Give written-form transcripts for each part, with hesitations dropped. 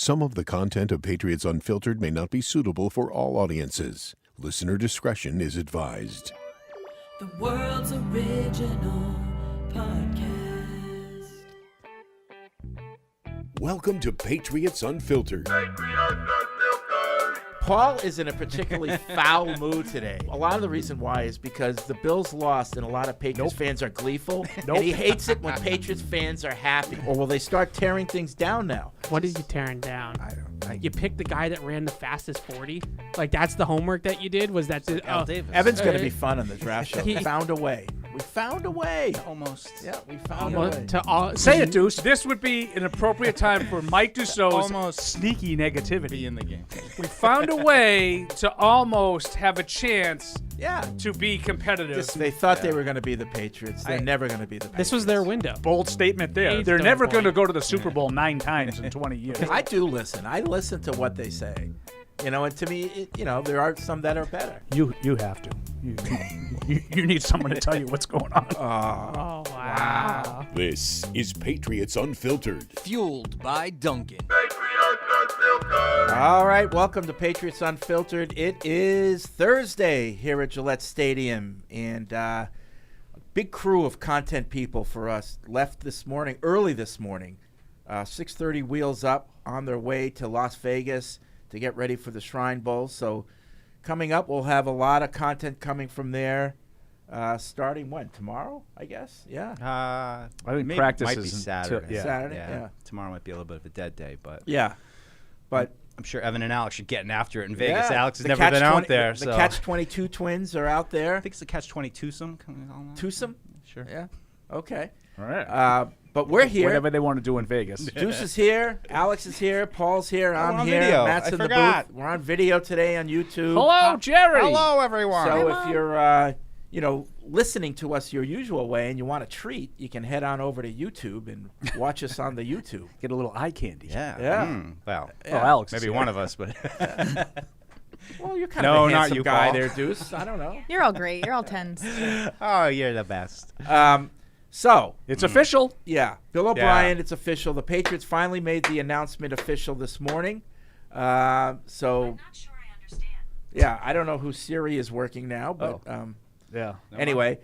Some of the content of Patriots Unfiltered may not be suitable for all audiences. Listener discretion is advised. The world's original podcast. Welcome to Patriots Unfiltered. Paul is in a particularly foul mood today. A lot of the reason why is because the Bills lost and a lot of Patriots fans are gleeful. And he hates it when Patriots fans are happy. Or will they start tearing things down now? What are you tearing down? I don't know. You picked the guy that ran the fastest 40? Like, that's the homework that you did? Was that Davis. Evan's going to be fun on the draft show. We found a way. We found a way. Almost. Yeah, we found a way. Say it, Deuce. This would be an appropriate time for Mike Dussault's Almost sneaky negativity. be in the game. We found a way to almost have a chance to be competitive. They thought they were going to be the Patriots. They're never going to be the Patriots. This was their window. Bold statement there. Age They're don't never point. going to go to the Super Bowl 9 times in 20 years. I do listen. I listen to what they say. You know, and to me, there are some that are better. You have to. You need someone to tell you what's going on. Oh, wow. This is Patriots Unfiltered. Fueled by Duncan. All right, welcome to Patriots Unfiltered. It is Thursday here at Gillette Stadium, and a big crew of content people for us left this morning, early this morning, 6:30 wheels up on their way to Las Vegas to get ready for the Shrine Bowl. So coming up, we'll have a lot of content coming from there, starting when? Tomorrow, I guess? Yeah. I think practice might be is Saturday. Saturday, yeah. Tomorrow might be a little bit of a dead day, but Yeah. But I'm sure Evan and Alex are getting after it in Vegas. yeah, Alex has the never been out there. The So Catch-22 twins are out there. I think it's the Catch-22 some. Twosome? Sure. Yeah. Okay. All right. But we're here. Whatever they want to do in Vegas. Deuce is here. Alex is here. Paul's here. I'm on here. video. Matt's I in forgot. the booth. We're on video today on YouTube. Hello, Jerry. Hello, everyone. So if you're, listening to us your usual way and you want a treat, you can head on over to YouTube and watch us on the YouTube. Get a little eye candy. Yeah. Yeah. Well, Oh, Alex. maybe is one here. of us, but Well, you're kind No, of a not handsome you, guy Paul. there, Deuce. I don't know. You're all great. You're all tens. oh, you're the best. So, It's official. yeah, Bill O'Brien, it's official. The Patriots finally made the announcement official this morning. So, I'm not sure I understand. yeah, I don't know who Siri is working now, but Yeah. anyway,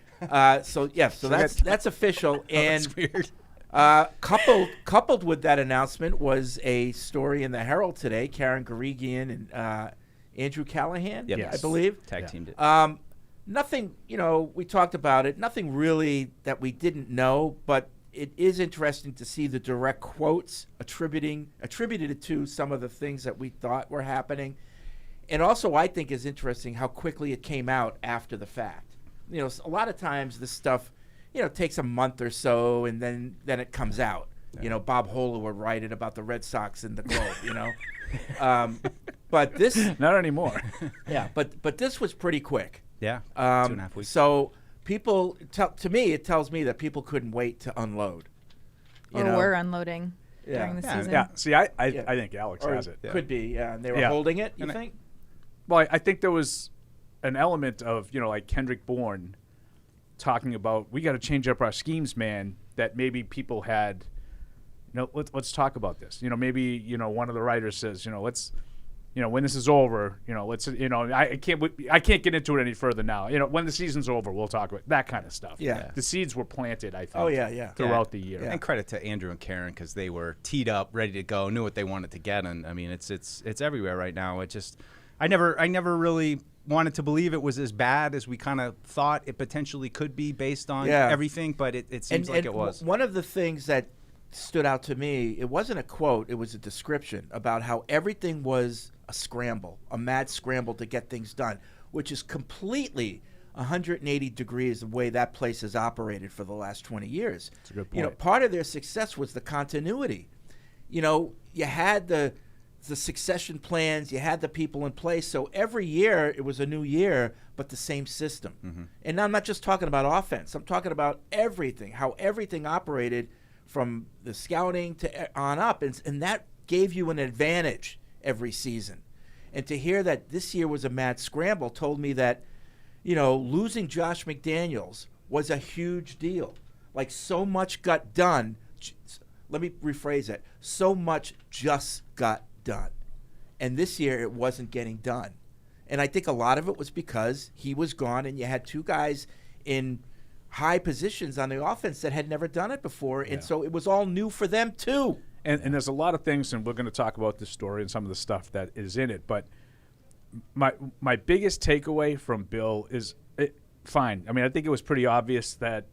so that's official. And That's weird. coupled with that announcement was a story in the Herald today. Karen Guregian and Andrew Callahan, Yep. I believe. Tag Yeah. teamed it. Nothing, we talked about it. Nothing really that we didn't know, but it is interesting to see the direct quotes attributed it to some of the things that we thought were happening. And also, I think is interesting how quickly it came out after the fact. A lot of times this stuff, takes a month or so, and then it comes out. Yeah. Bob Holer would write it about the Red Sox in the Globe. But this, Not anymore. yeah, but this was pretty quick. Yeah. 2.5 weeks. So people, to me, it tells me that people couldn't wait to unload. Or were unloading during the Yeah, season. Yeah. See, I Yeah. think Alex Or has it. could be, yeah. And they were Yeah. holding it, you And think? Well, I think there was an element of, like Kendrick Bourne talking about, we got to change up our schemes, man, that maybe people had, let's talk about this. Maybe, one of the writers says, let's, when this is over, let's, I can't get into it any further now. When the season's over, we'll talk about that kind of stuff. Yeah. The seeds were planted, I think. Oh, yeah. Throughout the year. And credit to Andrew and Karen because they were teed up, ready to go, knew what they wanted to get, and I mean it's everywhere right now. It just, I never really wanted to believe it was as bad as we kind of thought it potentially could be based on everything, but it seems like it was. One of the things that stood out to me, it wasn't a quote, it was a description about how everything was a scramble, a mad scramble to get things done, which is completely 180 degrees the way that place has operated for the last 20 years. That's a good point. Part of their success was the continuity. You had the succession plans, you had the people in place, so every year it was a new year, but the same system. Mm-hmm. And I'm not just talking about offense, I'm talking about everything, how everything operated from the scouting to on up, and that gave you an advantage every season. And to hear that this year was a mad scramble told me that, losing Josh McDaniels was a huge deal. Like, so much got done. Let me rephrase it. So much just got done. And this year it wasn't getting done. And I think a lot of it was because he was gone and you had two guys in high positions on the offense that had never done it before. And so it was all new for them too. And there's a lot of things, and we're going to talk about this story and some of the stuff that is in it. But my biggest takeaway from Bill is fine. I mean, I think it was pretty obvious that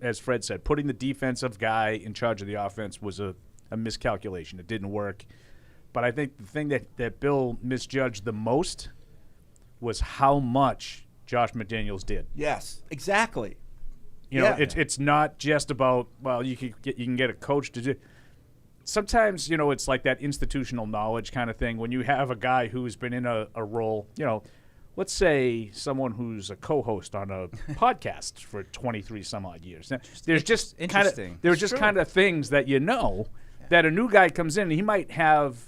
as Fred said, putting the defensive guy in charge of the offense was a miscalculation. It didn't work. But I think the thing that Bill misjudged the most was how much Josh McDaniels did. Yes, exactly. You know, it's not just about, well, you can get a coach to do. Sometimes, you know, it's like that institutional knowledge kind of thing. When you have a guy who's been in a role, you know, let's say someone who's a co-host on a podcast for 23 some odd years. Now, there's just interesting. There's just kind of things that that a new guy comes in and he might have,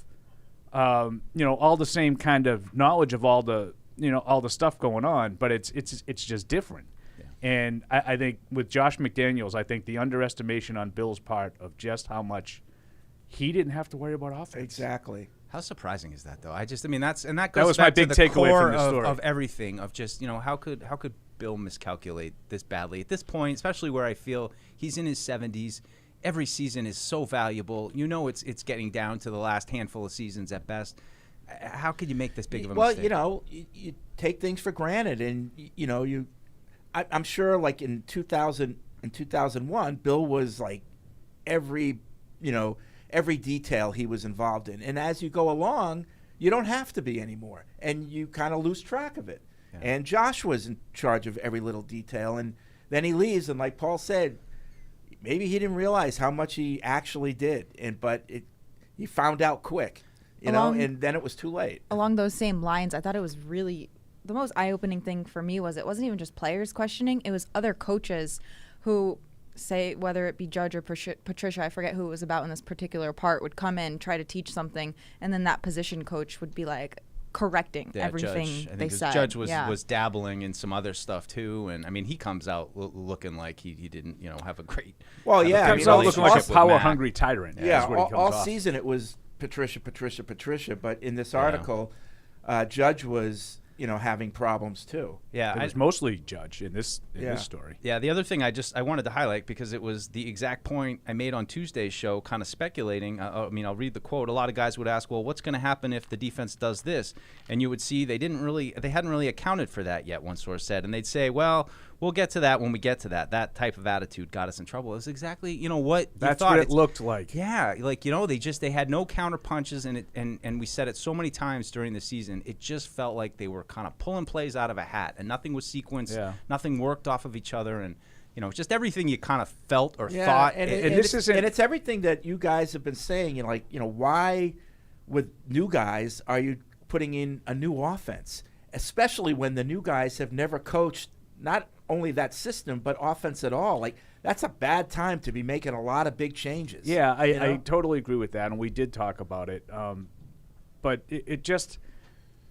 you know, all the same kind of knowledge of all the stuff going on, but it's just different. Yeah. And I think with Josh McDaniels, I think the underestimation on Bill's part of just how much he didn't have to worry about offense. Exactly. How surprising is that, though? That goes that was back my big to the takeaway core from the story of everything. Of just, you know, how could Bill miscalculate this badly at this point, especially where I feel he's in his 70s. Every season is so valuable. You know, it's getting down to the last handful of seasons at best. How could you make this big of a mistake? Well, you know, you take things for granted, and you know, I'm sure, like in 2000 and 2001, Bill was like every detail he was involved in. And as you go along, you don't have to be anymore, and you kind of lose track of it. Yeah. And Josh was in charge of every little detail, and then he leaves, and like Paul said, maybe he didn't realize how much he actually did, but he found out quick, you know, and then it was too late. Along those same lines, I thought it was really the most eye-opening thing for me was it wasn't even just players questioning, it was other coaches who say, whether it be Judge or Patricia, I forget who it was about in this particular part, would come in, try to teach something, and then that position coach would be like correcting everything Judge. I they think said. Judge was dabbling in some other stuff too, and I mean he comes out looking like he didn't, you know, have a great. Well, he comes out looking like a power-hungry tyrant. Yeah, all season it was Patricia, but in this article, Judge was, you know, having problems too. Yeah, it was mostly Judge in this story. Yeah, the other thing I wanted to highlight, because it was the exact point I made on Tuesday's show, kind of speculating. I mean, I'll read the quote. A lot of guys would ask, well, what's going to happen if the defense does this? And you would see they hadn't really accounted for that yet, one source said. And they'd say, well, we'll get to that when we get to that. That type of attitude got us in trouble. It was exactly, you know, what you That's thought what it looked like. Yeah, like, you know, they had no counter punches, and we said it so many times during the season. It just felt like they were kind of pulling plays out of a hat, and nothing was sequenced. Yeah. Nothing worked off of each other, and you know, just everything you kind of felt or thought. And it's everything that you guys have been saying. You know, like, you know, why with new guys are you putting in a new offense, especially when the new guys have never coached not only that system but offense at all? Like, that's a bad time to be making a lot of big changes. Yeah, I totally agree with that, and we did talk about it. But it just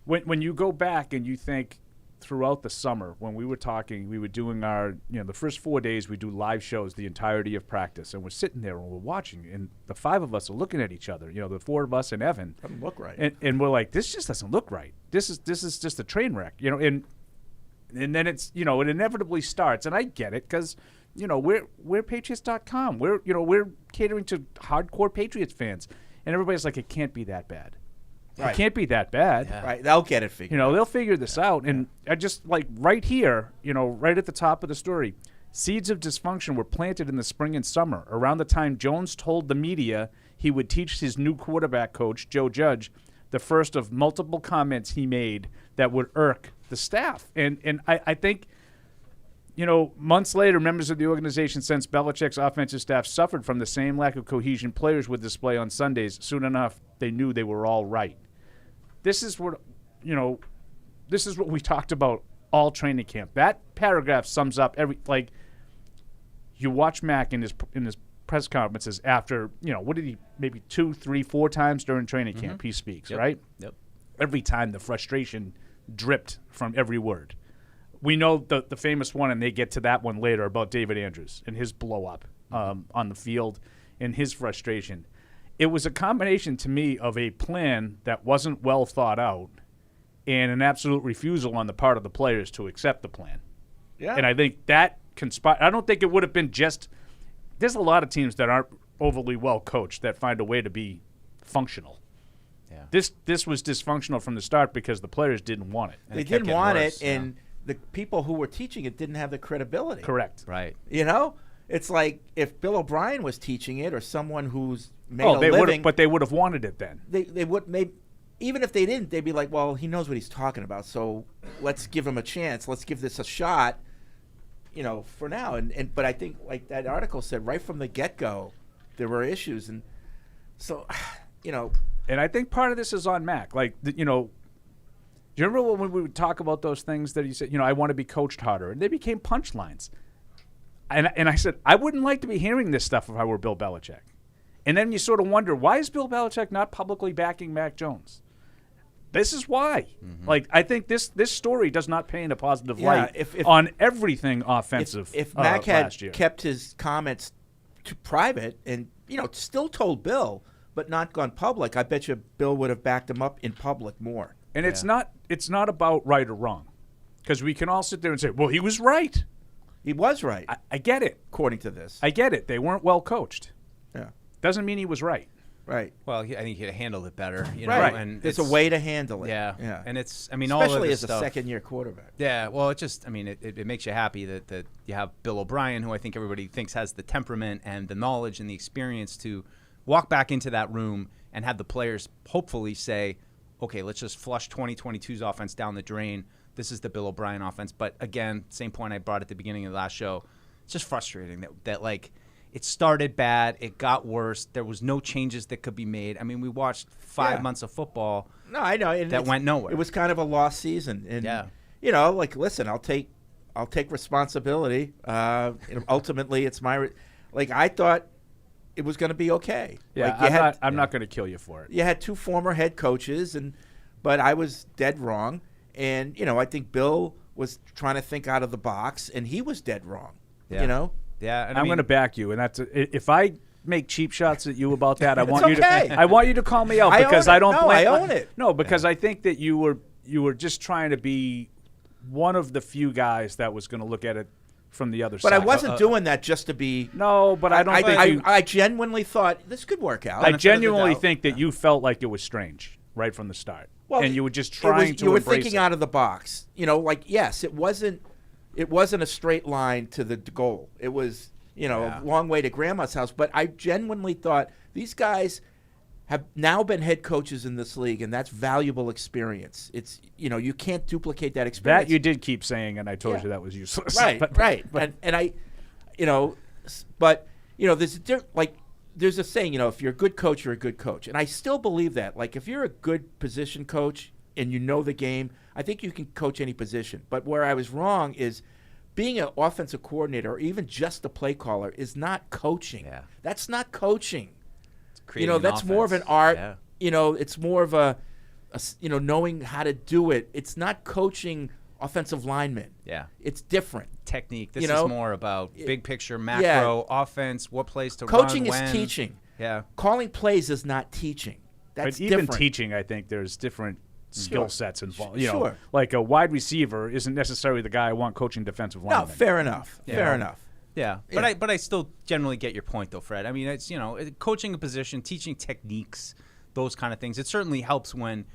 when you go back and you think throughout the summer when we were talking, we were doing our, you know, the first 4 days we do live shows the entirety of practice, and we're sitting there and we're watching, and the five of us are looking at each other, you know, the four of us and Evan. Doesn't look right. And we're like, this just doesn't look right. This is just a train wreck, you know, and then it's, you know, it inevitably starts, and I get it because, you know, we're Patriots.com. We're catering to hardcore Patriots fans, and everybody's like, it can't be that bad. Right. It can't be that bad. Yeah. Right, they'll get it figured. You know, they'll figure this out. And I just, like, right here, you know, right at the top of the story, seeds of dysfunction were planted in the spring and summer, around the time Jones told the media he would teach his new quarterback coach, Joe Judge, the first of multiple comments he made that would irk the staff. And I think, you know, months later, members of the organization sensed Belichick's offensive staff suffered from the same lack of cohesion players would display on Sundays. Soon enough, they knew they were all right. This is what, you know, this is what we talked about all training camp. That paragraph sums up like, you watch Mac in his press conferences after, you know, what did he, maybe 2, 3, 4 times during training camp he speaks, right? Yep. Every time the frustration dripped from every word. We know the famous one, and they get to that one later, about David Andrews and his blow-up on the field and his frustration. it was a combination to me of a plan that wasn't well thought out and an absolute refusal on the part of the players to accept the plan. Yeah. And I think that conspired. I don't think it would have been just. There's a lot of teams that aren't overly well coached that find a way to be functional. Yeah. This was dysfunctional from the start because the players didn't want it. They didn't want it, and the people who were teaching it didn't have the credibility. Correct. Right. You know, it's like if Bill O'Brien was teaching it, or someone who's made Oh, a they living, but they would have wanted it then. they would maybe. Even if they didn't, they'd be like, well, he knows what he's talking about, so let's give him a chance. Let's give this a shot, you know, for now. But I think, like that article said, right from the get-go, there were issues. And so, you know. And I think part of this is on Mac. Like, you know, do you remember when we would talk about those things that he said, you know, I want to be coached harder? And they became punchlines. And I said, I wouldn't like to be hearing this stuff if I were Bill Belichick. And then you sort of wonder, why is Bill Belichick not publicly backing Mac Jones? This is why. Like, I think this story does not paint a positive light on everything offensive. If Mac last year. had kept his comments to private and, you know, still told Bill, but not gone public, I bet you Bill would have backed him up in public more. And it's not about right or wrong, because we can all sit there and say, well, he was right. He was right, I get it. according to this. I get it. They weren't well coached. Yeah. Doesn't mean he was right. Right. Well, I think he'd handled it better. You know, Right. And There's a it's- way to handle it. Yeah. Yeah. And it's, I mean, all of Especially this as stuff, a second-year quarterback. Yeah, well, it just, I mean, it makes you happy that you have Bill O'Brien, who I think everybody thinks has the temperament and the knowledge and the experience to walk back into that room and have the players hopefully say, okay, let's just flush 2022's offense down the drain. This is the Bill O'Brien offense. But again, same point I brought at the beginning of the last show. It's just frustrating that like, it started bad. It got worse. There was no changes that could be made. I mean, we watched 5 months of football. No, I know. And that went nowhere. It was kind of a lost season. And, you know, like, listen, I'll take responsibility. Ultimately, it's my like, I thought it was going to be okay. Yeah, like I'm not going to kill you for it. You had two former head coaches, but I was dead wrong. And, you know, I think Bill was trying to think out of the box, and he was dead wrong. Yeah. You know? Yeah, and I'm going to back you, and if I make cheap shots at you about that, I want okay. I want you to call me out because I don't blame. I own it. No, because I think that you were just trying to be one of the few guys that was going to look at it from the other side. But I wasn't doing that just to be. No, but I don't think I genuinely thought this could work out. I genuinely think that you felt like it was strange right from the start, and you were just trying to. You were embrace thinking it. out of the box. You know, like, yes, it wasn't a straight line to the goal. It was, you know, a long way to grandma's house. But I genuinely thought these guys have now been head coaches in this league, and that's valuable experience. It's, you know, you can't duplicate that experience. That you did keep saying, and I told you that was useless. Right, right. And I, you know, but, you know, there's a saying, you know, if you're a good coach, you're a good coach. And I still believe that. Like, if you're a good position coach and you know the game, I think you can coach any position. But where I was wrong is being an offensive coordinator or even just a play caller is not coaching. Yeah. That's not coaching. You creating know, an that's more of an offense. art. Yeah. You know, it's more of a, you know, knowing how to do it. It's not coaching offensive linemen. Yeah. It's different. Technique. This You know, is more about big picture, macro, offense, what plays to run, Coaching is when. teaching. Yeah. Calling plays is not teaching. That's But even different. teaching, I think there's different skill sets involved. You know, Sure. like a wide receiver isn't necessarily the guy I want coaching defensive No, linemen. fair enough. Yeah. Fair enough. Yeah, but I still generally get your point though, Fred. I mean, it's, you know, coaching a position, teaching techniques, those kind of things. It certainly helps when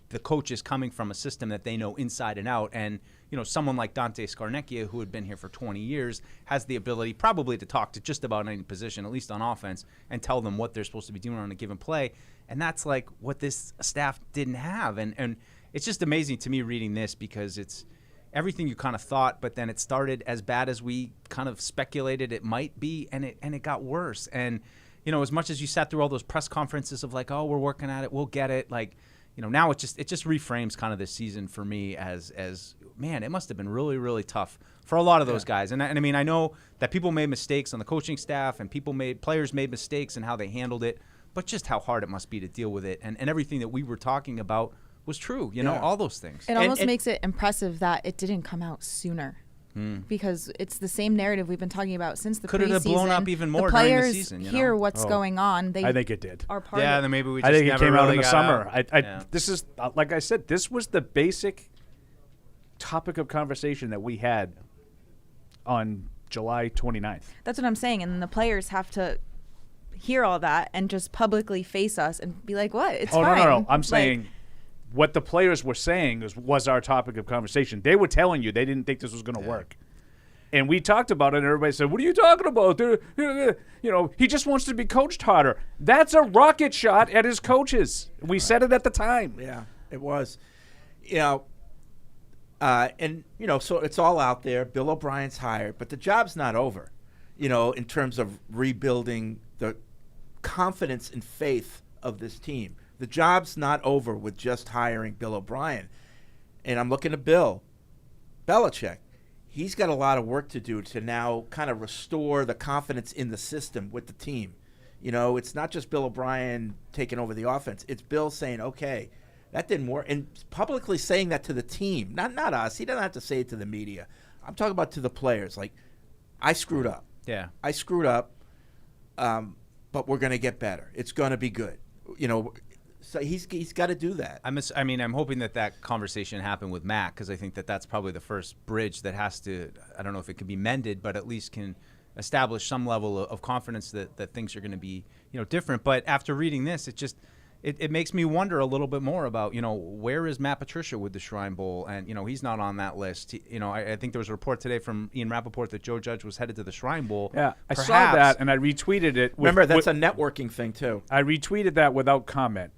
the coach is coming from a system that they know inside and out, and you know, someone like Dante Scarnecchia, who had been here for 20 years, has the ability probably to talk to just about any position, at least on offense, and tell them what they're supposed to be doing on a given play. And that's like what this staff didn't have, and it's just amazing to me reading this because it's everything you kind of thought, but then it started as bad as we kind of speculated it might be, and it got worse. And, you know, as much as you sat through all those press conferences of like, oh, we're working at it, we'll get it, like, you know, now it just reframes kind of this season for me as man, it must have been really, really tough for a lot of those guys. And I mean, I know that people made mistakes on the coaching staff and players made mistakes in how they handled it, but just how hard it must be to deal with it. And everything that we were talking about was true, you know, all those things. It almost makes it impressive that it didn't come out sooner. because it's the same narrative we've been talking about since the Could preseason. it have blown up even more the during the players season, you hear know? what's going on. They I think it did. are part Yeah, of it. then maybe we just I think it never came out really in the got summer. out. This is like I said. This was the basic topic of conversation that we had on July 29th. That's what I'm saying. And the players have to hear all that and just publicly face us and be like, what? It's fine. No. I'm Like, saying what the players were saying was our topic of conversation. They were telling you they didn't think this was going to work. And we talked about it, and everybody said, what are you talking about? He just wants to be coached harder. That's a rocket shot at his coaches. We said it at the time. Yeah, it was. So it's all out there. Bill O'Brien's hired, but the job's not over, in terms of rebuilding the confidence and faith of this team. The job's not over with just hiring Bill O'Brien. And I'm looking at Bill Belichick. He's got a lot of work to do to now kind of restore the confidence in the system with the team. It's not just Bill O'Brien taking over the offense. It's Bill saying, okay, that didn't work, and publicly saying that to the team, not us. He doesn't have to say it to the media. I'm talking about to the players. Like, I screwed up. Yeah. I screwed up, but we're going to get better. It's going to be good. So he's got to do that. I'm hoping that conversation happened with Matt, because I think that's probably the first bridge that has to, I don't know if it can be mended, but at least can establish some level of confidence that things are going to be, different. But after reading this, it makes me wonder a little bit more about, where is Matt Patricia with the Shrine Bowl? And, he's not on that list. I think there was a report today from Ian Rappaport that Joe Judge was headed to the Shrine Bowl. Yeah, I saw Perhaps. that, and I retweeted it. Remember, that's a networking thing, too. I retweeted that without comment.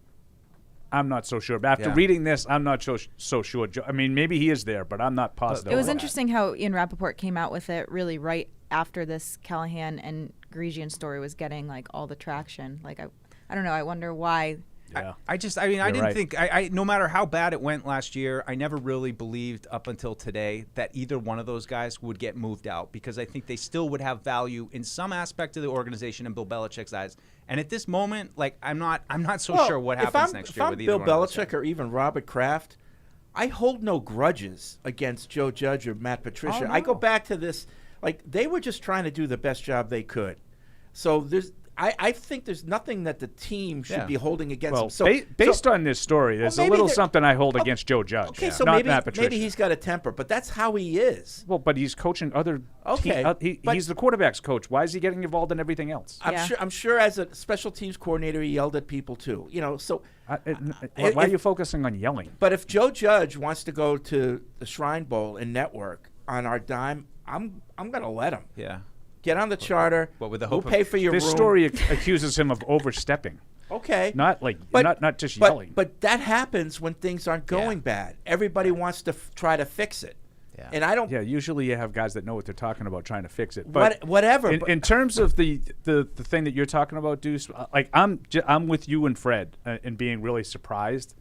I'm not so sure. But after reading this, I'm not so sure. Maybe he is there, but I'm not positive. It was interesting how Ian Rappaport came out with it really right after this Callahan and Grisian story was getting, like, all the traction. Like, I don't know. I wonder why. Yeah. I didn't right. think, no matter how bad it went last year, I never really believed up until today that either one of those guys would get moved out, because I think they still would have value in some aspect of the organization in Bill Belichick's eyes. And at this moment, like, I'm not so sure what happens next year with either Bill one of those Belichick guys. or even Robert Kraft, I hold no grudges against Joe Judge or Matt Patricia. Oh, no. I go back to this, like, they were just trying to do the best job they could. So I think there's nothing that the team should be holding against Well, them. So, based on this story, there's a maybe little there- something I hold against Joe Judge. Okay, so not maybe Matt Patricia. maybe he's got a temper, but that's how he is. Well, but he's coaching other Okay, but- he's the quarterback's coach. Why is he getting involved in everything else? I'm sure as a special teams coordinator, he yelled at people too. So Why are you focusing on yelling? But if Joe Judge wants to go to the Shrine Bowl and network on our dime, I'm going to let him. Yeah. Get on the charter. What with the we'll hope of- pay for your This room. story accuses him of overstepping. Okay. Not just but, yelling. But that happens when things aren't going bad. Everybody wants to try to fix it. Yeah. And I don't. Yeah, usually you have guys that know what they're talking about trying to fix it. But whatever. In terms of the thing that you're talking about, Deuce, like I'm with you and Fred in being really surprised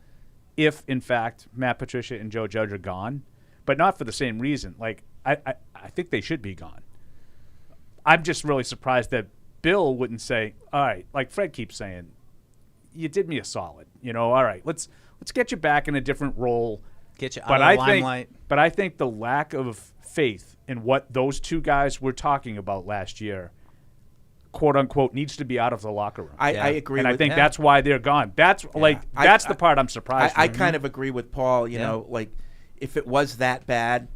if, in fact, Matt Patricia and Joe Judge are gone, but not for the same reason. Like I think they should be gone. I'm just really surprised that Bill wouldn't say, all right, like Fred keeps saying, you did me a solid. All right, let's get you back in a different role. Get you out of the limelight. But I think the lack of faith in what those two guys were talking about last year, quote unquote, needs to be out of the locker room. I agree. And with I think that. that's why they're gone. That's that's the part I'm surprised. I with. kind of agree with Paul. You know, like if it was that bad,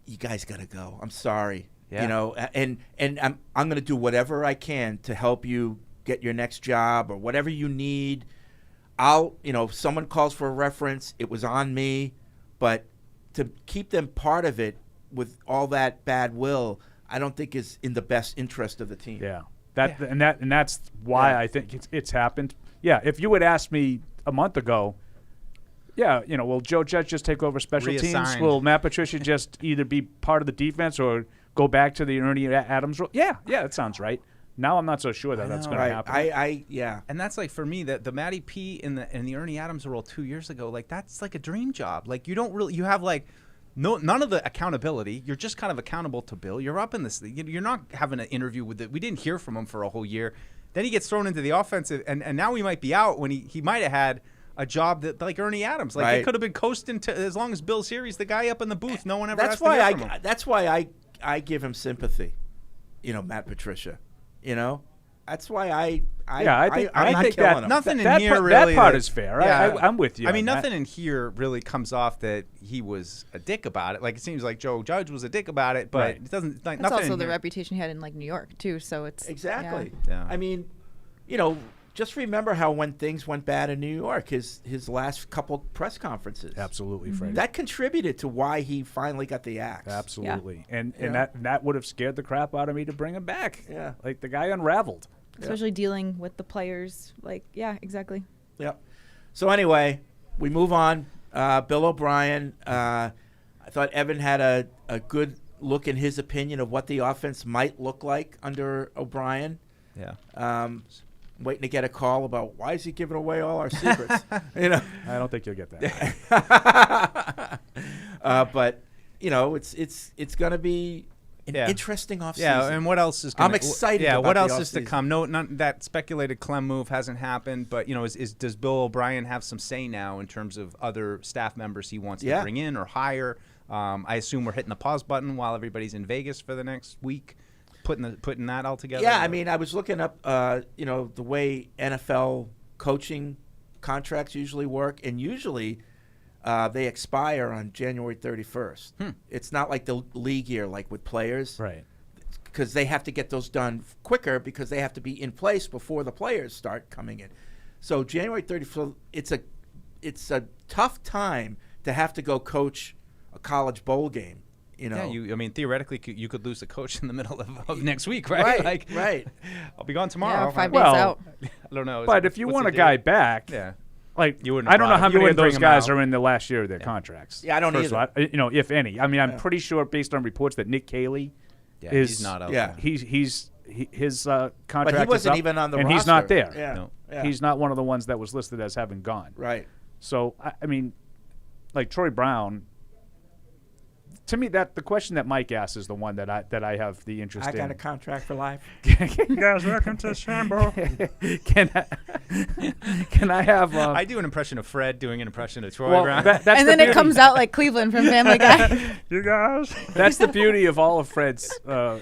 you guys got to go. I'm sorry. Yeah. And I'm going to do whatever I can to help you get your next job or whatever you need. If someone calls for a reference, it was on me, but to keep them part of it with all that bad will, I don't think is in the best interest of the team. Yeah. And that's why I think it's happened. Yeah, if you had asked me a month ago, will Joe Judge just take over special teams? Reassigned. Will Matt Patricia just either be part of the defense or go back to the Ernie Adams role? Yeah, that sounds right. Now I'm not so sure that's going to happen. And that's like for me the Matty P in the Ernie Adams role 2 years ago. Like that's like a dream job. Like you have like none of the accountability. You're just kind of accountable to Bill. You're up in this. You're not having an interview with it. We didn't hear from him for a whole year. Then he gets thrown into the offensive, and now he might be out when he might have had a job that like Ernie Adams. Like, Right. it could have been coasting to as long as Bill's here. He's the guy up in the booth. No one ever That's has to hear why from him. that's why I give him sympathy. Matt Patricia. That's why I'm I not think killing that him. Nothing in that here part, really. that part that- is fair. Yeah. I'm with you. I mean, on nothing that. in here really comes off that he was a dick about it. Like, it seems like Joe Judge was a dick about it, but Right. it doesn't. Like, That's nothing also in the here. reputation he had in like New York too. So it's Exactly. Yeah. I mean, just remember how when things went bad in New York, his last couple press conferences. Absolutely, Fred. That contributed to why he finally got the axe. Absolutely. And Yeah. that would have scared the crap out of me to bring him back. Yeah. Like, the guy unraveled. especially dealing with the players. Exactly. Yep. So anyway, we move on. Bill O'Brien. I thought Evan had a good look in his opinion of what the offense might look like under O'Brien. Yeah. Waiting to get a call about why is he giving away all our secrets. I don't think you'll get that. But it's going to be an interesting offseason. Yeah, and what else is? I'm excited. Yeah, about what the else is to offseason. come? No, none, that speculated Clem move hasn't happened, but does Bill O'Brien have some say now in terms of other staff members he wants to bring in or hire? I assume we're hitting the pause button while everybody's in Vegas for the next week, putting that all together. Yeah, I mean, I was looking up, the way NFL coaching contracts usually work, and usually they expire on January 31st. It's not like the league year, like with players, Right. because they have to get those done quicker because they have to be in place before the players start coming in. So January 31st, it's a tough time to have to go coach a college bowl game. Yeah, I mean, theoretically, you could lose the coach in the middle of next week, right? Right. I'll be gone tomorrow. Yeah, 5 days Well, out. I don't know. But if you What's want the a guy deal? back, Yeah. like, You wouldn't I don't know have how brought him. You many of wouldn't bring those him guys out. are in the last year of their contracts. Yeah, I don't First either. of all, if any. I mean, I'm pretty sure based on reports that Nick Caley Yeah, is he's not out. Yeah. there. his contract But he is wasn't up, even on the and roster. he's not there. Yeah. No. Yeah. He's not one of the ones that was listed as having gone. Right. So I mean, like Troy Brown. To me, the question that Mike asked is the one that I have the interest I in. got a contract for life. Guys, welcome to Shambo. Can I have? I do an impression of Fred doing an impression of Troy well, Brown. that's And the then it beauty. comes out like Cleveland from Family Guy. You guys. That's the beauty of all of Fred's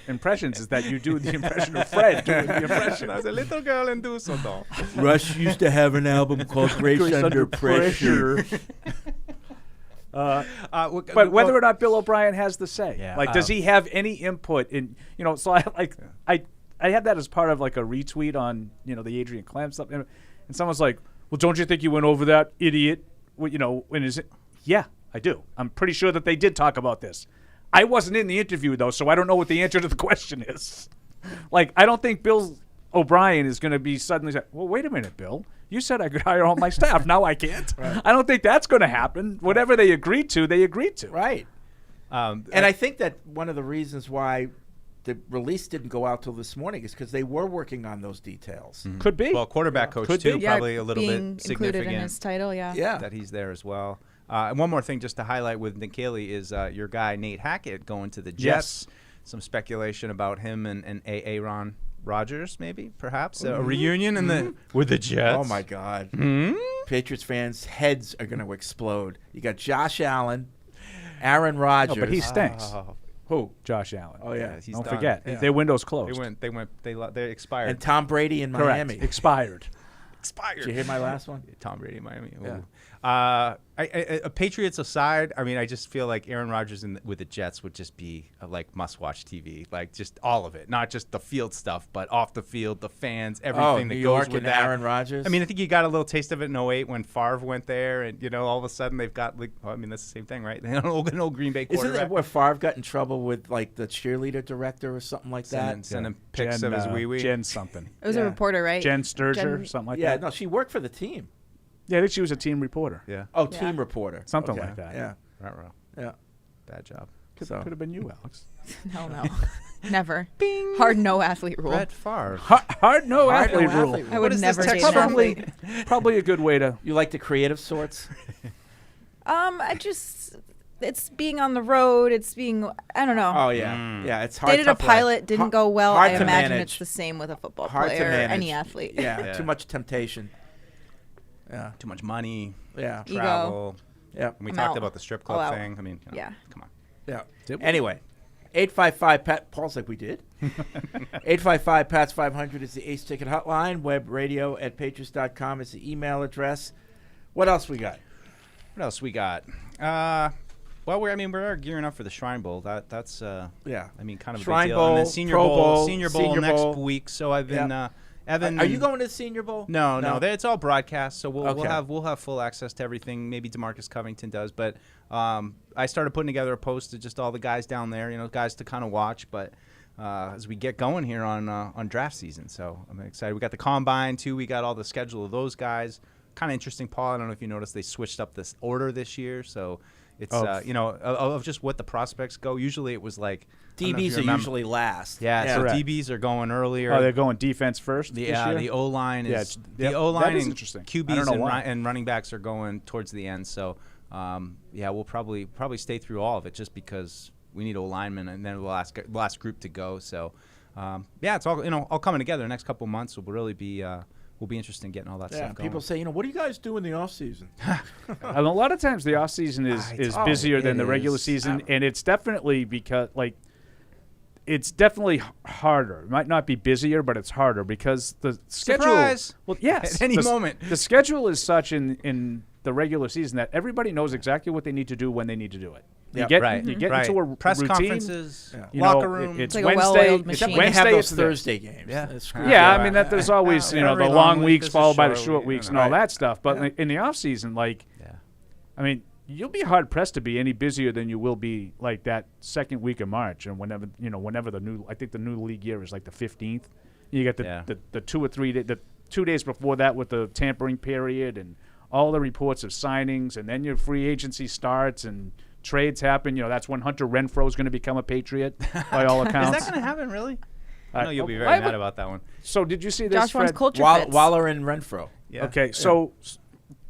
impressions is that you do the impression of Fred doing the impression. I was a little girl in Dusseldorf. Rush used to have an album called Grace Under Pressure. But whether or not Bill O'Brien has the say, Yeah. like, does he have any input in? So I had that as part of like a retweet on the Adrian Clem stuff, and someone's like, "Well, don't you think you went over that, idiot?" When is it? Yeah, I do. I'm pretty sure that they did talk about this. I wasn't in the interview though, so I don't know what the answer to the question is. Like, I don't think Bill O'Brien is going to be suddenly say, "Well, wait a minute, Bill. You said I could hire all my staff. Now I can't." Right. I don't think that's going to happen. Whatever they agreed to, they agreed to. Right. And I think that one of the reasons why the release didn't go out till this morning is because they were working on those details. Could be. Well, quarterback coach Could too, be. probably a little being bit included significant. in his title. Yeah. Yeah. That he's there as well. And one more thing just to highlight with Nick Caley is your guy Nate Hackett going to the Jets. Yes. Some speculation about him and Aaron Rodgers, maybe, perhaps. A reunion with the Jets. Oh, my God. Patriots fans' heads are going to explode. You got Josh Allen, Aaron Rodgers. No, but he stinks. Oh, Who? Josh Allen. Oh, yeah. he's Don't done. forget, Yeah. their window's closed. They expired. And Tom Brady in Correct. Miami. Expired. Did you hear my last one? Tom Brady in Miami. Yeah. Patriots aside, I mean, I just feel like Aaron Rodgers with the Jets would just be like must-watch TV, like just all of it, not just the field stuff, but off the field, the fans, everything that New goes York with and that. Aaron Rodgers. I mean, I think you got a little taste of it in 08 when Favre went there, and all of a sudden they've got like, well, I mean, that's the same thing, right? They had an old Green Bay Isn't quarterback. that where Favre got in trouble with like the cheerleader director or something like that? Sending pics of his wee-wee. Jen something. It was Yeah. a reporter, right? Jen Sturger, Jen- something like Yeah, that. no, she worked for the team. Yeah, I think she was a team reporter. Yeah. Oh, Yeah. team reporter. Something Okay. like that. Yeah, Ruh-roh. yeah. Bad job. Could So- have been you, Alex. Hell no. Never. Hard no athlete rule. Brett Favre. Hard no Hard no athlete rule. athlete rule. I What would is never this date text an from? athlete. Probably a good way to. You like the creative sorts? It's being on the road. It's being, I don't know. Oh yeah, yeah. It's hard. Dated a tough life. pilot, didn't go well. Hard I to imagine manage. it's the same with a football Hard to player or manage. any athlete. Yeah, Yeah. too much temptation. Yeah. Too much money. Yeah. Ego. Travel. Yeah. And we I'm talked out. about the strip All club out. thing. I mean, Yeah. come on. Yeah. Did we? Anyway, 855 Pat. Paul's like we did. 855 Pats 500 is the Ace Ticket hotline. Web radio at patriots.com is the email address. What else we got? What else we got? Well, we are gearing up for the Shrine Bowl. That's Yeah. I mean, kind of Shrine a big deal. Bowl, And then Senior Pro Bowl, Bowl, Senior Bowl Senior next Bowl. week. So I've been Evan. Are you and- going to the Senior Bowl? No. It's all broadcast, so we'll Okay. have full access to everything. Maybe DeMarcus Covington does, but I started putting together a post to just all the guys down there, guys to kind of watch. But as we get going here on draft season, so I'm excited. We got the combine too. We got all the schedule of those guys. Kind of interesting, Paul. I don't know if you noticed they switched up this order this year, so it's of just what the prospects go. Usually it was like I don't know if you DBs are remember. usually last. Yeah, so Correct. DBs are going earlier. Oh, they're going defense first. this year? The O line Yeah, is yep, the O line that is and interesting. I QBs don't know and, why. and running backs are going towards the end. So we'll probably stay through all of it just because we need O linemen and then the last group to go. So it's all coming together. The next couple of months will really be will be interesting getting all that Yeah. stuff going. People say, what do you guys do in the off season? A lot of times the off season is busier than the regular season, and it's definitely because it's definitely harder. It might not be busier, but it's harder because the schedule. Surprise! Well, yes, At any moment. The schedule is such in the regular season that everybody knows exactly what they need to do when they need to do it. Yep. You Right. get Right. into a Press routine, conferences, you locker know, room. It's like a Wednesday. well-oiled It's machine. Except when they have Wednesday. those It's the- Thursday games. Yeah. That's screwed Yeah, up. I mean there's always Every the long long week, weeks there's a followed by the short short week, weeks and right. all that stuff. But in the off season, Yeah. I mean, you'll be hard pressed to be any busier than you will be like that second week of March, and whenever the new league year is like the 15th. You get the 2 or 3 the 2 days before that with the tampering period and all the reports of signings, and then your free agency starts and trades happen. That's when Hunter Renfrow is going to become a Patriot by all Is accounts. that going to happen, really? I know you'll be very I mad would- about that one. So did you see this? Josh wants Fred? culture fits. Waller and Renfrow. Yeah. Okay, so,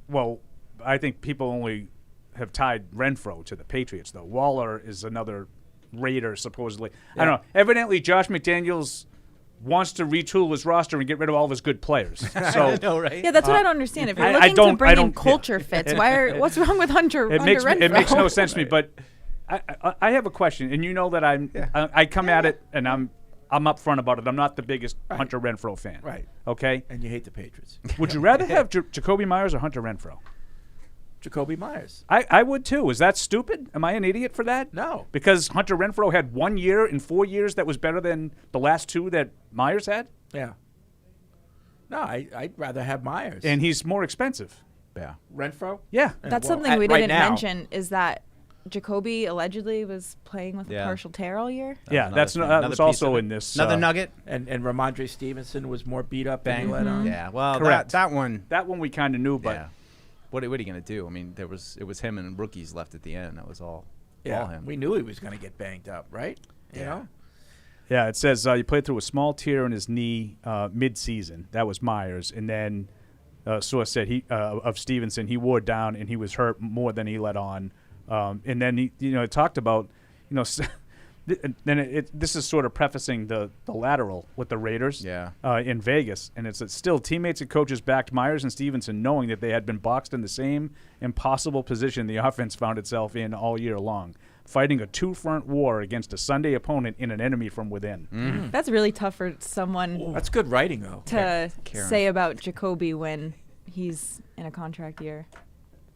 well, I think people only have tied Renfrow to the Patriots, though. Waller is another Raider, supposedly. I don't know. Evidently, Josh McDaniels wants to retool his roster and get rid of all of his good players. So I know, right? Yeah, that's what I don't understand. If you're I looking to don't- bring I in don't- culture fits, what's wrong with Hunter it makes Renfrow? no sense to me. But I have a question, and you know that I come at it and I'm upfront about it. I'm not the biggest Hunter Renfrow fan. Right. Okay. And you hate the Patriots. Would you rather have Jacoby Myers or Hunter Renfrow? Jacoby Myers. I would too. Is that stupid? Am I an idiot for that? No. Because Hunter Renfrow had 1 year in 4 years that was better than the last 2 that Myers had, Yeah. No, I'd rather have Myers. and he's more expensive. Yeah. Renfrow? Yeah. That's well, something we right didn't now- mention is that Jacoby allegedly was playing with Yeah. a partial tear all year. Yeah, another that's thing. that Another was piece also of it. in this. Another nugget. And Ramondre Stevenson was more beat up than Bang. he let on. Yeah. Well, Correct. that one. That one we kind of knew, but Yeah. What are you gonna do? I mean, it was him and rookies left at the end. That was all him. We knew he was going to get banged up, right? You know? yeah, it says he played through a small tear in his knee mid-season. That was Myers, and then source said of Stevenson he wore down and he was hurt more than he let on. And then he it talked about this is sort of prefacing the lateral with the Raiders in Vegas, and it's that still teammates and coaches backed Myers and Stevenson knowing that they had been boxed in the same impossible position the offense found itself in all year long, fighting a two-front war against a Sunday opponent in an enemy from within. That's really tough for someone That's good writing, though. to Karen. say about Jacoby when he's in a contract year.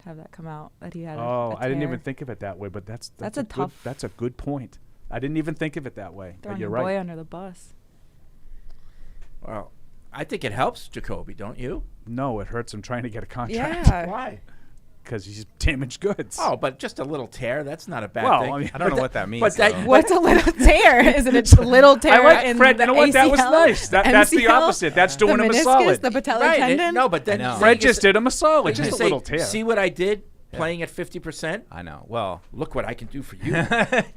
To have that come out that he had. Oh, a I didn't tear. even think of it that way, but that's That's a good, tough- That's a good point. I didn't even think of it that way. Throwing But you're your boy right. under the bus. Well, I think it helps Jacoby, don't you? No, it hurts him trying to get a contract Yeah. Why? because he's damaged goods. Oh, but just a little tear. That's not a bad Well, thing. I mean, I don't know what that means. but that- though. What's a little tear? Is it a little tear? I like in Fred. the You know what? That was ACL, nice. That's the MCL, opposite. That's doing the him a meniscus, solid. The patellar right. tendon. No, but then I know. Fred just did him a solid. Just Just a little tear. See what I did playing at 50%? I know. Well, Look what I can do for you.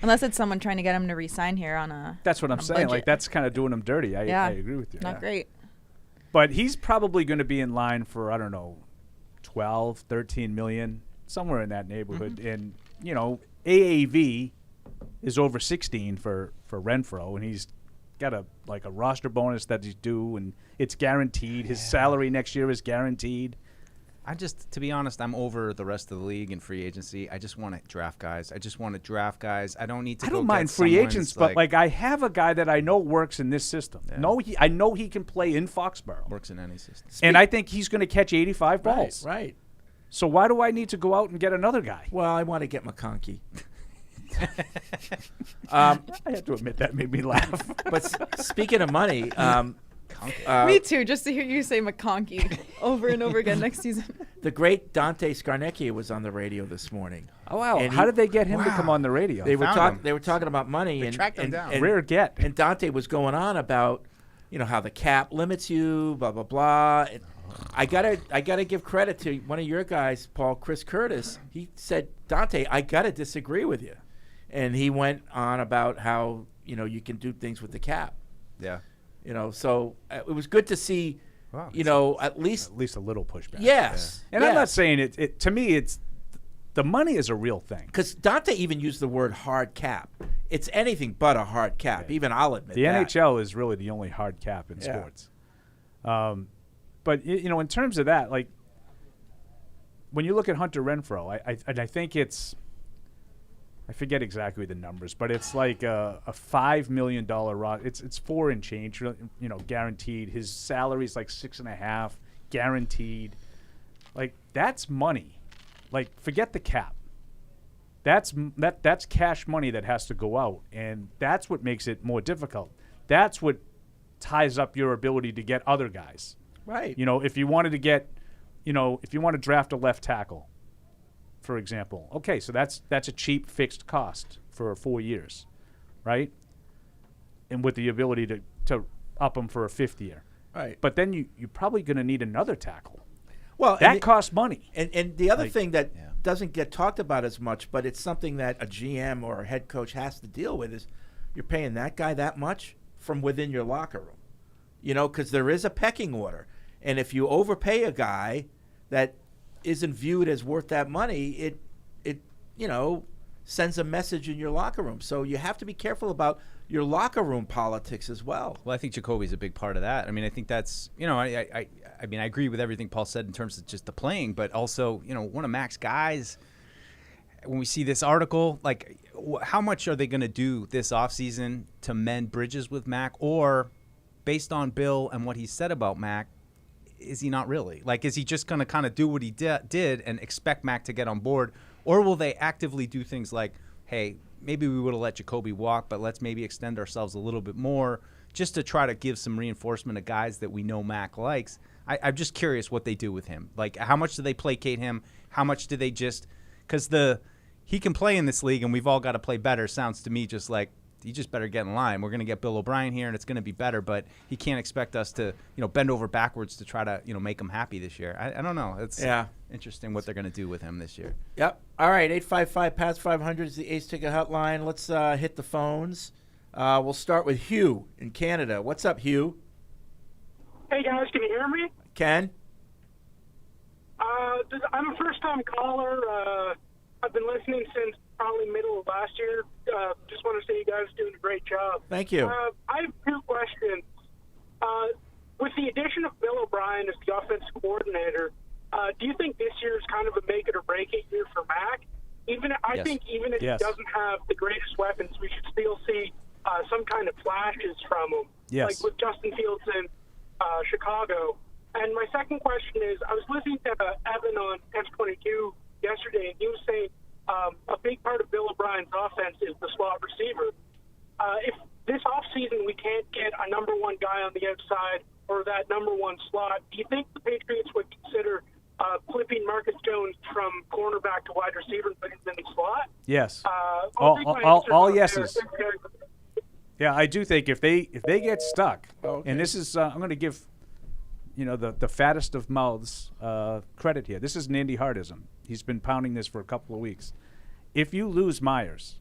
Unless it's someone trying to get him to resign here on a. That's what I'm on a saying. Like budget. that's kind of doing him dirty. I agree with you. Not yeah. great. But he's probably going to be in line for, I don't know, 12, 13 million, somewhere in that neighborhood. Mm-hmm. And, you know, AAV is over 16 for Renfrow, and he's got a roster bonus that he's due, and it's guaranteed. His salary next year is guaranteed. To be honest, I'm over the rest of the league and free agency. I just want to draft guys. I don't need to. I don't mind free agents, but like I have a guy that I know works in this system. Yeah. I know he can play in Foxborough. Works in any system. And I think he's going to catch 85 balls. Right. So why do I need to go out and get another guy? Well, I want to get McConkey. I have to admit that made me laugh. But speaking of money, Me too, just to hear you say McConkey over and over again next season. the great Dante Scarnecchia was on the radio this morning. Oh, wow. And How did they get him to come on the radio? They were talking about money. They tracked him down. Rare get. And Dante was going on about, how the cap limits you, blah, blah, blah. And I gotta give credit to one of your guys, Paul, Chris Curtis. He said, Dante, I gotta disagree with you. And he went on about how, you can do things with the cap. Yeah. So it was good to see, at least a little pushback. Yes. Yeah. And I'm not saying it. To me, it's the money is a real thing. Because Dante even used the word hard cap. It's anything but a hard cap. Yeah. Even I'll admit the that. NHL is really the only hard cap in sports. But in terms of that, like when you look at Hunter Renfrow, I think it's. I forget exactly the numbers, but it's like a $5 million It's 4 and change, guaranteed. His salary is like 6.5, guaranteed. Like that's money. Like forget the cap. That's cash money that has to go out, and that's what makes it more difficult. That's what ties up your ability to get other guys. Right. If you wanted to get, if you want to draft a left tackle, for example. Okay, so that's a cheap fixed cost for 4 years, right? And with the ability to up them for a 5th year. Right. But then you're probably going to need another tackle. Well, that costs money. And the other thing that doesn't get talked about as much, but it's something that a GM or a head coach has to deal with is you're paying that guy that much from within your locker room. Because there is a pecking order. And if you overpay a guy that isn't viewed as worth that money, it sends a message in your locker room. So you have to be careful about your locker room politics as well. Well, I think Jacoby's a big part of that. I mean, I think that's I agree with everything Paul said in terms of just the playing, but also one of Mac's guys. When we see this article, like how much are they going to do this offseason to mend bridges with Mac, or based on Bill and what he said about Mac, is he not really? Like, is he just going to kind of do what he did and expect Mac to get on board? Or will they actively do things like, hey, maybe we would have let Jacoby walk, but let's maybe extend ourselves a little bit more just to try to give some reinforcement to guys that we know Mac likes? I'm just curious what they do with him. Like, how much do they placate him? How much do they just – because he can play in this league and we've all got to play better sounds to me just like, you just better get in line. We're going to get Bill O'Brien here, and it's going to be better. But he can't expect us to, bend over backwards to try to, make him happy this year. I don't know. It's interesting what they're going to do with him this year. Yep. All right. 855-PATS-500 is the Ace Ticket Hotline. Let's hit the phones. We'll start with Hugh in Canada. What's up, Hugh? Hey guys, can you hear me? Ken? I'm a first-time caller. I've been listening since probably middle of last year. Just want to say you guys are doing a great job. Thank you. I have 2 questions. With the addition of Bill O'Brien as the offensive coordinator, do you think this year is kind of a make it or break it year for Mac? I think even if he doesn't have the greatest weapons, we should still see some kind of flashes from him, like with Justin Fields in Chicago. And my second question is, I was listening to Evan on F22 yesterday, and he was saying a big part of Bill O'Brien's offense is the slot receiver. If this offseason we can't get a number 1 guy on the outside or that number 1 slot, do you think the Patriots would consider flipping Marcus Jones from cornerback to wide receiver and putting him in the slot? Yes. All yeses. Yeah, I do think if they get stuck, and this is I'm going to give the fattest of mouths credit here. This is an Andy Hardism. He's been pounding this for a couple of weeks. If you lose Myers,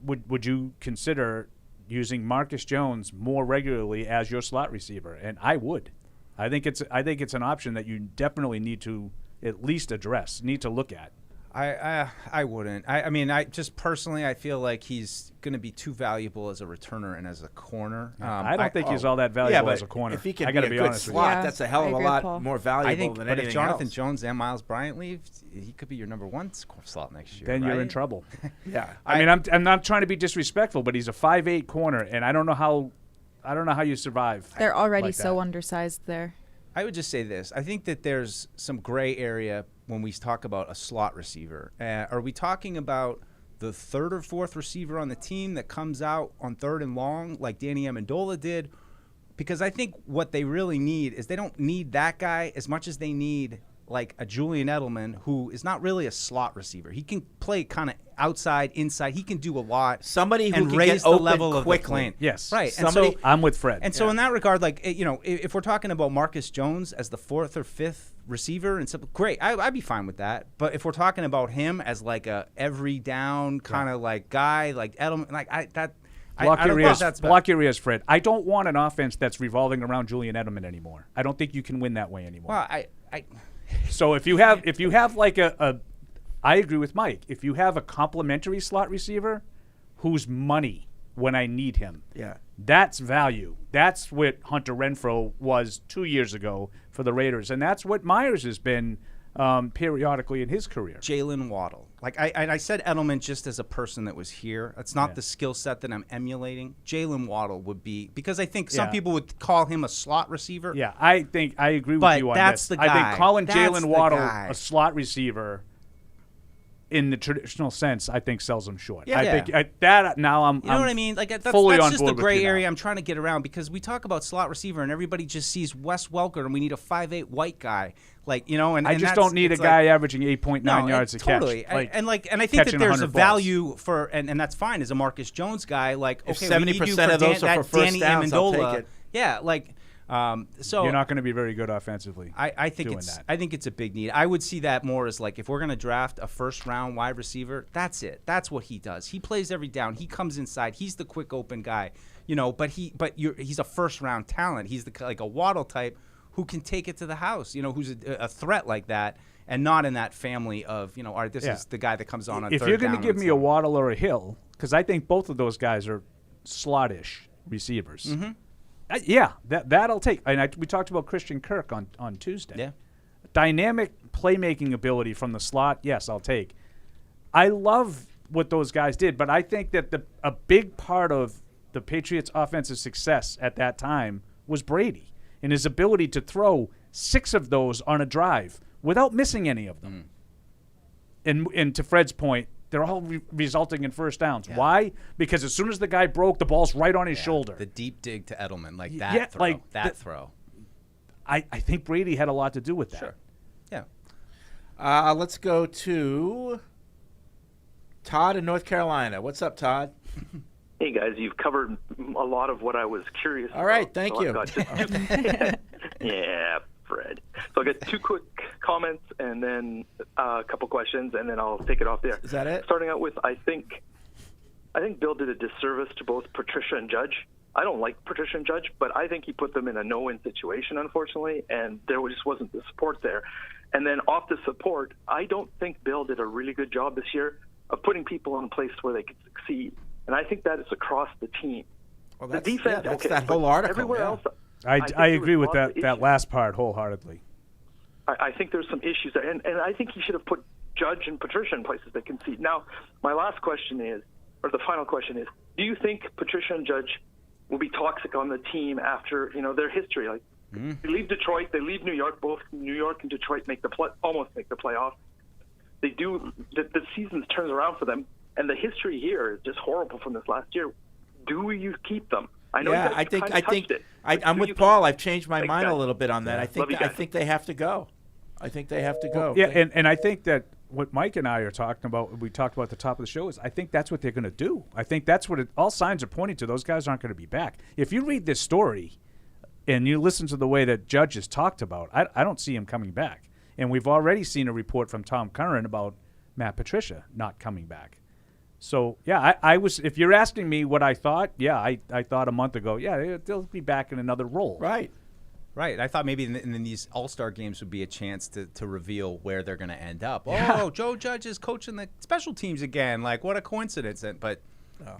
would you consider using Marcus Jones more regularly as your slot receiver? And I would. I think it's an option that you definitely need to at least address, need to look at. I wouldn't. I mean, I just personally, I feel like he's going to be too valuable as a returner and as a corner. I don't think he's all that valuable as a corner. If he can I be gotta a be good honest with slot, you. that's a hell of I a agree with lot Paul. more valuable I think, than but anything if Jonathan else. Jones and Miles Bryant leave, he could be your number one slot next year. Then you're in right? trouble. Yeah. I mean, I'm not trying to be disrespectful, but he's a 5'8" corner, and I don't know how you survive. They're already like so that. undersized there. I would just say this. I think that there's some gray area when we talk about a slot receiver. Are we talking about the third or fourth receiver on the team that comes out on third and long like Danny Amendola did? Because I think what they really need is they don't need that guy as much as they need like a Julian Edelman, who is not really a slot receiver. He can play kind of outside, inside. He can do a lot. Somebody who and can raise get the open level of the quickly. plane. Yes. Right. Somebody- And so I'm with Fred. and so in that regard, like, if we're talking about Marcus Jones as the fourth or fifth receiver, and so great, I'd be fine with that. But if we're talking about him as like a every down kind of like guy, like Edelman, like I don't think that's block your ears, Fred. I don't want an offense that's revolving around Julian Edelman anymore. I don't think you can win that way anymore. Well, So if you have like I agree with Mike. If you have a complimentary slot receiver who's money when I need him, that's value. That's what Hunter Renfrow was 2 years ago for the Raiders, and that's what Myers has been periodically in his career. Jalen Waddle. Like I said Edelman just as a person that was here. That's not the skill set that I'm emulating. Jalen Waddle would be, because I think some people would call him a slot receiver. Yeah, I think I agree with But you on that's this. the I guy. think calling That's Jalen the Waddle guy. a slot receiver in the traditional sense, I think sells him short. Yeah. I think that now I'm. You know what I mean? Like that's fully on just the board with gray you now. area I'm trying to get around, because we talk about slot receiver and everybody just sees Wes Welker and we need a 5'8" white guy. Like, and I just don't need a guy averaging 8.9 yards a totally. catch. And I think that catching there's a 100 balls. value for, and that's fine as a Marcus Jones guy. Like, If okay, we need you 70% for of those are that for first Danny downs, I'll Amendola. take it. Yeah, like, so You're not going to be very good offensively. I think doing it's that. I think it's a big need. I would see that more as like, if we're going to draft a first round wide receiver, that's it. That's what he does. He plays every down. He comes inside. He's the quick open guy. But he's a first round talent. He's like a Waddle type who can take it to the house. Who's a threat like that, and not in that family of all right, this is the guy that comes on If third you're going to down give and me a stuff. Waddle or a Hill, because I think both of those guys are slottish receivers. Mm-hmm. That I'll take. And we talked about Christian Kirk on Tuesday. Yeah. Dynamic playmaking ability from the slot, yes, I'll take. I love what those guys did, but I think that a big part of the Patriots' offensive success at that time was Brady and his ability to throw 6 of those on a drive without missing any of them. And to Fred's point, they're all resulting in first downs. Why? Because as soon as the guy broke, the ball's right on his shoulder. The deep dig to Edelman, like Yeah, that throw. like that throw. I think Brady had a lot to do with that. Sure. Yeah. Let's go to Todd in North Carolina. What's up, Todd? Hey, guys, you've covered a lot of what I was curious about. All right, thank so you. I've got just- yeah, Fred. So I got 2 quick comments and then a couple questions, and then I'll take it off there. Is that it? Starting out with, I think Bill did a disservice to both Patricia and Judge. I don't like Patricia and Judge, but I think he put them in a no-win situation, unfortunately, and there just wasn't the support there. And then off the support, I don't think Bill did a really good job this year of putting people in a place where they could succeed. And I think that is across the team. Well, The defense, that's okay, that but whole article. everywhere yeah. else, I think agree there was with lots of that issues. last part wholeheartedly. I think there's some issues there, and I think he should have put Judge and Patricia in places they concede. Now, my last question is, or the final question is, do you think Patricia and Judge will be toxic on the team after their history? Like they leave Detroit, they leave New York. Both New York and Detroit almost make the playoffs. They do. The season turns around for them, and the history here is just horrible from this last year. Do you keep them? I know. Yeah, you guys kinda touched it, but I'm do with you Paul. keep I've changed my Thanks, mind a guys. little bit on that. Love you I guys. think they have to go. I think they have to go. Yeah, and I think that what Mike and I are talking about, we talked about at the top of the show, is I think that's what they're going to do. I think that's what all signs are pointing to. Those guys aren't going to be back. If you read this story and you listen to the way that Judge has talked about, I don't see him coming back. And we've already seen a report from Tom Curran about Matt Patricia not coming back. So, yeah, I was. If you're asking me what I thought, I thought a month ago, they'll be back in another role. Right. Right. I thought maybe in these All-Star games would be a chance to reveal where they're going to end up. Oh, Joe Judge is coaching the special teams again. Like, what a coincidence. But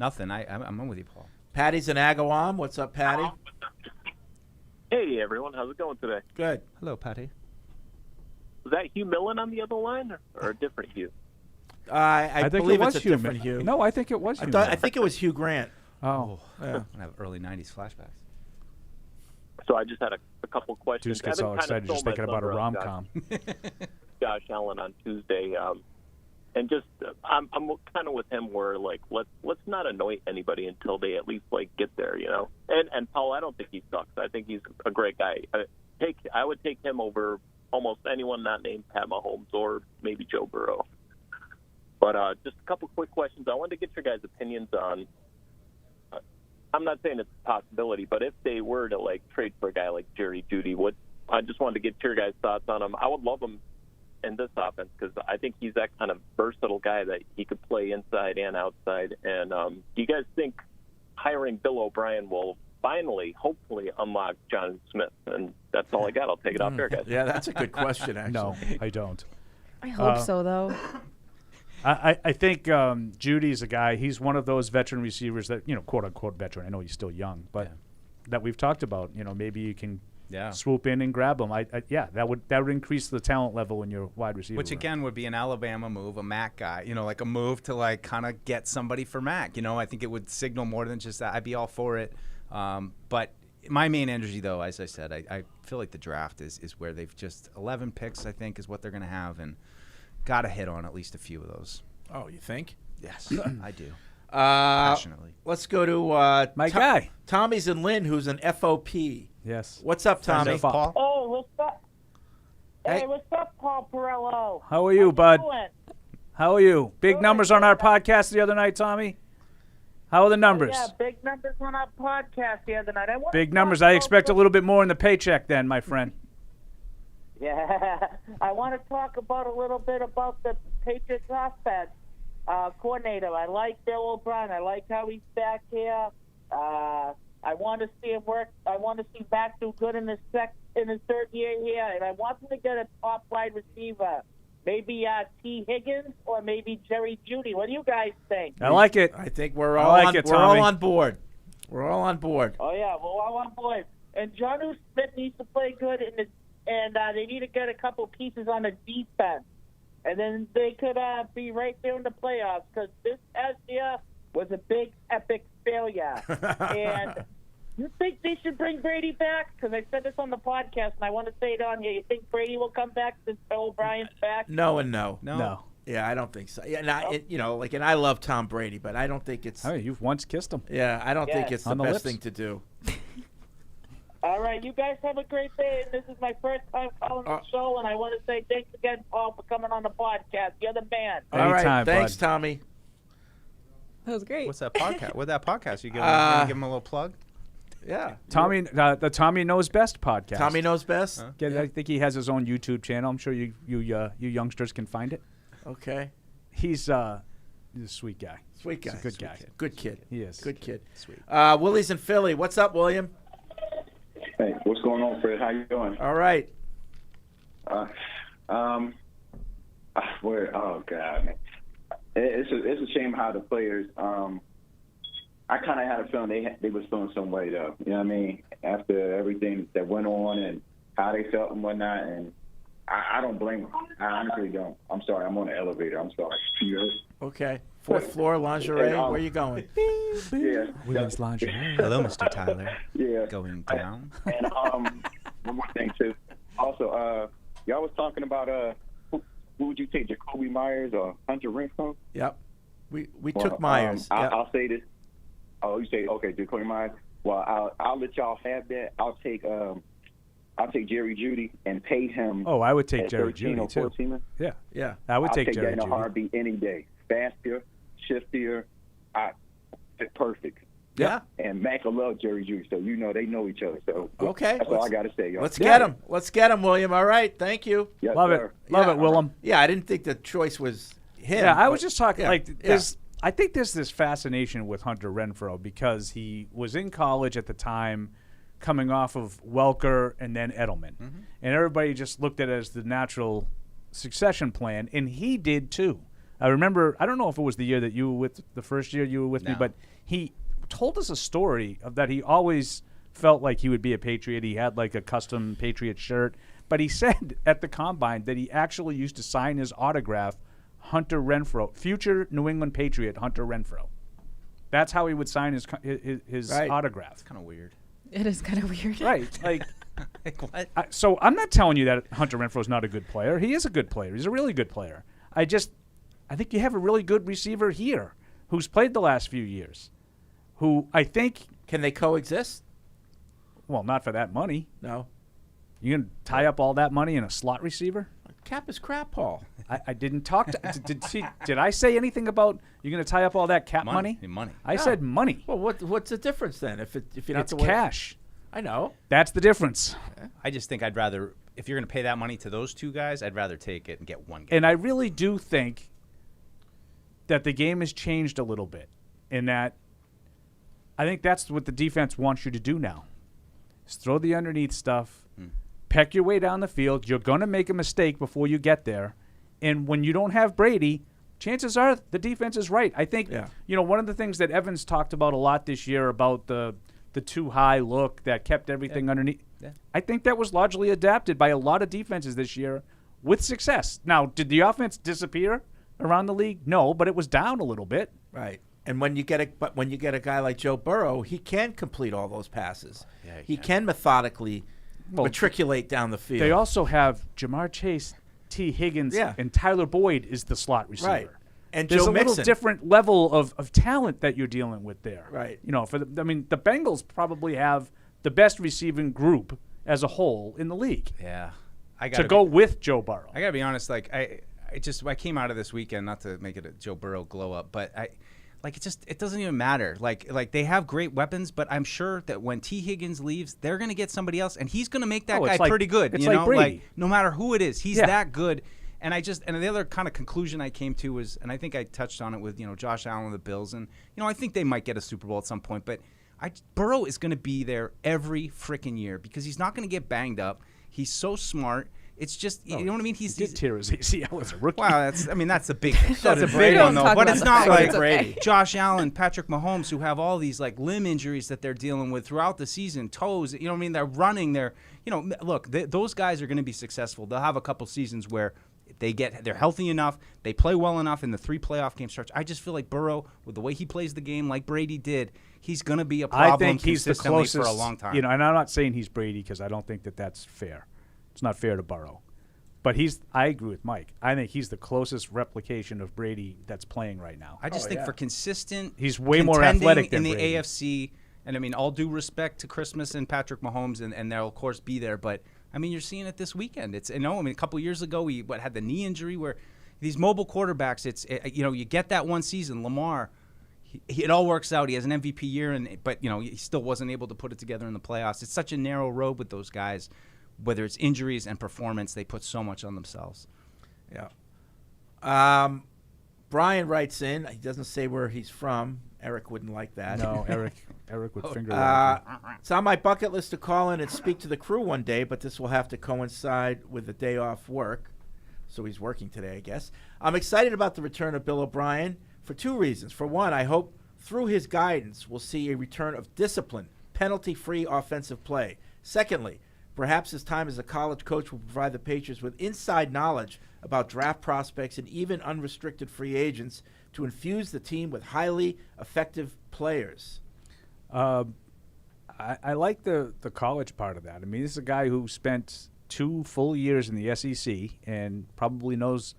nothing. I'm with you, Paul. Patty's in Agawam. What's up, Patty? Hey, everyone. How's it going today? Good. Hello, Patty. Was that Hugh Millen on the other line or a different Hugh? I think believe it was it's a different Hugh. No, I think it was Hugh. I think it was Hugh Grant. Oh. Yeah. I have early 90s flashbacks. So I just had a couple questions. Dude gets all excited just thinking about a rom-com. Josh Allen on Tuesday. And just I'm kind of with him where, like, let's not annoy anybody until they at least, like, get there, you know. And Paul, I don't think he sucks. I think he's a great guy. I would take him over almost anyone not named Pat Mahomes or maybe Joe Burrow. But just a couple quick questions. I wanted to get your guys' opinions on. I'm not saying it's a possibility, but if they were to, like, trade for a guy like Jerry Jeudy, I just wanted to get your guys' thoughts on him. I would love him in this offense because I think he's that kind of versatile guy that he could play inside and outside. And do you guys think hiring Bill O'Brien will finally, hopefully, unlock John Smith? And that's all I got. I'll take it off there, guys. Yeah, that's a good question, actually. No, I don't. I hope so, though. I think Judy's a guy. He's one of those veteran receivers that, quote unquote veteran. I know he's still young, but that we've talked about. Maybe you can swoop in and grab him. That would increase the talent level in your wide receiver. Which again would be an Alabama move, a Mac guy. Like a move to like kind of get somebody for Mac. I think it would signal more than just that. I'd be all for it. But my main energy, though, as I said, I feel like the draft is where they've just 11 picks. I think is what they're going to have and. Got to hit on at least a few of those. Oh, you think? Yes, I do. Passionately. Let's go to my guy. Tommy's in Lynn, who's an FOP. Yes. What's up, Tommy? Paul? Oh, what's up? Hey. Hey, what's up, Paul Perello? How are you, bud? Doing? How are you? Big numbers on our podcast the other night, Tommy. How are the numbers? Yeah, big numbers on our podcast the other night. Big numbers. I expect a little bit more in the paycheck then, my friend. Yeah, I want to talk about a little bit about the Patriots offense coordinator. I like Bill O'Brien. I like how he's back here. I want to see him work. I want to see Mac do good in his third year here, and I want him to get a top wide receiver. Maybe T. Higgins or maybe Jerry Jeudy. What do you guys think? I like it. I think we're all on board. We're all on board. Oh yeah, we're all on board. And Jonnu Smith needs to play good and they need to get a couple pieces on the defense. And then they could be right there in the playoffs because this past year was a big, epic failure. And you think they should bring Brady back? Because I said this on the podcast, and I want to say it on here. You think Brady will come back since Bill O'Brien's back? No and no. No. Yeah, I don't think so. Yeah, and I love Tom Brady, but I don't think it's. Oh, you've once kissed him. Yeah, I don't think it's the best thing to do. All right, you guys have a great day. And this is my first time calling the show, and I want to say thanks again, Paul, for coming on the podcast. You're the man. All right, Anytime, thanks, bud. Tommy. That was great. What's that podcast? What's that podcast? You gonna give him a little plug? Yeah, Tommy, the Tommy Knows Best podcast. Tommy Knows Best. I think he has his own YouTube channel. I'm sure you youngsters can find it. Okay. He's a sweet guy. Sweet guy. He's a good guy. Good kid. He is. Good kid. Sweet. Willie's in Philly. What's up, William? Hey, what's going on, Fred? How you doing? All right. Oh God, man. It's a shame how the players. I kind of had a feeling they was feeling some way though. You know what I mean? After everything that went on and how they felt and whatnot, and I don't blame them. I honestly don't. I'm sorry. I'm on the elevator. I'm sorry. Okay. Fourth floor lingerie. And, Where you going? Yeah. Women's lingerie. Hello, Mr. Tyler. Yeah. Going down. And one more thing too. Also, y'all was talking about who would you take, Jacoby Myers or Hunter Renfrow? Yep. We took Myers. Yep. I'll say this. Oh, you say okay, Jacoby Myers. Well, I'll let y'all have that. I'll take Jerry Jeudy and pay him. Oh, I would take at Jerry 13 or Jeudy too. 14. Yeah. I would I'll take Jerry that in a Jeudy. heartbeat any day. Faster, shiftier, perfect. Yeah. And Mac will love Jerry Jeudy, so they know each other. So okay, that's all I got to say, y'all. Let's get him. Let's get him, William. All right. Thank you. Yes, Love sir. it. Love it, Willem. Yeah, I didn't think the choice was him. Yeah, I was just talking yeah. I think there's this fascination with Hunter Renfrow because he was in college at the time coming off of Welker and then Edelman. And everybody just looked at it as the natural succession plan, and he did too. I remember, I don't know if it was the year that you were with, the first year you were with me, but he told us a story of that he always felt like he would be a Patriot. He had like a custom Patriot shirt. But he said at the Combine that he actually used to sign his autograph, Hunter Renfrow, future New England Patriot Hunter Renfrow. That's how he would sign his autograph. It's kind of weird. It is kind of weird. Right. Like, what? So I'm not telling you that Hunter Renfrow's not a good player. He is a good player. He's a really good player. I think you have a really good receiver here who's played the last few years, who I think... Can they coexist? Well, not for that money. No. You going to tie up all that money in a slot receiver? Cap is crap, Paul. I didn't talk to... did I say anything about you're going to tie up all that cap money? Money. I said money. Well, what's the difference then? If you're not it's cash. I know. That's the difference. I just think I'd rather, if you're going to pay that money to those two guys, I'd rather take it and get one guy. And I really do think that the game has changed a little bit in that I think that's what the defense wants you to do now. Is throw the underneath stuff, peck your way down the field. You're going to make a mistake before you get there. And when you don't have Brady, chances are the defense is right. I think, one of the things that Evans talked about a lot this year about the too high look that kept everything underneath. Yeah. I think that was largely adapted by a lot of defenses this year with success. Now, did the offense disappear around the league? No, but it was down a little bit. Right. And when you get a guy like Joe Burrow, he can complete all those passes. Yeah, he can methodically matriculate down the field. They also have Jamar Chase, T. Higgins, and Tyler Boyd is the slot receiver. Right. And there's Joe a little Mixon. Different level of talent that you're dealing with there. Right. The Bengals probably have the best receiving group as a whole in the league. Yeah. Go with Joe Burrow. I got to be honest, like I came out of this weekend, not to make it a Joe Burrow glow up, but it doesn't even matter. Like they have great weapons, but I'm sure that when T. Higgins leaves, they're going to get somebody else, and he's going to make that guy pretty good. It's like Brady. Like no matter who it is, he's that good. And the other kind of conclusion I came to was, and I think I touched on it with Josh Allen and the Bills, and I think they might get a Super Bowl at some point, but Burrow is going to be there every freaking year because he's not going to get banged up. He's so smart. It's just you know what I mean. He did tear his ACL as a rookie. Wow, that's a big one though. But it's not like Brady, Josh Allen, Patrick Mahomes, who have all these like limb injuries that they're dealing with throughout the season, toes. You know what I mean? They're running. Those guys are going to be successful. They'll have a couple seasons where they're healthy enough, they play well enough in the 3 playoff game stretch. I just feel like Burrow, with the way he plays the game, like Brady did, he's going to be a problem. I think he's the closest for a long time. And I'm not saying he's Brady because I don't think that's fair. It's not fair to Burrow. But I agree with Mike. I think he's the closest replication of Brady that's playing right now. I just think for consistent, he's way more athletic than in the Brady. AFC. And I mean, all due respect to Christmas and Patrick Mahomes, and they'll of course be there. But I mean, you're seeing it this weekend. A couple years ago, he had the knee injury where these mobile quarterbacks. You get that one season, Lamar. It all works out. He has an MVP year, but he still wasn't able to put it together in the playoffs. It's such a narrow road with those guys. Whether it's injuries and performance, they put so much on themselves. Yeah. Brian writes in. He doesn't say where he's from. Eric wouldn't like that. No, Eric would finger it's on my bucket list to call in and speak to the crew one day, but this will have to coincide with a day off work. So he's working today, I guess. I'm excited about the return of Bill O'Brien for 2 reasons. For one, I hope through his guidance we'll see a return of discipline, penalty-free offensive play. Secondly, perhaps his time as a college coach will provide the Patriots with inside knowledge about draft prospects and even unrestricted free agents to infuse the team with highly effective players. I like the college part of that. I mean, this is a guy who spent 2 full years in the SEC and probably knows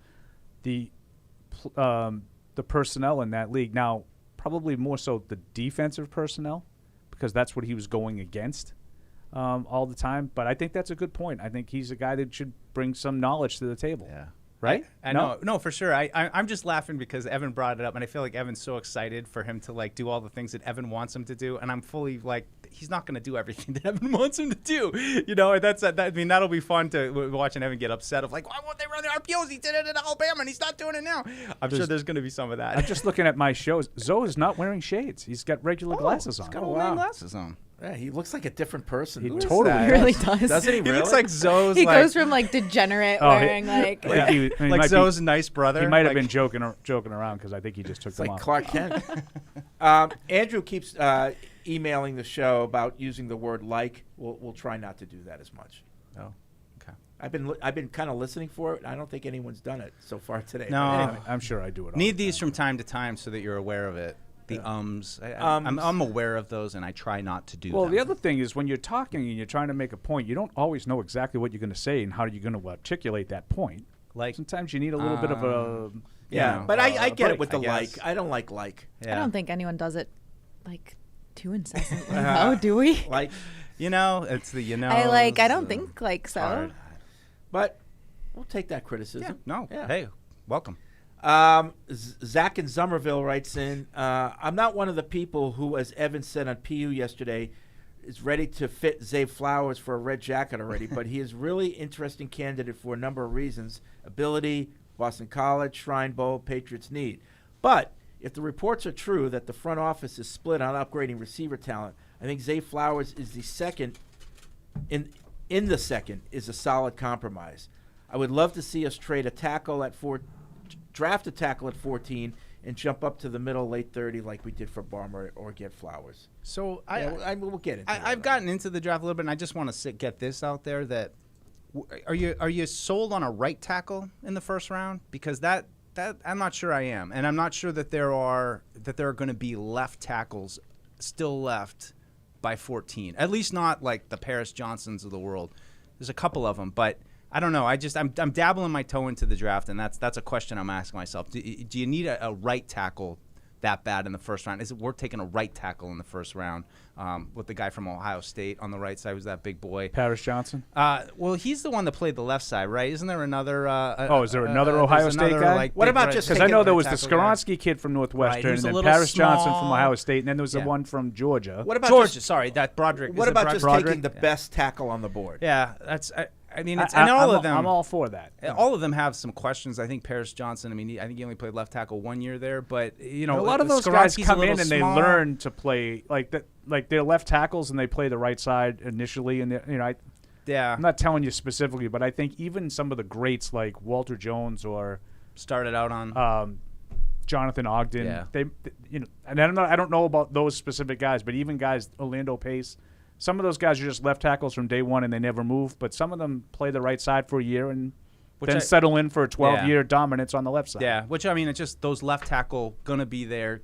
the personnel in that league. Now, probably more so the defensive personnel because that's what he was going against all the time. But I think that's a good point. I think he's a guy that should bring some knowledge to the table. Yeah. Right? I know. No, for sure. I'm just laughing because Evan brought it up, and I feel like Evan's so excited for him to like do all the things that Evan wants him to do, and I'm fully like, he's not going to do everything that Evan wants him to do. And I mean, that'll be fun to watching Evan get upset of like, why won't they run the RPOs? He did it at Alabama, and he's not doing it now. I'm sure there's going to be some of that. I'm just looking at my shows. Zoe is not wearing shades. He's got regular glasses on. He's got glasses on. Yeah, he looks like a different person. He Who is totally that? He really does. Doesn't he? Really? He looks like Zoe's. He like, goes from like degenerate wearing like. Like, he like might Zoe's nice brother. He might have like, been joking around because I think he just took It's them like off. Clark Kent. Andrew keeps emailing the show about using the word like. We'll try not to do that as much. Oh, okay. I've been kind of listening for it. I don't think anyone's done it so far today. No. But anyway. I'm sure I do it all Need the these time. from time to time so that you're aware of it. The Ums. I'm aware of those, and I try not to do Well, them. the other thing is when you're talking and you're trying to make a point, you don't always know exactly what you're going to say and how you're going to articulate that point. Like sometimes you need a little bit of a Yeah, but I get break, it with the I guess. like. I don't like like. Yeah. I don't think anyone does it like too incessantly. No, do we? Like, it's the I don't think like so. hard. but we'll take that criticism. Yeah. No. Yeah. Hey, welcome. Zach in Somerville writes in, I'm not one of the people who, as Evan said on PU yesterday, is ready to fit Zay Flowers for a red jacket already, but he is really interesting candidate for a number of reasons. Ability, Boston College, Shrine Bowl, Patriots need. But if the reports are true that the front office is split on upgrading receiver talent, I think Zay Flowers is the second, in the second, is a solid compromise. I would love to see us trade a tackle at draft a tackle at 14 and jump up to the middle, late 30 like we did for Barmer or get Flowers. So we'll get into that. I've gotten into the draft a little bit, and I just want to get this out there that are you sold on a right tackle in the first round? Because that I'm not sure I am, and I'm not sure that there are going to be left tackles still left by 14. At least not like the Paris Johnsons of the world. There's a couple of them, but I don't know. I'm dabbling my toe into the draft, and that's a question I'm asking myself. Do you need a right tackle that bad in the first round? Is it worth taking a right tackle in the first round with the guy from Ohio State on the right side? Who's that big boy? Paris Johnson? Well, he's the one that played the left side, right? Isn't there another? Is there another Ohio State guy? What about just because I know there was the Skoronsky kid from Northwestern, Right, and then a little Paris Johnson small. from Ohio State, and then there was the one from Georgia. What about Georgia? Sorry, that Broderick. What is it about just Broderick? taking the best tackle on the board? Yeah, that's. I mean, it's, and all of them. I'm all for that. All of them have some questions. I think Paris Johnson. I mean, I think he only played left tackle 1 year there, but A lot of those guys come in and they learn to play like that. Like they're left tackles and they play the right side initially, and I'm not telling you specifically, but I think even some of the greats like Walter Jones or started out on Jonathan Ogden. They and I don't know about those specific guys, but even guys Orlando Pace. Some of those guys are just left tackles from day one and they never move, but some of them play the right side for a year and then settle in for a 12-year dominance on the left side. Yeah, which, I mean, it's just those left tackle going to be there.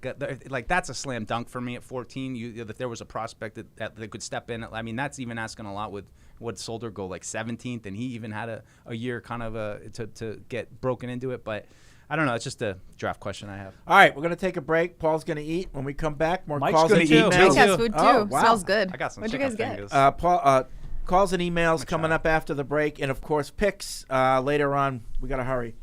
Like, that's a slam dunk for me at 14. If there was a prospect that could step in. I mean, that's even asking a lot with what Solder go, like 17th, and he even had a year kind of to get broken into it. But I don't know. It's just a draft question I have. All right, we're going to take a break. Paul's going to eat. When we come back, more Mike's calls and gonna eat, emails. Mike has food too. Oh, wow. Smells good. I got some What'd you guys chicken get? fingers. Paul, calls and emails coming up after the break, and of course picks later on. We got to hurry.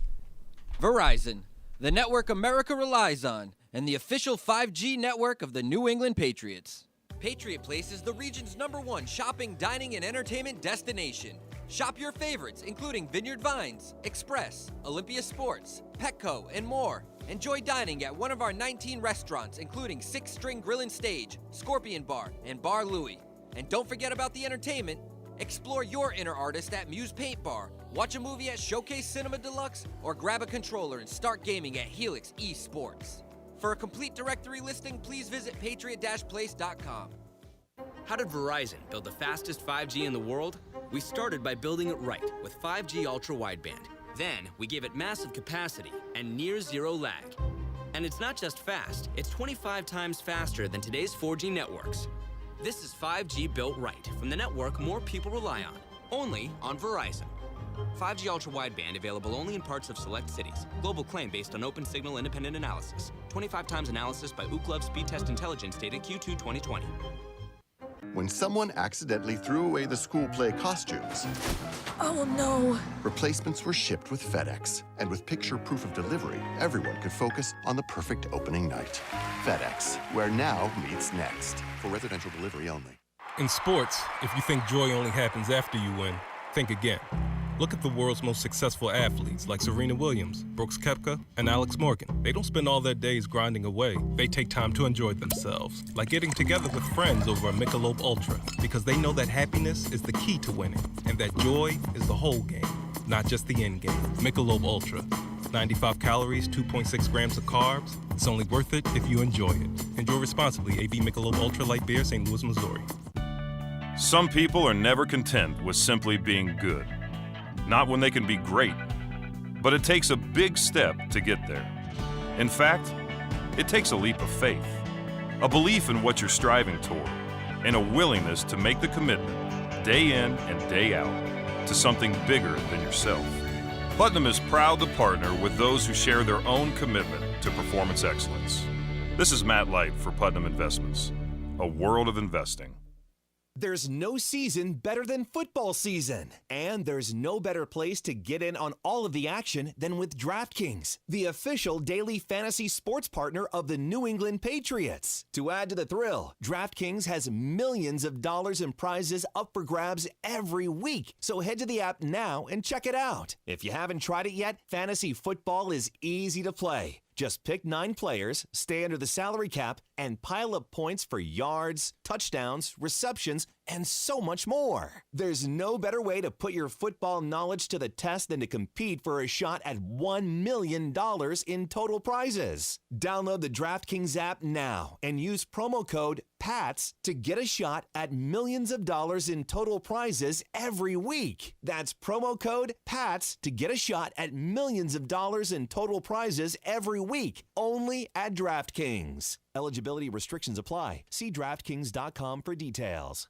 Verizon, the network America relies on, and the official 5G network of the New England Patriots. Patriot Place is the region's #1 shopping, dining, and entertainment destination. Shop your favorites, including Vineyard Vines, Express, Olympia Sports, Petco, and more. Enjoy dining at one of our 19 restaurants, including 6 String Grill and Stage, Scorpion Bar, and Bar Louie. And don't forget about the entertainment. Explore your inner artist at Muse Paint Bar, watch a movie at Showcase Cinema Deluxe, or grab a controller and start gaming at Helix eSports. For a complete directory listing, please visit patriot-place.com. How did Verizon build the fastest 5G in the world? We started by building it right with 5G Ultra Wideband. Then we gave it massive capacity and near zero lag. And it's not just fast, it's 25 times faster than today's 4G networks. This is 5G built right from the network more people rely on, only on Verizon. 5G Ultra Wideband available only in parts of select cities. Global claim based on open signal independent analysis. 25 times analysis by Ookla Speed Test Intelligence data Q2 2020. When someone accidentally threw away the school play costumes, Oh no. replacements were shipped with FedEx. And with picture proof of delivery, everyone could focus on the perfect opening night. FedEx, where now meets next. For residential delivery only. In sports, if you think joy only happens after you win, think again. Look at the world's most successful athletes like Serena Williams, Brooks Koepka, and Alex Morgan. They don't spend all their days grinding away. They take time to enjoy themselves, like getting together with friends over a Michelob Ultra, because they know that happiness is the key to winning, and that joy is the whole game, not just the end game. Michelob Ultra. 95 calories, 2.6 grams of carbs. It's only worth it if you enjoy it. Enjoy responsibly. AB Michelob Ultra Light Beer, St. Louis, Missouri. Some people are never content with simply being good. Not when they can be great. But it takes a big step to get there. In fact, it takes a leap of faith, a belief in what you're striving toward, and a willingness to make the commitment, day in and day out, to something bigger than yourself. Putnam is proud to partner with those who share their own commitment to performance excellence. This is Matt Light for Putnam Investments, a world of investing. There's no season better than football season, and there's no better place to get in on all of the action than with DraftKings, the official daily fantasy sports partner of the New England Patriots. To add to the thrill, DraftKings has millions of dollars in prizes up for grabs every week, so head to the app now and check it out. If you haven't tried it yet, fantasy football is easy to play. Just pick 9 players, stay under the salary cap, and pile up points for yards, touchdowns, receptions, and so much more. There's no better way to put your football knowledge to the test than to compete for a shot at $1 million in total prizes. Download the DraftKings app now and use promo code PATS to get a shot at millions of dollars in total prizes every week. That's promo code PATS to get a shot at millions of dollars in total prizes every week, only at DraftKings. Eligibility restrictions apply. See DraftKings.com for details.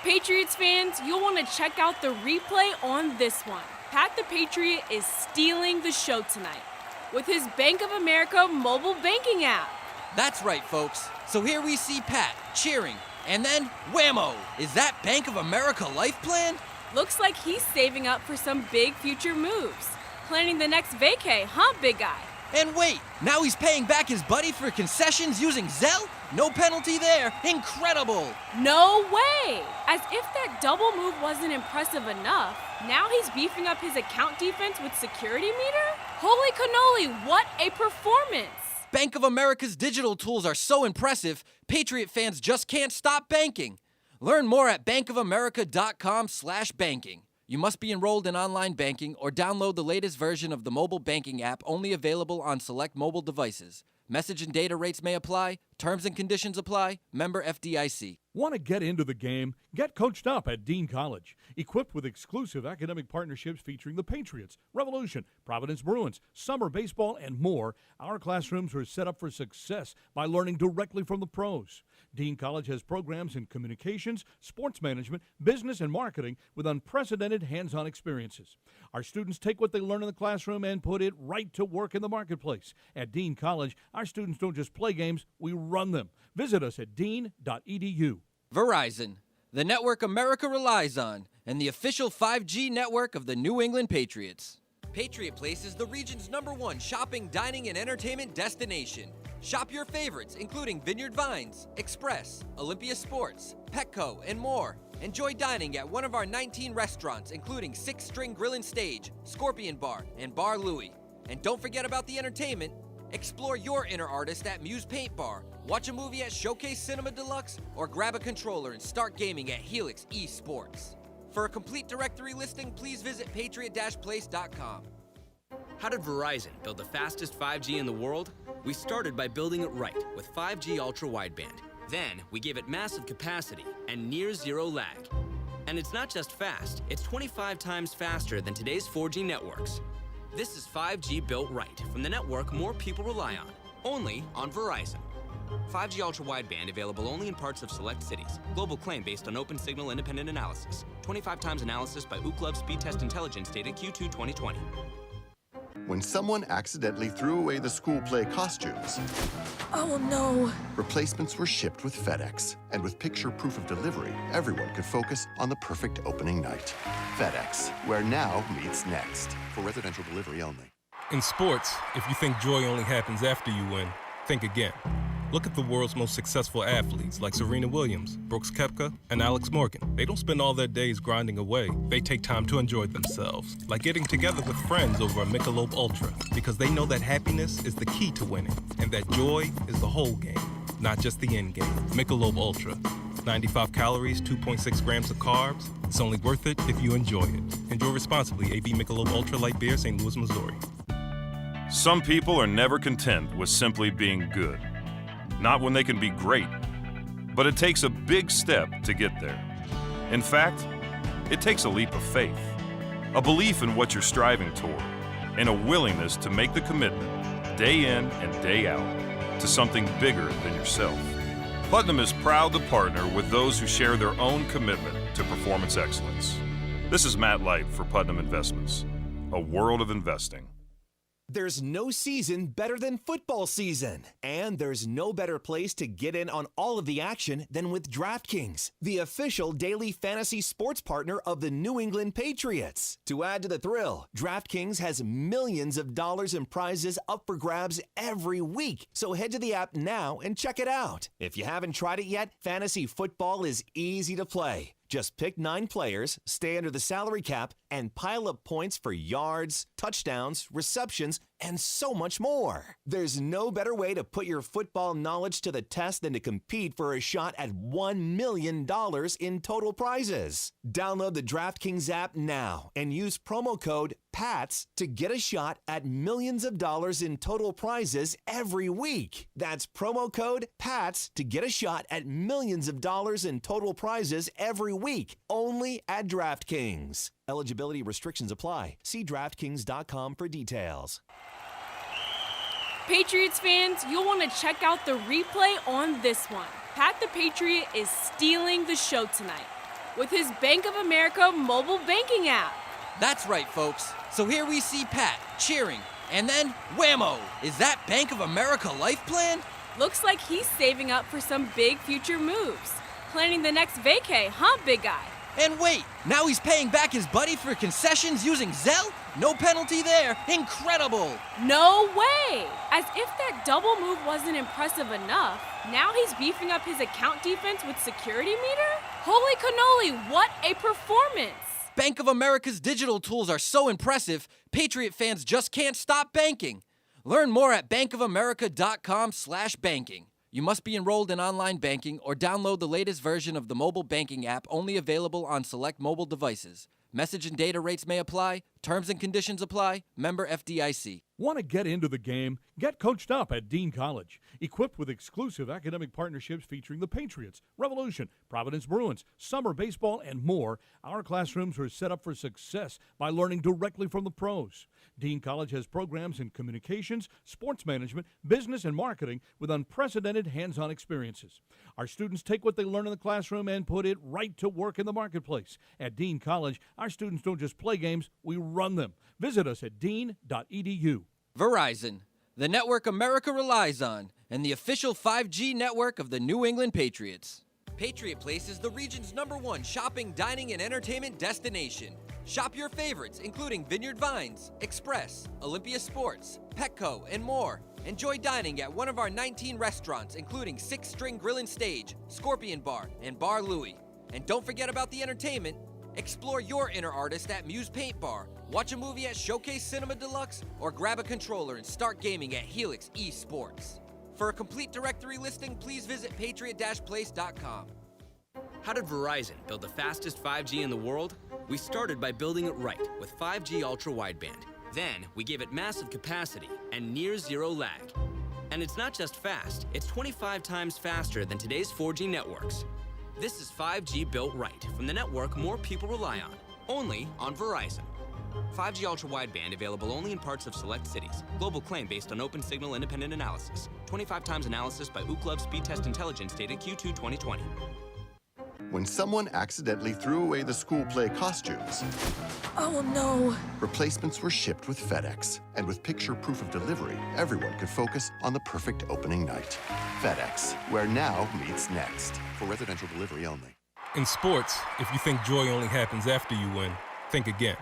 Patriots fans, you'll want to check out the replay on this one. Pat the Patriot is stealing the show tonight with his Bank of America mobile banking app. That's right, folks. So here we see Pat cheering, and then whammo! Is that Bank of America life plan? Looks like he's saving up for some big future moves. Planning the next vacay, huh, big guy? And wait, now he's paying back his buddy for concessions using Zelle? No penalty there. Incredible! No way! As if that double move wasn't impressive enough, now he's beefing up his account defense with security meter? Holy cannoli, what a performance! Bank of America's digital tools are so impressive, Patriot fans just can't stop banking. Learn more at bankofamerica.com/banking. You must be enrolled in online banking or download the latest version of the mobile banking app, only available on select mobile devices. Message and data rates may apply. Terms and conditions apply. Member FDIC. Want to get into the game? Get coached up at Dean College. Equipped with exclusive academic partnerships featuring the Patriots, Revolution, Providence Bruins, summer baseball, and more, our classrooms are set up for success by learning directly from the pros. Dean College has programs in communications, sports management, business, and marketing with unprecedented hands-on experiences. Our students take what they learn in the classroom and put it right to work in the marketplace. At Dean College, our students don't just play games, we run them. Visit us at dean.edu. Verizon, the network America relies on, and the official 5G network of the New England Patriots. Patriot Place is the region's #1 shopping, dining, and entertainment destination. Shop your favorites, including Vineyard Vines, Express, Olympia Sports, Petco, and more. Enjoy dining at one of our 19 restaurants, including 6 String Grill and Stage, Scorpion Bar, and Bar Louie. And don't forget about the entertainment. Explore your inner artist at Muse Paint Bar, watch a movie at Showcase Cinema Deluxe, or grab a controller and start gaming at Helix eSports. For a complete directory listing, please visit patriot-place.com. How did Verizon build the fastest 5G in the world? We started by building it right with 5G Ultra Wideband. Then we gave it massive capacity and near zero lag. And it's not just fast, it's 25 times faster than today's 4G networks. This is 5G built right from the network more people rely on, only on Verizon. 5G Ultra Wideband available only in parts of select cities. Global claim based on open signal independent analysis. 25 times analysis by Ookla Speed Test Intelligence data Q2 2020. When someone accidentally threw away the school play costumes, Oh no. replacements were shipped with FedEx. And with picture proof of delivery, everyone could focus on the perfect opening night. FedEx, where now meets next. For residential delivery only. In sports, if you think joy only happens after you win, think again. Look at the world's most successful athletes like Serena Williams, Brooks Koepka, and Alex Morgan. They don't spend all their days grinding away. They take time to enjoy themselves, like getting together with friends over a Michelob Ultra, because they know that happiness is the key to winning, and that joy is the whole game, not just the end game. Michelob Ultra. 95 calories, 2.6 grams of carbs. It's only worth it if you enjoy it. Enjoy responsibly. AB Michelob Ultra Light Beer, St. Louis, Missouri. Some people are never content with simply being good. Not when they can be great. But it takes a big step to get there. In fact, it takes a leap of faith, a belief in what you're striving toward, and a willingness to make the commitment day in and day out to something bigger than yourself. Putnam is proud to partner with those who share their own commitment to performance excellence. This is Matt Light for Putnam Investments, a world of investing. There's no season better than football season, and there's no better place to get in on all of the action than with DraftKings, the official daily fantasy sports partner of the New England Patriots. To add to the thrill, DraftKings has millions of dollars in prizes up for grabs every week, so head to the app now and check it out. If you haven't tried it yet, fantasy football is easy to play. Just pick 9 players, stay under the salary cap, and pile up points for yards, touchdowns, receptions, and so much more. There's no better way to put your football knowledge to the test than to compete for a shot at $1 million in total prizes. Download the DraftKings app now and use promo code PATS to get a shot at millions of dollars in total prizes every week. That's promo code PATS to get a shot at millions of dollars in total prizes every week, only at DraftKings. Eligibility restrictions apply. See DraftKings.com for details. Patriots fans, you'll want to check out the replay on this one. Pat the Patriot is stealing the show tonight with his Bank of America mobile banking app. That's right, folks. So here we see Pat cheering, and then whammo! Is that Bank of America life plan? Looks like he's saving up for some big future moves. Planning the next vacay, huh, big guy? And wait, now he's paying back his buddy for concessions using Zelle? No penalty there. Incredible. No way. As if that double move wasn't impressive enough, now he's beefing up his account defense with security meter? Holy cannoli, what a performance. Bank of America's digital tools are so impressive, Patriot fans just can't stop banking. Learn more at bankofamerica.com/banking. You must be enrolled in online banking or download the latest version of the mobile banking app, only available on select mobile devices. Message and data rates may apply. Terms and conditions apply. Member FDIC. Want to get into the game? Get coached up at Dean College. Equipped with exclusive academic partnerships featuring the Patriots, Revolution, Providence Bruins, summer baseball, and more, our classrooms are set up for success by learning directly from the pros. Dean College has programs in communications, sports management, business, and marketing with unprecedented hands-on experiences. Our students take what they learn in the classroom and put it right to work in the marketplace. At Dean College, our students don't just play games, we run them. Visit us at dean.edu. Verizon, the network America relies on, and the official 5G network of the New England Patriots. Patriot Place is the region's #1 shopping, dining, and entertainment destination. Shop your favorites, including Vineyard Vines, Express, Olympia Sports, Petco, and more. Enjoy dining at one of our 19 restaurants, including 6 String Grill and Stage, Scorpion Bar, and Bar Louie. And don't forget about the entertainment. Explore your inner artist at Muse Paint Bar, watch a movie at Showcase Cinema Deluxe, or grab a controller and start gaming at Helix Esports. For a complete directory listing, please visit patriot-place.com. How did Verizon build the fastest 5G in the world? We started by building it right with 5G ultra wideband. Then we gave it massive capacity and near zero lag. And it's not just fast, it's 25 times faster than today's 4G networks. This is 5G built right from the network more people rely on, only on Verizon. 5G ultra wideband available only in parts of select cities. Global claim based on open signal independent analysis. 25 times analysis by Ookla Speed Test Intelligence data Q2 2020. When someone accidentally threw away the school play costumes, Oh no. replacements were shipped with FedEx. And with picture proof of delivery, everyone could focus on the perfect opening night. FedEx, where now meets next. For residential delivery only. In sports, if you think joy only happens after you win, think again.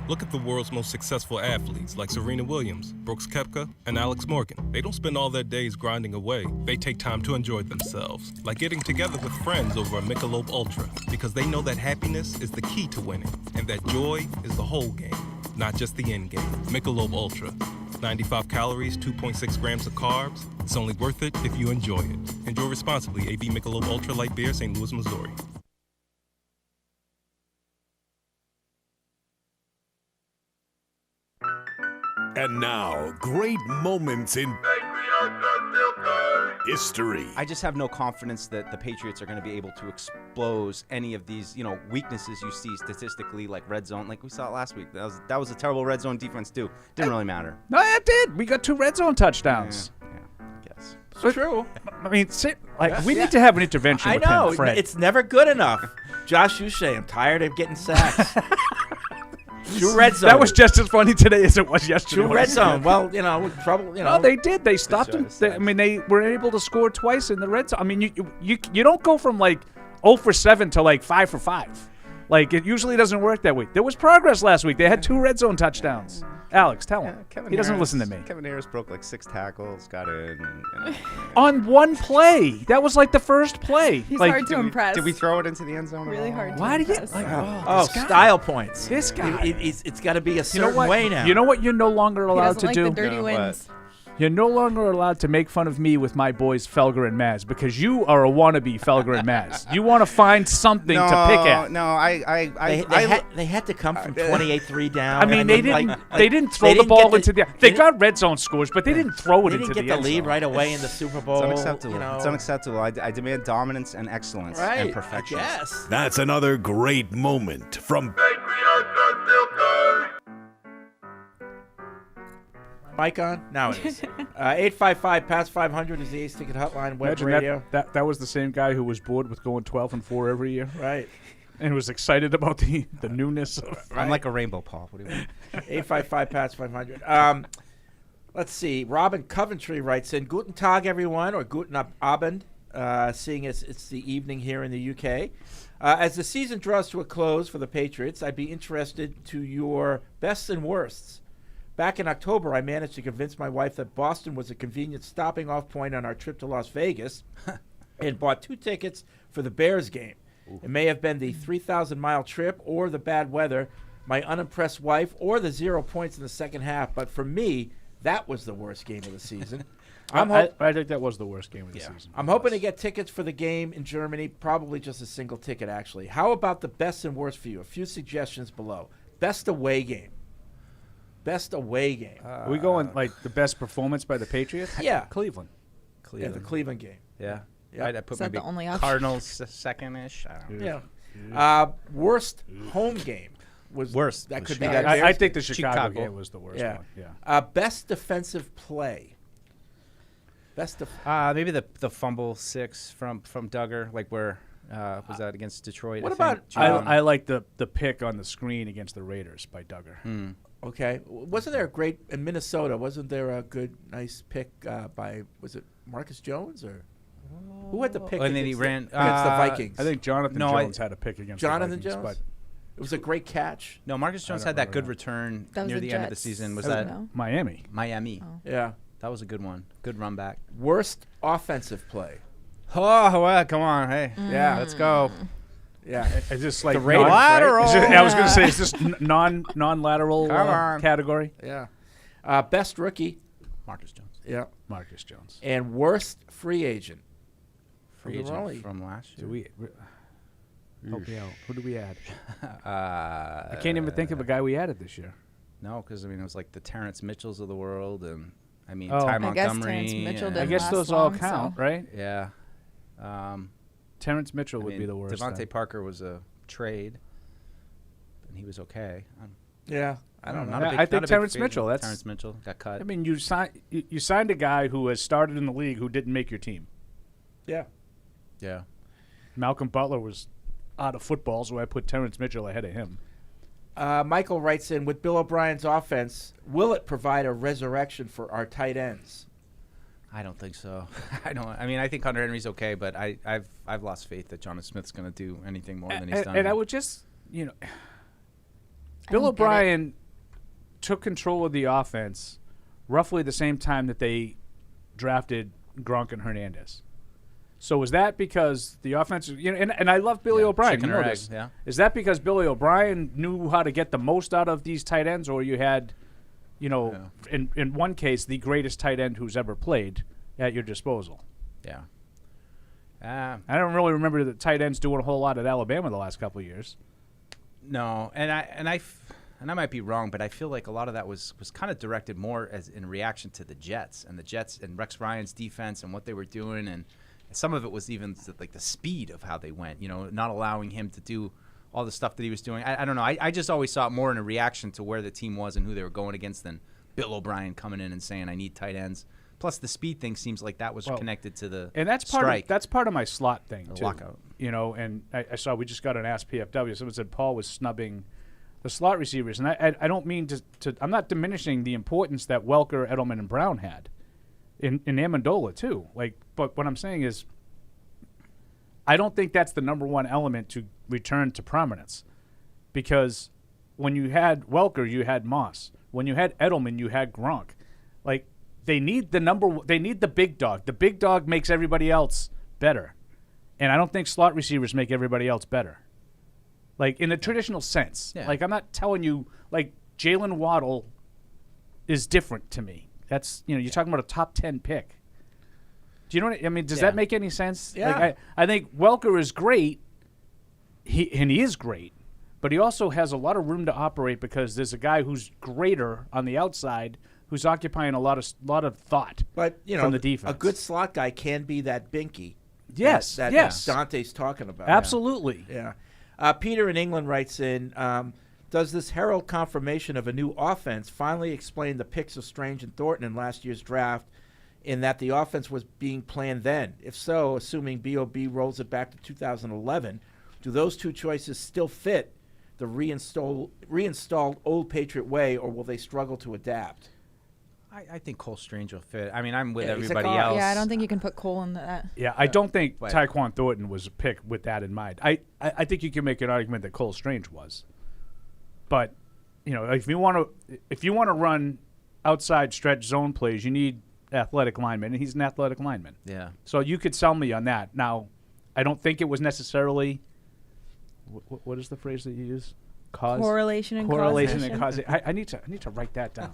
Look at the world's most successful athletes like Serena Williams, Brooks Koepka, and Alex Morgan. They don't spend all their days grinding away. They take time to enjoy themselves, like getting together with friends over a Michelob Ultra, because they know that happiness is the key to winning, and that joy is the whole game, not just the end game. Michelob Ultra. 95 calories, 2.6 grams of carbs. It's only worth it if you enjoy it. Enjoy responsibly. AB Michelob Ultra Light Beer, St. Louis, Missouri. And now, great moments in history. I just have no confidence that the Patriots are going to be able to expose any of these, weaknesses you see statistically, like red zone, like we saw last week. That was a terrible red zone defense too. Didn't really matter. No, it did. We got 2 red zone touchdowns. Yeah, I guess. It's true. I mean, we need to have an intervention I with know. him, Fred. It's never good enough. Josh Uche, I'm tired of getting sacks. True red zone. That was just as funny today as it was yesterday. True red zone. Well, with trouble, No, they did. They stopped them. They were able to score twice in the red zone. I mean, you don't go from 0 for 7 to 5 for 5. It usually doesn't work that way. There was progress last week. They had 2 red zone touchdowns. Alex, tell him. He doesn't listen to me. Kevin Harris broke 6 tackles, got in. On one play. That was the first play. He's hard to impress. Did we throw it into the end zone? Really hard to Why do you impress. style points. This guy. It's got to be a certain way now. You know what you're no longer allowed to do? The dirty wins. You're no longer allowed to make fun of me with my boys Felger and Maz because you are a wannabe Felger and Maz. You want to find something to pick at. No, they had to come from 28-3 down. I mean, they didn't throw the ball into the. They got red zone scores, but they didn't throw it into the. They didn't get the lead right away in the Super Bowl. It's unacceptable. It's unacceptable. I demand dominance and excellence and perfection. Yes. That's another great moment from Mic on? Now it is. 855-PASS-500 is the Ace Ticket Hotline web Imagine radio. that was the same guy who was bored with going 12-4 every year. Right. And was excited about the newness of. I'm like a rainbow, Paul. What do you mean? 855-PASS-500. Let's see. Robin Coventry writes in, Guten Tag, everyone, or Guten Abend, seeing as it's the evening here in the UK. As the season draws to a close for the Patriots, I'd be interested to your bests and worsts. Back in October, I managed to convince my wife that Boston was a convenient stopping off point on our trip to Las Vegas and bought 2 tickets for the Bears game. Ooh. It may have been the 3,000-mile trip or the bad weather, my unimpressed wife, or the 0 points in the second half. But for me, that was the worst game of the season. I think that was the worst game of the season. I'm hoping to get tickets for the game in Germany, probably just a single ticket, actually. How about the best and worst for you? A few suggestions below. Best away game. Best away game. Are we going the best performance by the Patriots? Yeah. Cleveland. Yeah, the Cleveland game. Yeah. Yeah. I'd put Is that maybe the only option? Cardinals second-ish. I don't know. Yeah. Worst home game was worst. That The could be Chicago. that. I think the Chicago game was the worst one. Yeah. Best defensive play. Best maybe the fumble 6 from Duggar, where was that against Detroit? What I think. I like the pick on the screen against the Raiders by Duggar. Okay. Wasn't there a great in Minnesota? Wasn't there a good, nice pick by was it Marcus Jones or who had the pick? And then he against ran against the Vikings. I think Jonathan Jones had a pick against Jonathan the Vikings, Jones. but it was a great catch. No, Marcus Jones had that good return near the end of the season. Was that Miami? Miami. Oh. Yeah. That was a good one. Good run back. Worst offensive play. Oh, well, come on. Hey. Yeah. Let's go. Yeah. It's just the Raiders, lateral. Right? I was going to say, is this non-lateral category? Yeah. Best rookie. Marcus Jones. Yeah. Marcus Jones. And worst free agent. Free agent from last year. Help me out. Who do we add? I can't even think of a guy we added this year. No, because, it was the Terrence Mitchells of the world. And, I Ty Montgomery. guess Terrence Mitchell didn't I guess last those long, all count, right? Yeah. Terrence Mitchell would be the worst. Devontae Parker was a trade, and he was okay. Yeah, I don't know. I think Terrence Mitchell. That's Terrence Mitchell got cut. You signed a guy who has started in the league who didn't make your team. Yeah. Yeah. Malcolm Butler was out of football, so I put Terrence Mitchell ahead of him. Michael writes in, with Bill O'Brien's offense, will it provide a resurrection for our tight ends? I don't think so. I think Hunter Henry's okay, but I've lost faith that Jonathan Smith's going to do anything more than he's done. And I would just, Bill O'Brien took control of the offense roughly the same time that they drafted Gronk and Hernandez. So was that because the offense, and I love Billy O'Brien. chicken you know or egg, this. yeah. Is that because Billy O'Brien knew how to get the most out of these tight ends, or you had, in one case, the greatest tight end who's ever played at your disposal? Yeah. I don't really remember the tight ends doing a whole lot at Alabama the last couple of years. No, and I might be wrong, but I feel like a lot of that was kind of directed more as in reaction to the Jets and Rex Ryan's defense and what they were doing, and some of it was even like the speed of how they went. Not allowing him to do all the stuff that he was doing. I don't know. I just always saw it more in a reaction to where the team was and who they were going against than Bill O'Brien coming in and saying I need tight ends. Plus, the speed thing seems like that was connected to the and that's strike. That's part of my slot thing The too. lockout. And I saw we just got an Ask PFW. Someone said Paul was snubbing the slot receivers, and I don't mean to. I'm not diminishing the importance that Welker, Edelman, and Brown had in Amendola too. But what I'm saying is, I don't think that's the number one element to return to prominence, because when you had Welker, you had Moss. When you had Edelman, you had Gronk. They need the big dog. The big dog makes everybody else better. And I don't think slot receivers make everybody else better. In the traditional sense. Yeah. I'm not telling you, Jalen Waddle is different to me. That's, you're talking about a top 10 pick. Do you know what I mean? Does that make any sense? Yeah. I think Welker is great. He is great. But he also has a lot of room to operate because there's a guy who's greater on the outside who's occupying a lot of thought from the defense. A good slot guy can be that binky. Yes, that yes. Dante's talking about. Absolutely. Yeah. Peter in England writes in, does this herald confirmation of a new offense finally explain the picks of Strange and Thornton in last year's draft in that the offense was being planned then? If so, assuming B.O.B. rolls it back to 2011, do those two choices still fit the reinstalled old Patriot way, or will they struggle to adapt? I think Cole Strange will fit. I mean, I'm with Yeah, everybody else. Yeah, I don't think you can put Cole in that. Yeah, I don't think But- Tyquan Thornton was a pick with that in mind. I think you can make an argument that Cole Strange was. But, if you want to run outside stretch zone plays, you need athletic linemen, and he's an athletic lineman. Yeah. So you could sell me on that. Now, I don't think it was necessarily what is the phrase that you use? Correlation and causation. I need to write that down.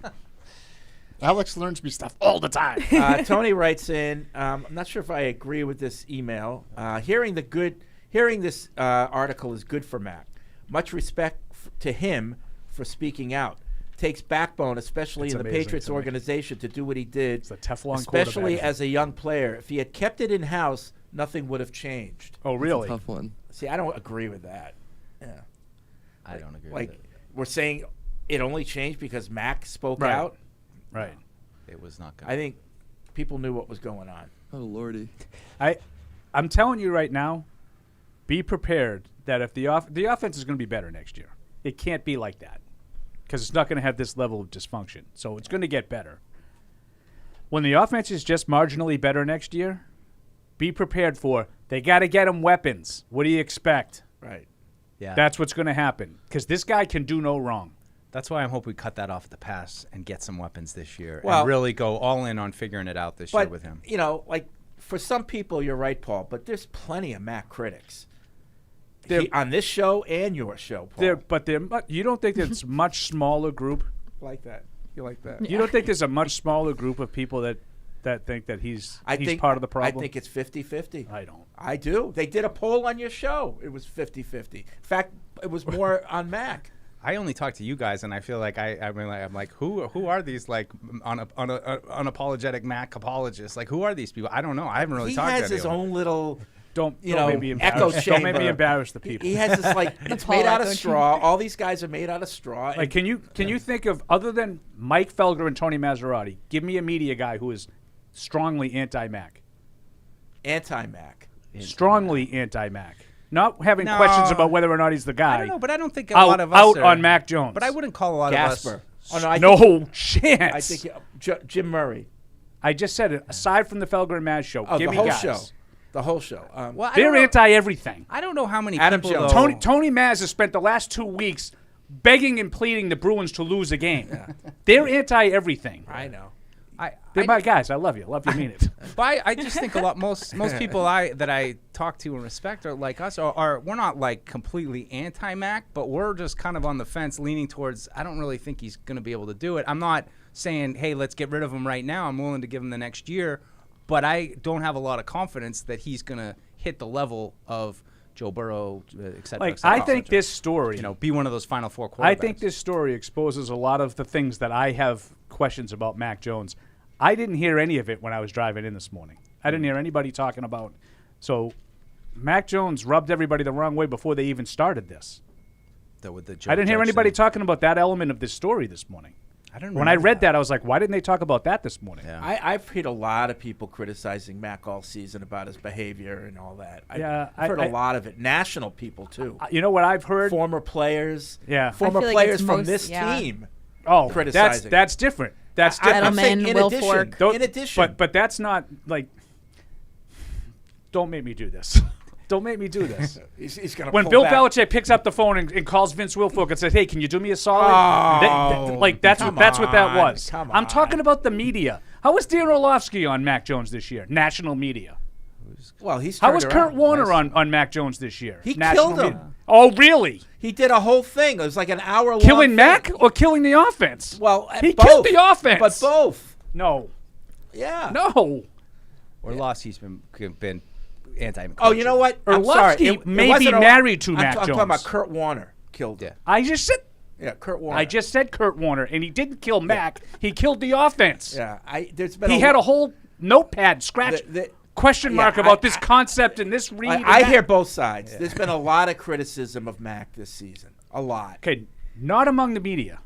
Alex learns me stuff all the time. Tony writes in, I'm not sure if I agree with this email. Hearing this article is good for Mac. Much respect to him for speaking out. Takes backbone, especially It's in the amazing Patriots to me. organization, to do what he did. It's a Teflon especially quarterback. as a young player. If he had kept it in-house, nothing would have changed. Oh, really? Tough one. See, I don't agree with that. Yeah. I don't agree Like, with it. we're saying it only changed because Mac spoke Right. out? Right. It was not good. I think people knew what was going on. Oh lordy. I'm telling you right now, be prepared that if the offense is going to be better next year. It can't be like that because it's not going to have this level of dysfunction. So it's going to get better. When the offense is just marginally better next year, be prepared for they got to get him weapons. What do you expect? Right. Yeah. That's what's going to happen because this guy can do no wrong. That's why I'm hoping we cut that off at the pass and get some weapons this year Well- and really go all in on figuring it out this year with him. For some people, you're right, Paul, but there's plenty of Mac critics. There- On this show and your show, Paul. You don't think it's much smaller group? Like that. You like that? You don't think there's a much smaller group of people that think that he's part of the problem? I think it's 50-50. I don't. I do. They did a poll on your show. It was 50-50. In fact, it was more on Mac. I only talk to you guys, and I feel like I'm like, who are these unapologetic Mac apologists? Like, who are these people? I don't know. I haven't really talked to He has his anyone. own little, Don't echo make me embarrass. Don't make me chamber. embarrass the people. He has this it's Paul made out of echo straw. All these guys are made out of straw. Like, can you think of, other than Mike Felger and Tony Maserati, give me a media guy who is strongly anti-Mac. Anti-Mac. Strongly anti-Mac. Not having No. questions about whether or not he's the guy. I don't know, but I don't think a lot of us out are, on Mac Jones. But I wouldn't call a lot Gasper. of us. Oh, no, I no think, chance. I think Jim Murray. I just said it. Aside from the Felger and Maz show, Oh, give the me whole guys. show. The whole show. Well, I They're don't know- anti everything. I don't know how many Adam people. Jones. though- Tony Maz has spent the last 2 weeks begging and pleading the Bruins to lose a game. They're anti-everything. I know. They're my guys. I love you. Love you, mean it. But I just think most people that I talk to and respect are like us. We're not like completely anti-Mac, but we're just kind of on the fence, leaning towards. I don't really think he's going to be able to do it. I'm not saying, hey, let's get rid of him right now. I'm willing to give him the next year, but I don't have a lot of confidence that he's going to hit the level of Joe Burrow, et cetera. Like, I think this story, be one of those Final Four quarterbacks. I think this story exposes a lot of the things that I have questions about Mac Jones. I didn't hear any of it when I was driving in this morning. I didn't hear anybody talking about. So, Mac Jones rubbed everybody the wrong way before they even started this. I didn't hear anybody talking about that element of this story this morning. When I read that, I was like, why didn't they talk about that this morning? I've heard a lot of people criticizing Mac all season about his behavior and all that. I've heard a lot of it. National people, too. You know what I've heard? Former players. Yeah. Former players from this team. Oh, criticizing. that's different. That's different. In addition. But that's not like. Don't make me do this. Don't make me do this. he's gonna when pull Bill back. Belichick picks up the phone and calls Vince Wilfork and says, "Hey, can you do me a solid?" That's what that was. I'm talking about the media. How was Dan Orlovsky on Mac Jones this year? National media. Well, How was Kurt Warner on Mac Jones this year? He National killed him. media. Oh, really? He did a whole thing. It was like an hour-long Killing thing. Mac or killing the offense? Well, he both, killed the offense. but both. No. Yeah. No. Orlovsky's been anti. Oh, you know what? I'm sorry. Orlovsky may be married to Mac I'm Jones. talking about Kurt Warner killed him. I just said. Yeah, Kurt Warner. I just said Kurt Warner, and he didn't kill Mac. He killed the offense. Yeah, there's been. He had a whole notepad scratch question mark about this concept and this read. I hear both sides. There's been a lot of criticism of Mac this season. A lot. Okay, not among the media.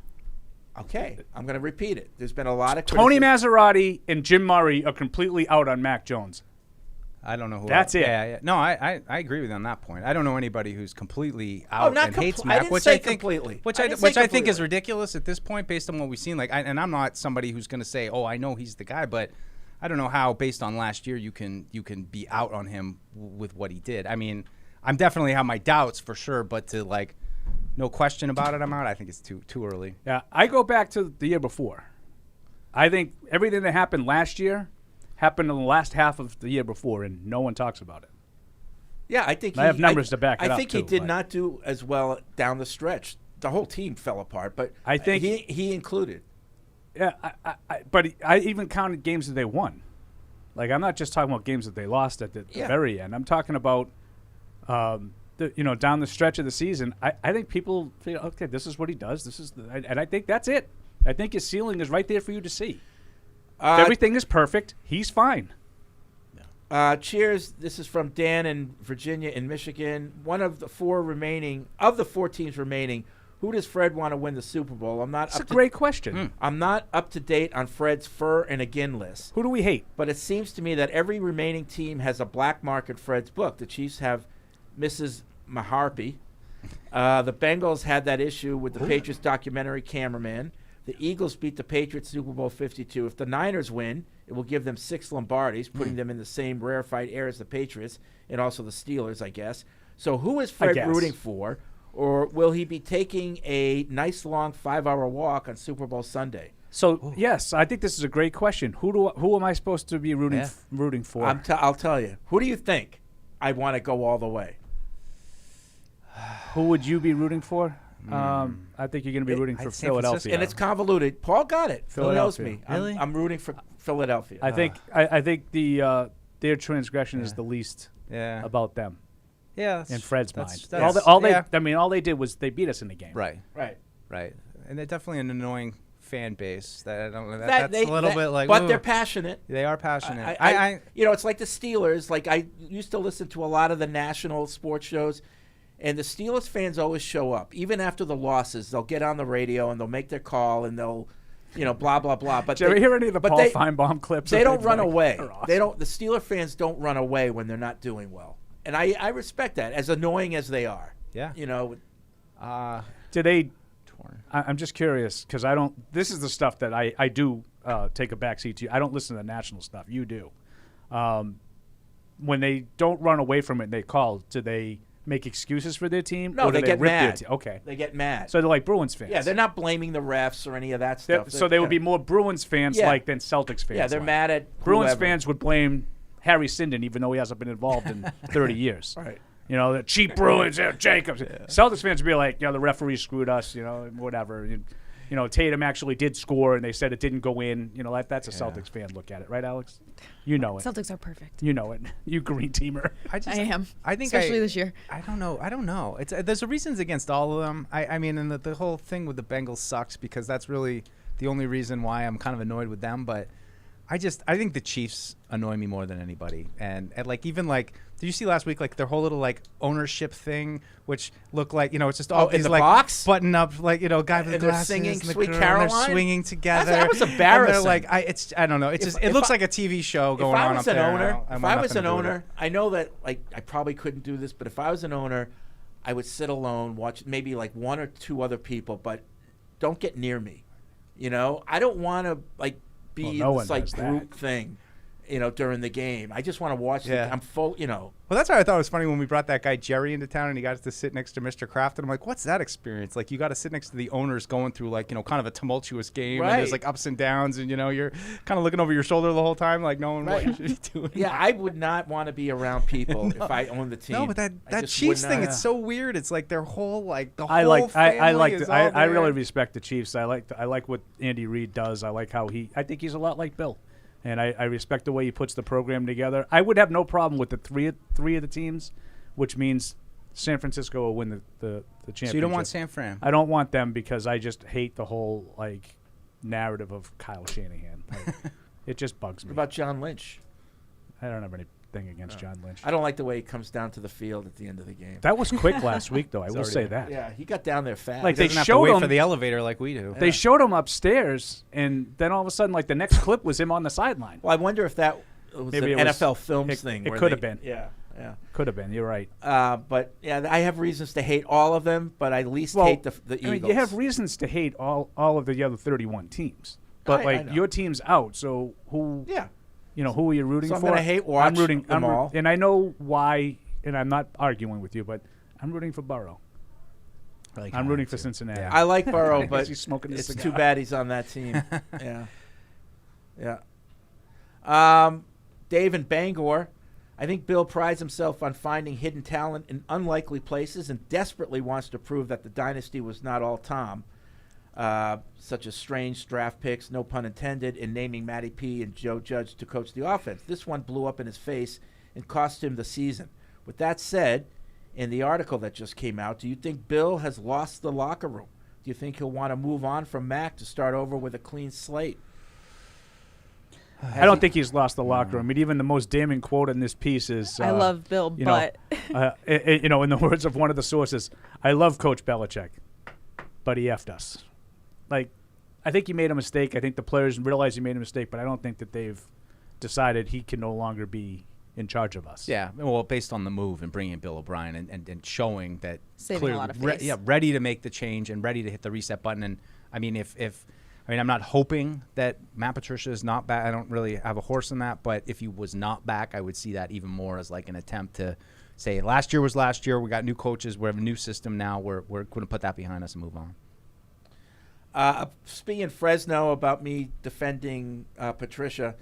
Okay, I'm going to repeat it. There's been a lot of Tony criticism. Maserati and Jim Murray are completely out on Mac Jones. I don't know who. That's it. Yeah. No, I agree with you on that point. I don't know anybody who's completely out and hates Mac, I didn't which say I think completely. which I think is ridiculous at this point based on what we've seen. And I'm not somebody who's going to say, "Oh, I know he's the guy," but I don't know how based on last year you can be out on him with what he did. I mean, I'm definitely have my doubts for sure, but to no question about it, I'm out. I think it's too early. Yeah, I go back to the year before. I think everything that happened last year happened in the last half of the year before, and no one talks about it. Yeah, I think I have numbers to back it up. I think he did not do as well down the stretch. The whole team fell apart, but I think he included. Yeah, but I even counted games that they won. Like, I'm not just talking about games that they lost at the very end. I'm talking about, down the stretch of the season. I think people feel, okay, this is what he does. And I think that's it. I think his ceiling is right there for you to see. Everything is perfect. He's fine. Cheers. This is from Dan in Virginia and Michigan. One of the four teams remaining. Who does Fred want to win the Super Bowl? That's a great question. I'm not up to date on Fred's fur and again list. Who do we hate? But it seems to me that every remaining team has a black mark in Fred's book. The Chiefs have Mrs. Maharpy. The Bengals had that issue with the Patriots documentary cameraman. The Eagles beat the Patriots Super Bowl 52. If the Niners win, it will give them 6 Lombardis, putting them in the same rarefied air as the Patriots and also the Steelers, I guess. So who is Fred rooting for? Or will he be taking a nice long 5-hour walk on Super Bowl Sunday? So, yes, I think this is a great question. Who am I supposed to be rooting for? I'll tell you. Who do you think I want to go all the way? Who would you be rooting for? I think you're going to be rooting for Philadelphia. And it's convoluted. Paul got it. Phil knows me. Really? I'm rooting for Philadelphia. I think their transgression is the least about them. Yeah, in Fred's mind. All they did was they beat us in the game. Right. And they're definitely an annoying fan base. That's a little bit like. But they're passionate. They are passionate. It's like the Steelers. Like, I used to listen to a lot of the national sports shows, and the Steelers fans always show up, even after the losses. They'll get on the radio and they'll make their call and they'll, blah blah blah. But did you ever hear any of the Paul Feinbaum clips? They don't run away. They don't. The Steeler fans don't run away when they're not doing well. And I respect that, as annoying as they are. Yeah. Do they? I'm just curious because I don't. This is the stuff that I do take a backseat to. I don't listen to the national stuff. You do. When they don't run away from it, and they call. Do they make excuses for their team? No, or do they get rip their mad. team? Okay. They get mad. So they're like Bruins fans. Yeah, they're not blaming the refs or any of that stuff. So they would be more Bruins fans Yeah. than Celtics fans. Yeah, they're mad at Bruins whoever. fans would blame Harry Sinden, even though he hasn't been involved in 30 years. Right. You know, the cheap Bruins, Jacobs. Celtics fans would be like, the referee screwed us, whatever. Tatum actually did score, and they said it didn't go in. That's a Celtics fan look at it, right, Alex? You know it. Celtics are perfect. You know it. You green teamer. I am. I think especially this year. I don't know. It's there's reasons against all of them. I mean, and the whole thing with the Bengals sucks because that's really the only reason why I'm kind of annoyed with them. But I think the Chiefs annoy me more than anybody. And did you see last week their whole little ownership thing, which looked like it's just all in these the box button up guy with and glasses they're singing and the Sweet girl, Caroline? and they're swinging together. That was embarrassing. And they're I don't know. It looks like a TV show going on up there. If I was an owner, I know that I probably couldn't do this, but if I was an owner, I would sit alone, watch maybe one or two other people, but don't get near me. I don't want to be this group thing. During the game, I just want to watch. I'm full. Well, that's why I thought it was funny when we brought that guy Jerry into town and he got to sit next to Mr. Kraft, and I'm like, what's that experience? You got to sit next to the owners going through kind of a tumultuous game, and there's ups and downs, and you're kind of looking over your shoulder the whole time, knowing what you should be doing. Yeah, I would not want to be around people if I owned the team. No, but that Chiefs thing, it's so weird. It's their whole the I whole family is all I there. really respect the Chiefs. I like what Andy Reid does. I like how I think he's a lot like Bill. And I respect the way he puts the program together. I would have no problem with the three of the teams, which means San Francisco will win the championship. So you don't want San Fran? I don't want them because I just hate the whole narrative of Kyle Shanahan. It just bugs me. What about John Lynch? I don't have anything against John Lynch. I don't like the way he comes down to the field at the end of the game. That was quick last week, though. I will say that. Yeah, he got down there fast. They doesn't have to showed wait him for the elevator like we do. They showed him upstairs, and then all of a sudden, the next clip was him on the sideline. Well, I wonder if that was Maybe an it was- NFL Films thing. It where could have been. Yeah. Could have been. You're right. But yeah, I have reasons to hate all of them, but I at least hate the Eagles. I mean, you have reasons to hate all of the other 31 teams, but I know. your team's out. So who? Yeah. Who are you rooting So I'm for? gonna watch I'm rooting them all. and I know why. And I'm not arguing with you, but I'm rooting for Burrow. I'm rooting for Cincinnati. I like Burrow, but he's smoking his it's cigar. too bad he's on that team. Yeah. Dave in Bangor, I think Bill prides himself on finding hidden talent in unlikely places and desperately wants to prove that the dynasty was not all Tom, such as strange draft picks, no pun intended, in naming Matty P and Joe Judge to coach the offense. This one blew up in his face and cost him the season. With that said, in the article that just came out, do you think Bill has lost the locker room? Do you think he'll want to move on from Mac to start over with a clean slate? I don't think he's lost the locker room. I mean, even the most damning quote in this piece is, I love Bill, but in the words of one of the sources, I love Coach Belichick, but he effed us. I think he made a mistake. I think the players realize he made a mistake, but I don't think that they've decided he can no longer be in charge of us. Yeah, well, based on the move and bringing in Bill O'Brien and showing that Saving a lot of face. ready to make the change and ready to hit the reset button. And I mean, I'm not hoping that Matt Patricia is not back. I don't really have a horse in that, but if he was not back, I would see that even more as an attempt to say last year was last year. We got new coaches. We have a new system now. We're going to put that behind us and move on. Speaking Fresno about me defending Patricia,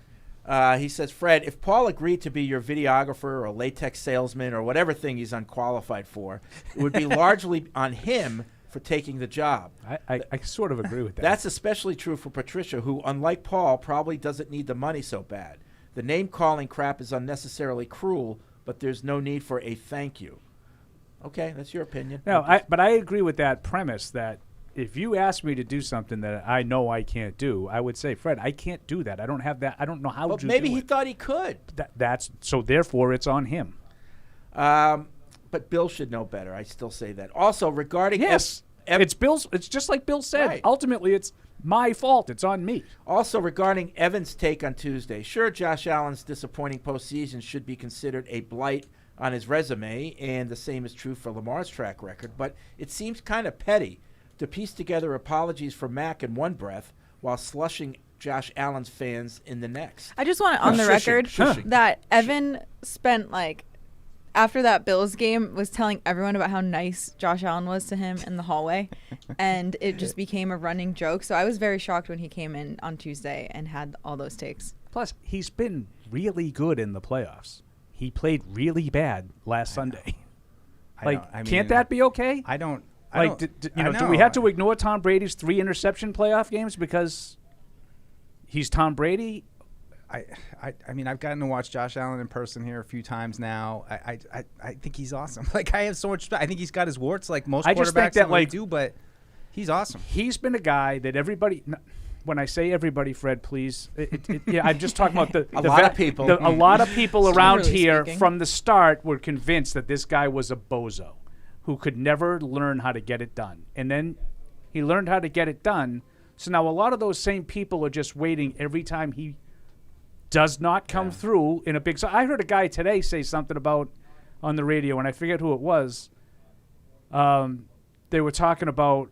he says, Fred, if Paul agreed to be your videographer or latex salesman or whatever thing he's unqualified for, it would be largely on him for taking the job. I sort of agree with that. That's especially true for Patricia, who, unlike Paul, probably doesn't need the money so bad. The name-calling crap is unnecessarily cruel, but there's no need for a thank you. Okay, that's your opinion. No, but I agree with that premise that if you ask me to do something that I know I can't do, I would say, Fred, I can't do that. I don't have that. I don't know how to do it. Maybe he thought he could. So therefore it's on him. But Bill should know better. I still say that. Also, regarding it's Bill's. It's just like Bill said. Right. Ultimately, it's my fault. It's on me. Also, regarding Evan's take on Tuesday, sure, Josh Allen's disappointing postseason should be considered a blight on his resume, and the same is true for Lamar's track record, but it seems kind of petty to piece together apologies for Mac in one breath while slushing Josh Allen's fans in the next. I just want it on the record that Evan spent after that Bills game, was telling everyone about how nice Josh Allen was to him in the hallway, and it just became a running joke. So I was very shocked when he came in on Tuesday and had all those takes. Plus, he's been really good in the playoffs. He played really bad last Sunday. Can't that be okay? Do we have to ignore Tom Brady's 3 interception playoff games because he's Tom Brady? I mean, I've gotten to watch Josh Allen in person here a few times now. I think he's awesome. Like, I have so much. I think he's got his warts, like most I quarterbacks just think that, do, but he's awesome. He's been a guy that everybody. When I say everybody, Fred, please. I'm just talking about a lot of people. A lot of people around here from the start were convinced that this guy was a bozo who could never learn how to get it done. And then he learned how to get it done. So now a lot of those same people are just waiting every time he does not come through in a big. So I heard a guy today say something about on the radio, and I forget who it was. They were talking about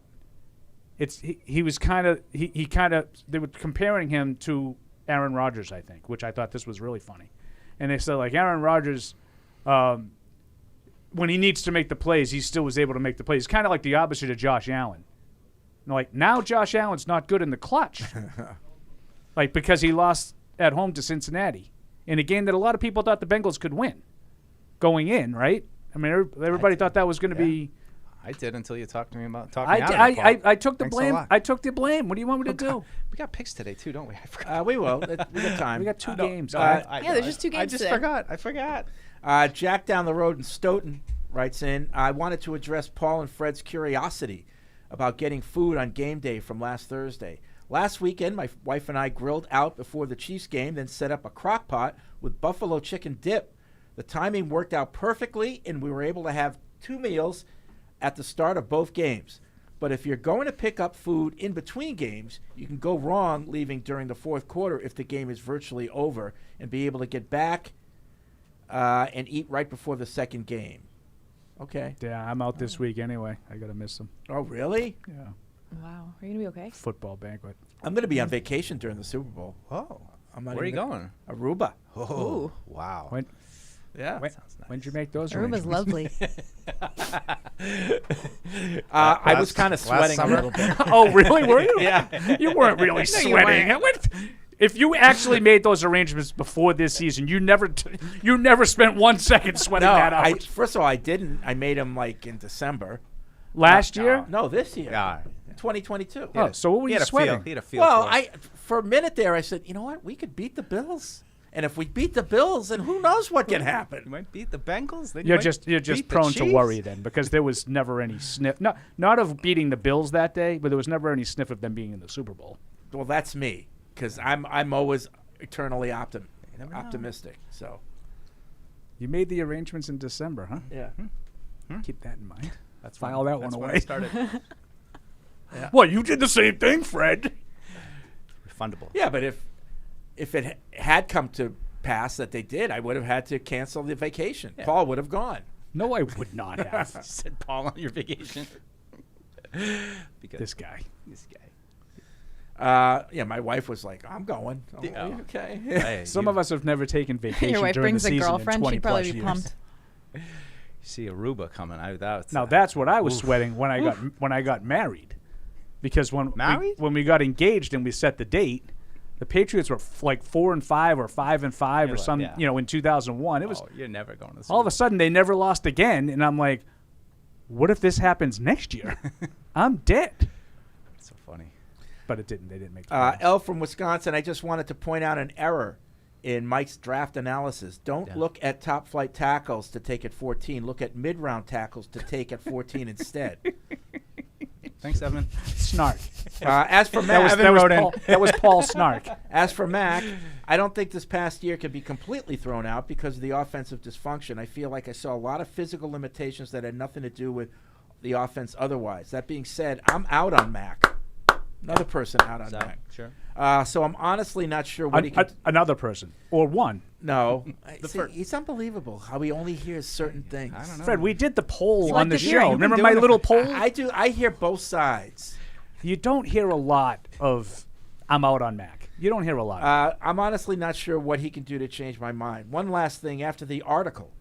he was kind of they were comparing him to Aaron Rodgers, I think, which I thought this was really funny. And they said, like, Aaron Rodgers, when he needs to make the plays, he still was able to make the plays. It's kind of like the opposite of Josh Allen. Like, now Josh Allen's not good in the clutch. Like, because he lost at home to Cincinnati in a game that a lot of people thought the Bengals could win going in, right? I mean, everybody thought that was going to be. I did until you talked to me about talking out of it, I took the blame. I took the blame. What do you want me to do? We got picks today, too, don't we? I forgot. We will. We got time. We got 2 games. There's just 2 games I just today. forgot. I forgot. Jack down the road in Stoughton writes in, I wanted to address Paul and Fred's curiosity about getting food on game day from last Thursday. Last weekend, my wife and I grilled out before the Chiefs game, then set up a crock pot with buffalo chicken dip. The timing worked out perfectly, and we were able to have 2 meals at the start of both games. But if you're going to pick up food in between games, you can go wrong leaving during the fourth quarter if the game is virtually over, and be able to get back and eat right before the second game. Okay. Yeah, I'm out this week anyway. I got to miss them. Oh, really? Yeah. Wow. Are you going to be okay? Football banquet. I'm going to be on vacation during the Super Bowl. Oh. I'm not Where are you going? Aruba. Oh. Ooh. Wow. Yeah. When did you make those Aruba's arrangements? lovely. I was kind of sweating a little bit. Oh, really? Were you? Yeah. You weren't really sweating. If you actually made those arrangements before this season, you never spent 1 second sweating that out. First of all, I didn't. I made them like in December. Last year? No, this year. Yeah. 2022. Oh, so what were you sweating? He had a feel Well, for it. for a minute there, I said, you know what? We could beat the Bills. And if we beat the Bills, then who knows what can happen? You might beat the Bengals. Then You're you just beat prone the to Chiefs. worry then, because there was never any sniff. Not of beating the Bills that day, but there was never any sniff of them being in the Super Bowl. Well, that's me, because I'm always eternally optimistic. So you made the arrangements in December, huh? Yeah. Keep that in mind. That's file that that's one when away. I started. Yeah. Well, you did the same thing, Fred. Refundable. Yeah, but if it had come to pass that they did, I would have had to cancel the vacation. Yeah. Paul would have gone. No, I would not have. Said Paul on your vacation. This guy. Yeah, my wife was like, I'm going. Oh, okay. Hey, Some of us have never taken vacation Your wife during brings the a season girlfriend, in 20 she'd probably plus be years. pumped. You see Aruba coming. Now that's what I was sweating when I got married, because when we got engaged and we set the date, the Patriots were like 4-5 or 5-5 or some in 2001. It was you're never going to. All of a sudden they never lost again, and I'm like, what if this happens next year? I'm dead. It's so funny. But it didn't. They didn't make the L from Wisconsin, I just wanted to point out an error in Mike's draft analysis. Don't look at top flight tackles to take at 14. Look at mid-round tackles to take at 14 instead. Thanks, Evan. Snark. As for Mac, that was Paul Snark. As for Mac, I don't think this past year can be completely thrown out because of the offensive dysfunction. I feel like I saw a lot of physical limitations that had nothing to do with the offense otherwise. That being said, I'm out on Mac. Another person out on Mac. Sure. So I'm honestly not sure what he can. Another person or one. No, he's unbelievable how he only hears certain things. I don't know. Fred, we did the poll It's on like the the show. hearing. Remember my little poll? I do. I hear both sides. You don't hear a lot of I'm out on Mac. You don't hear a lot. I'm honestly not sure what he can do to change my mind. One last thing. After the article,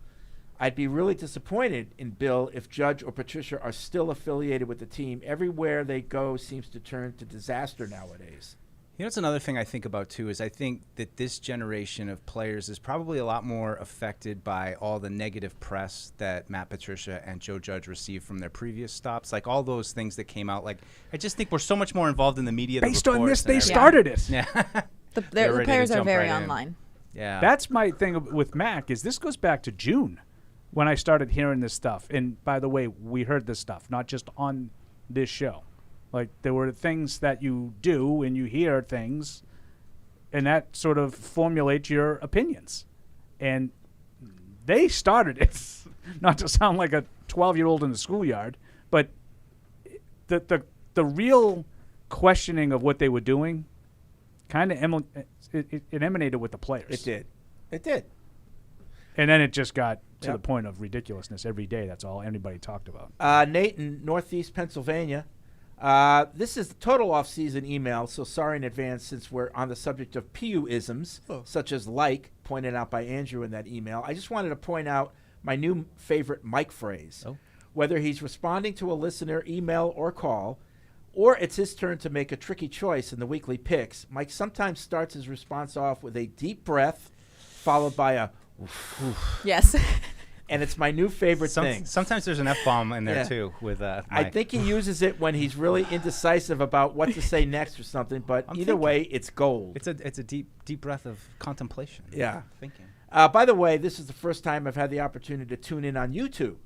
I'd be really disappointed in Bill if Judge or Patricia are still affiliated with the team. Everywhere they go seems to turn to disaster nowadays. You know, it's another thing I think about, too, is I think that this generation of players is probably a lot more affected by all the negative press that Matt Patricia and Joe Judge received from their previous stops. Like, all those things that came out. Like, I just think we're so much more involved in the media. Based on this, they started it. Yeah. The players are very online. Yeah. That's my thing with Mac, is this goes back to June when I started hearing this stuff. And, by the way, we heard this stuff, not just on this show. Like, there were things that you do and you hear things, and that sort of formulates your opinions. And they started it, not to sound like a 12-year-old in the schoolyard, but the real questioning of what they were doing kind of it emanated with the players. It did. It did. And then it just got to the point of ridiculousness every day. That's all anybody talked about. Nate in Northeast Pennsylvania. This is the total off-season email, so sorry in advance since we're on the subject of PU-isms, such as like, pointed out by Andrew in that email. I just wanted to point out my new favorite Mike phrase. Whether he's responding to a listener, email, or call, or it's his turn to make a tricky choice in the weekly picks, Mike sometimes starts his response off with a deep breath, followed by a oof. Yes. And it's my new favorite thing. Sometimes there's an F-bomb in there, too, with Mike. I think he uses it when he's really indecisive about what to say next or something, but either way, it's gold. It's a deep breath of contemplation. Yeah. Thinking. By the way, this is the first time I've had the opportunity to tune in on YouTube.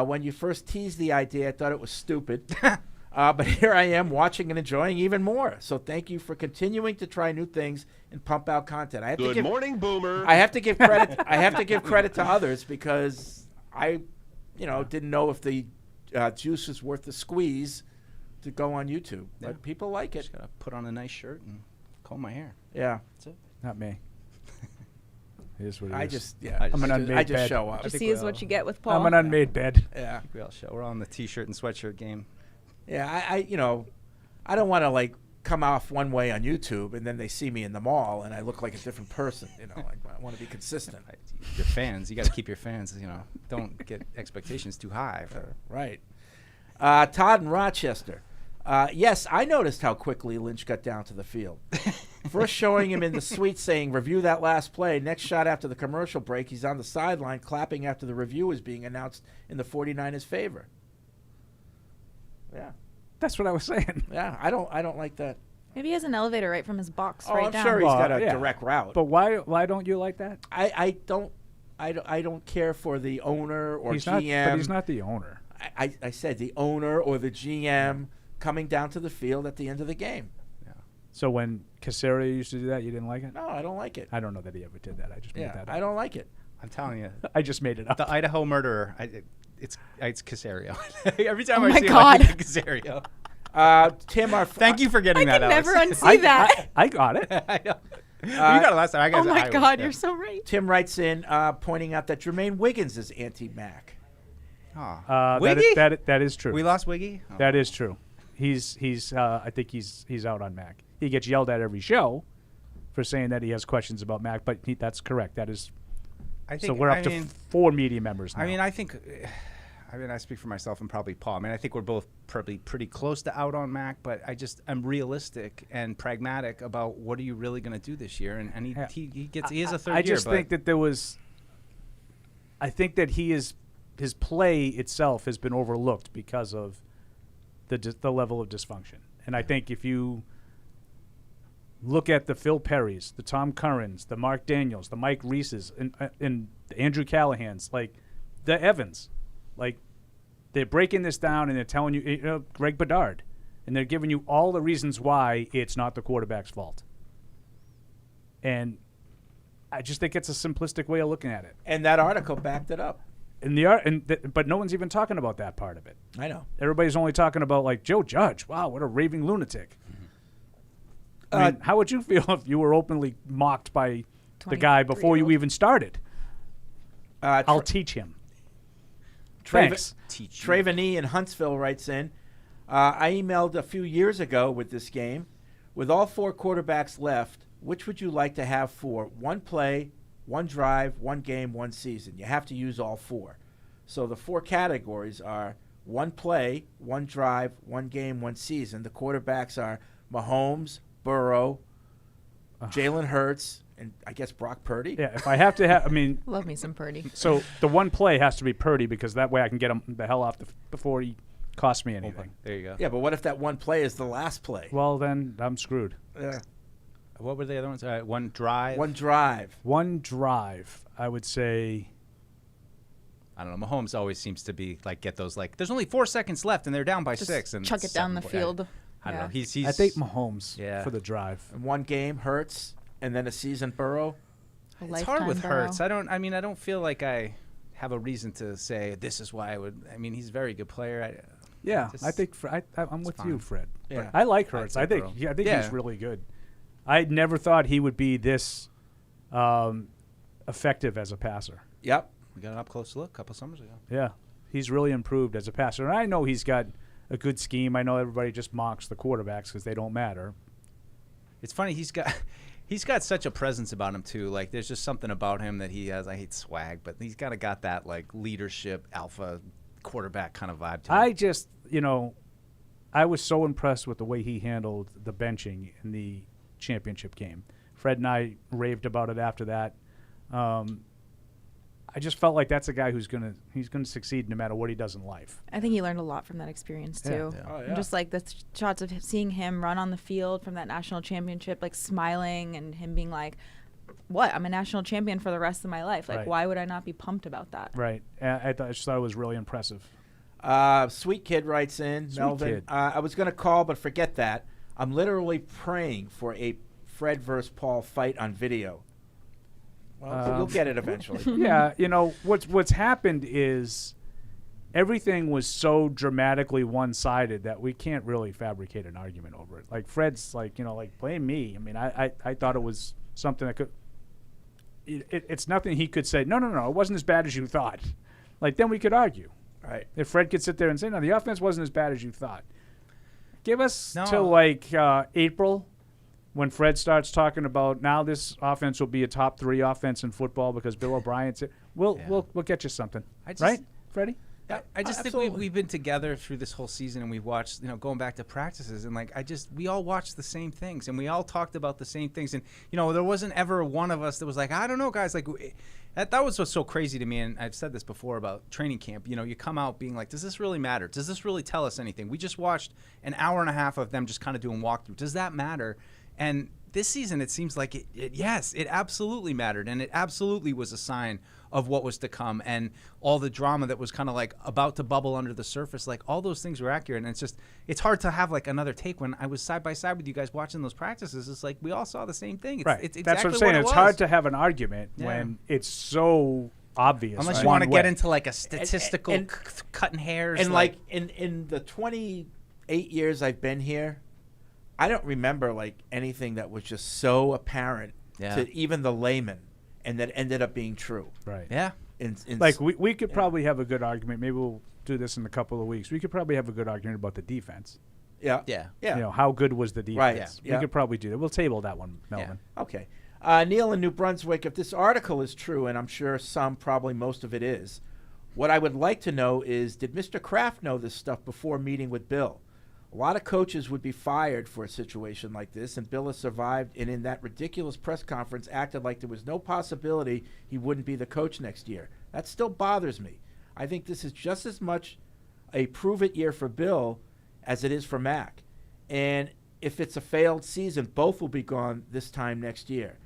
When you first teased the idea, I thought it was stupid. But here I am watching and enjoying even more. So thank you for continuing to try new things and pump out content. Good morning, Boomer. I have to give credit. I have to give credit to others because I, didn't know if the juice is worth the squeeze to go on YouTube. Yeah. But people like it. Just gotta put on a nice shirt and comb my hair. Yeah, that's it. Not me. It is what it is. I'm an unmade I just bed. show up. What you see is what you get with Paul. I'm an unmade bed. Yeah. I think we all show. We're on the T-shirt and sweatshirt game. Yeah, I don't want to like come off one way on YouTube and then they see me in the mall and I look like a different person. I want to be consistent. Your fans, you got to keep your fans. Don't get expectations too high. Right. Todd in Rochester. Yes, I noticed how quickly Lynch got down to the field. First showing him in the suite saying, review that last play. Next shot after the commercial break, he's on the sideline clapping after the review is being announced in the 49ers' favor. Yeah. That's what I was saying. Yeah, I don't like that. Maybe he has an elevator right from his box Oh, right I'm down. sure he's got a direct route. But why don't you like that? I don't care for the owner or he's GM. But he's not the owner. I said the owner or the GM coming down to the field at the end of the game. So when Casario used to do that, you didn't like it? No, I don't like it. I don't know that he ever did that. I just made that up. I don't like it. I'm telling you. I just made it up. The Idaho murderer. It's Casario. Every time Oh I my see God. him, I think Casario. Tim, I thank you for getting that, can Alex. never unsee that. I got it. I know. You got it last time. I got Oh my it. God, you're so right. Tim writes in pointing out that Jermaine Wiggins is anti-Mac. Wiggy? That is true. We lost Wiggy? Oh. That is true. He's I think he's out on Mac. He gets yelled at every show for saying that he has questions about Mac, but that's correct. That is. So we're up to 4 media members now. I think. I speak for myself and probably Paul. I think we're both probably pretty close to out on Mac, but I'm realistic and pragmatic about what are you really going to do this year, and he is a third year. I just think that there was. I think that his play itself has been overlooked because of the level of dysfunction, and I think if you look at the Phil Perrys, the Tom Currans, the Mark Daniels, the Mike Reeses, and the Andrew Callahans, like the Evans, like they're breaking this down and they're telling you, Greg Bedard, and they're giving you all the reasons why it's not the quarterback's fault. And I just think it's a simplistic way of looking at it. And that article backed it up. But no one's even talking about that part of it. I know. Everybody's only talking about like Joe Judge. Wow, what a raving lunatic. I mean, how would you feel if you were openly mocked by the guy before you even started? I'll teach him. Thanks. Traven E. in Huntsville writes in, I emailed a few years ago with this game. With all 4 quarterbacks left, which would you like to have for one play one drive, one game, one season. You have to use all four. So the four categories are one play, one drive, one game, one season. The quarterbacks are Mahomes, Burrow, Jalen Hurts, and I guess Brock Purdy. Yeah, if I have to have, I mean, Love me some Purdy. So the one play has to be Purdy because that way I can get him the hell off before he costs me anything. There you go. Yeah, but what if that one play is the last play? Well, then I'm screwed. Yeah. What were the other ones? One drive. One drive. One drive, I would say. I don't know. Mahomes always seems to be like get those like. There's only 4 seconds left, and they're down by Just 6. And chuck it down the field. I don't know. He's. I think Mahomes Yeah. for the drive. And one game Hurts, and then a season Burrow. It's hard with Hurts. I don't feel like I have a reason to say this is why I would. I mean, he's a very good player. I think I'm with you, Fred. Yeah. I like Hurts. I think Burrow. he's really good. I never thought he would be this effective as a passer. Yep. We got an up close look a couple summers ago. Yeah, he's really improved as a passer. And I know he's got a good scheme. I know everybody just mocks the quarterbacks because they don't matter. It's funny. He's got such a presence about him too. Like there's just something about him that he has. I hate swag, but he's kind of got that like leadership, alpha quarterback kind of vibe to him. I just, I was so impressed with the way he handled the benching in the championship game. Fred and I raved about it after that. I just felt like that's a guy who's gonna succeed no matter what he does in life. I think he learned a lot from that experience too. Yeah. Oh, And just like the shots of seeing him run on the field from that national championship, like smiling and him being like, "What? I'm a national champion for the rest of my life. Like, Right. why would I not be pumped about that?" Right. I just thought it was really impressive. Sweet Kid writes in, Sweet Melvin. Kid. I was going to call, but forget that. I'm literally praying for a Fred versus Paul fight on video. Well, you'll get it eventually. Yeah, what's happened is everything was so dramatically one-sided that we can't really fabricate an argument over it. Like Fred's like blame me. I mean, I thought it was something that could. It's nothing he could say. No, it wasn't as bad as you thought. Like then we could argue. Right. If Fred could sit there and say, no, the offense wasn't as bad as you thought. Give us No. till like April. When Fred starts talking about now this offense will be a top 3 offense in football because Bill O'Brien's it, we'll get you something. Right, Freddie? I just think we've been together through this whole season, and we've watched, going back to practices, and we all watched the same things, and we all talked about the same things, and there wasn't ever one of us that was like, I don't know, guys, like that was what's so crazy to me, and I've said this before about training camp. You come out being like, does this really matter? Does this really tell us anything? We just watched an hour and a half of them just kind of doing walkthrough. Does that matter? And this season, it seems like yes, it absolutely mattered, and it absolutely was a sign of what was to come, and all the drama that was kind of like about to bubble under the surface, like all those things were accurate. And it's hard to have like another take when I was side by side with you guys watching those practices. It's like we all saw the same thing. It's exactly That's what I'm saying. it It's was. hard to have an argument when it's so obvious. Unless you want to get into like a statistical cutting hairs. And like in the 28 years I've been here, I don't remember like anything that was just so apparent to even the layman, and that ended up being true. Right. Yeah. Like we could probably have a good argument. Maybe we'll do this in a couple of weeks. We could probably have a good argument about the defense. Yeah. How good was the defense? Right. We could probably do that. We'll table that one, Melvin. Okay. Neil in New Brunswick, if this article is true, and I'm sure probably most of it is, what I would like to know is, did Mr. Kraft know this stuff before meeting with Bill? A lot of coaches would be fired for a situation like this, and Bill has survived, and in that ridiculous press conference acted like there was no possibility he wouldn't be the coach next year. That still bothers me. I think this is just as much a prove-it year for Bill as it is for Mac. And if it's a failed season, both will be gone this time next year.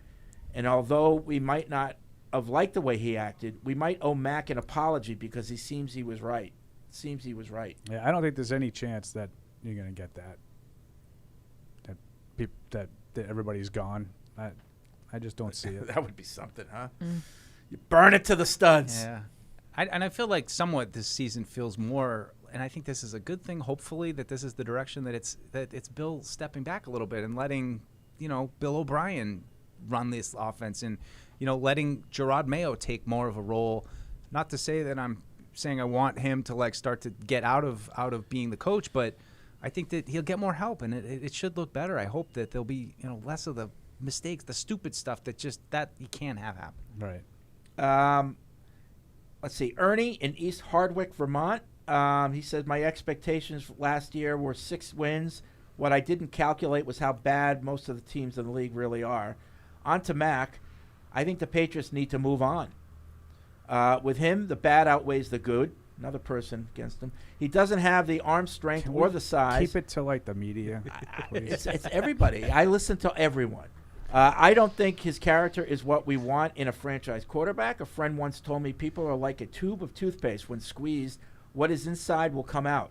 And although we might not have liked the way he acted, we might owe Mac an apology because he seems he was right. Yeah, I don't think there's any chance that you're going to get that everybody's gone. I just don't see it. That would be something, huh? You burn it to the studs. Yeah. I feel like somewhat this season feels more, and I think this is a good thing, hopefully, that this is the direction that it's Bill stepping back a little bit and letting, Bill O'Brien run this offense, and, letting Gerard Mayo take more of a role. Not to say that I'm saying I want him to like start to get out of being the coach, but I think that he'll get more help, and it should look better. I hope that there'll be less of the mistakes, the stupid stuff that you can't have happen. Right. Let's see. Ernie in East Hardwick, Vermont. He says, my expectations last year were 6 wins. What I didn't calculate was how bad most of the teams in the league really are. On to Mac. I think the Patriots need to move on. With him, the bad outweighs the good. Another person against him. He doesn't have the arm strength or the size. Keep it to like the media. It's everybody. I listen to everyone. I don't think his character is what we want in a franchise quarterback. A friend once told me people are like a tube of toothpaste. When squeezed, what is inside will come out.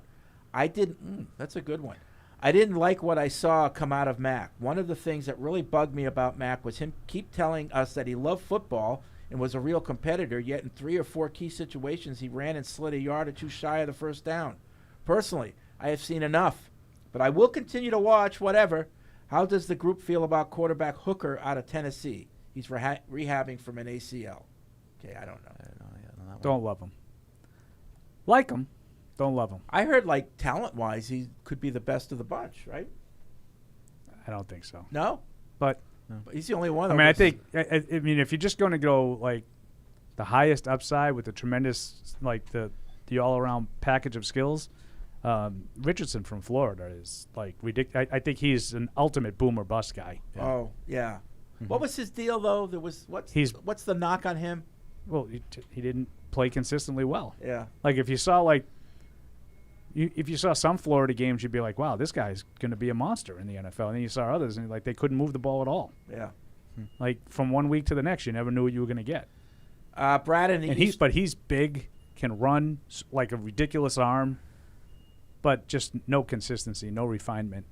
I didn't. That's a good one. I didn't like what I saw come out of Mac. One of the things that really bugged me about Mac was him keep telling us that he loved football and was a real competitor, yet in 3 or 4 key situations he ran and slid a yard or 2 shy of the first down. Personally, I have seen enough, but I will continue to watch whatever. How does the group feel about quarterback Hooker out of Tennessee? He's rehabbing from an ACL. Okay, I don't know. Don't love him. Like him. Don't love him. I heard, like, talent-wise, he could be the best of the bunch, right? I don't think so. No? But he's the only one. I mean, I mean, if you're just going to go, like, the highest upside with the tremendous, like, the all-around package of skills, Richardson from Florida is, like, ridiculous. I think he's an ultimate boom or bust guy. Yeah. Oh, yeah. Mm-hmm. What was his deal, though? What's the knock on him? Well, he didn't play consistently well. Yeah. Like, if you saw, like, if you saw some Florida games, you'd be like, wow, this guy's going to be a monster in the NFL. And then you saw others, and, like, they couldn't move the ball at all. Yeah. Like, from one week to the next, you never knew what you were going to get. Brad in the East. But he's big, can run, like, a ridiculous arm, but just no consistency, no refinement.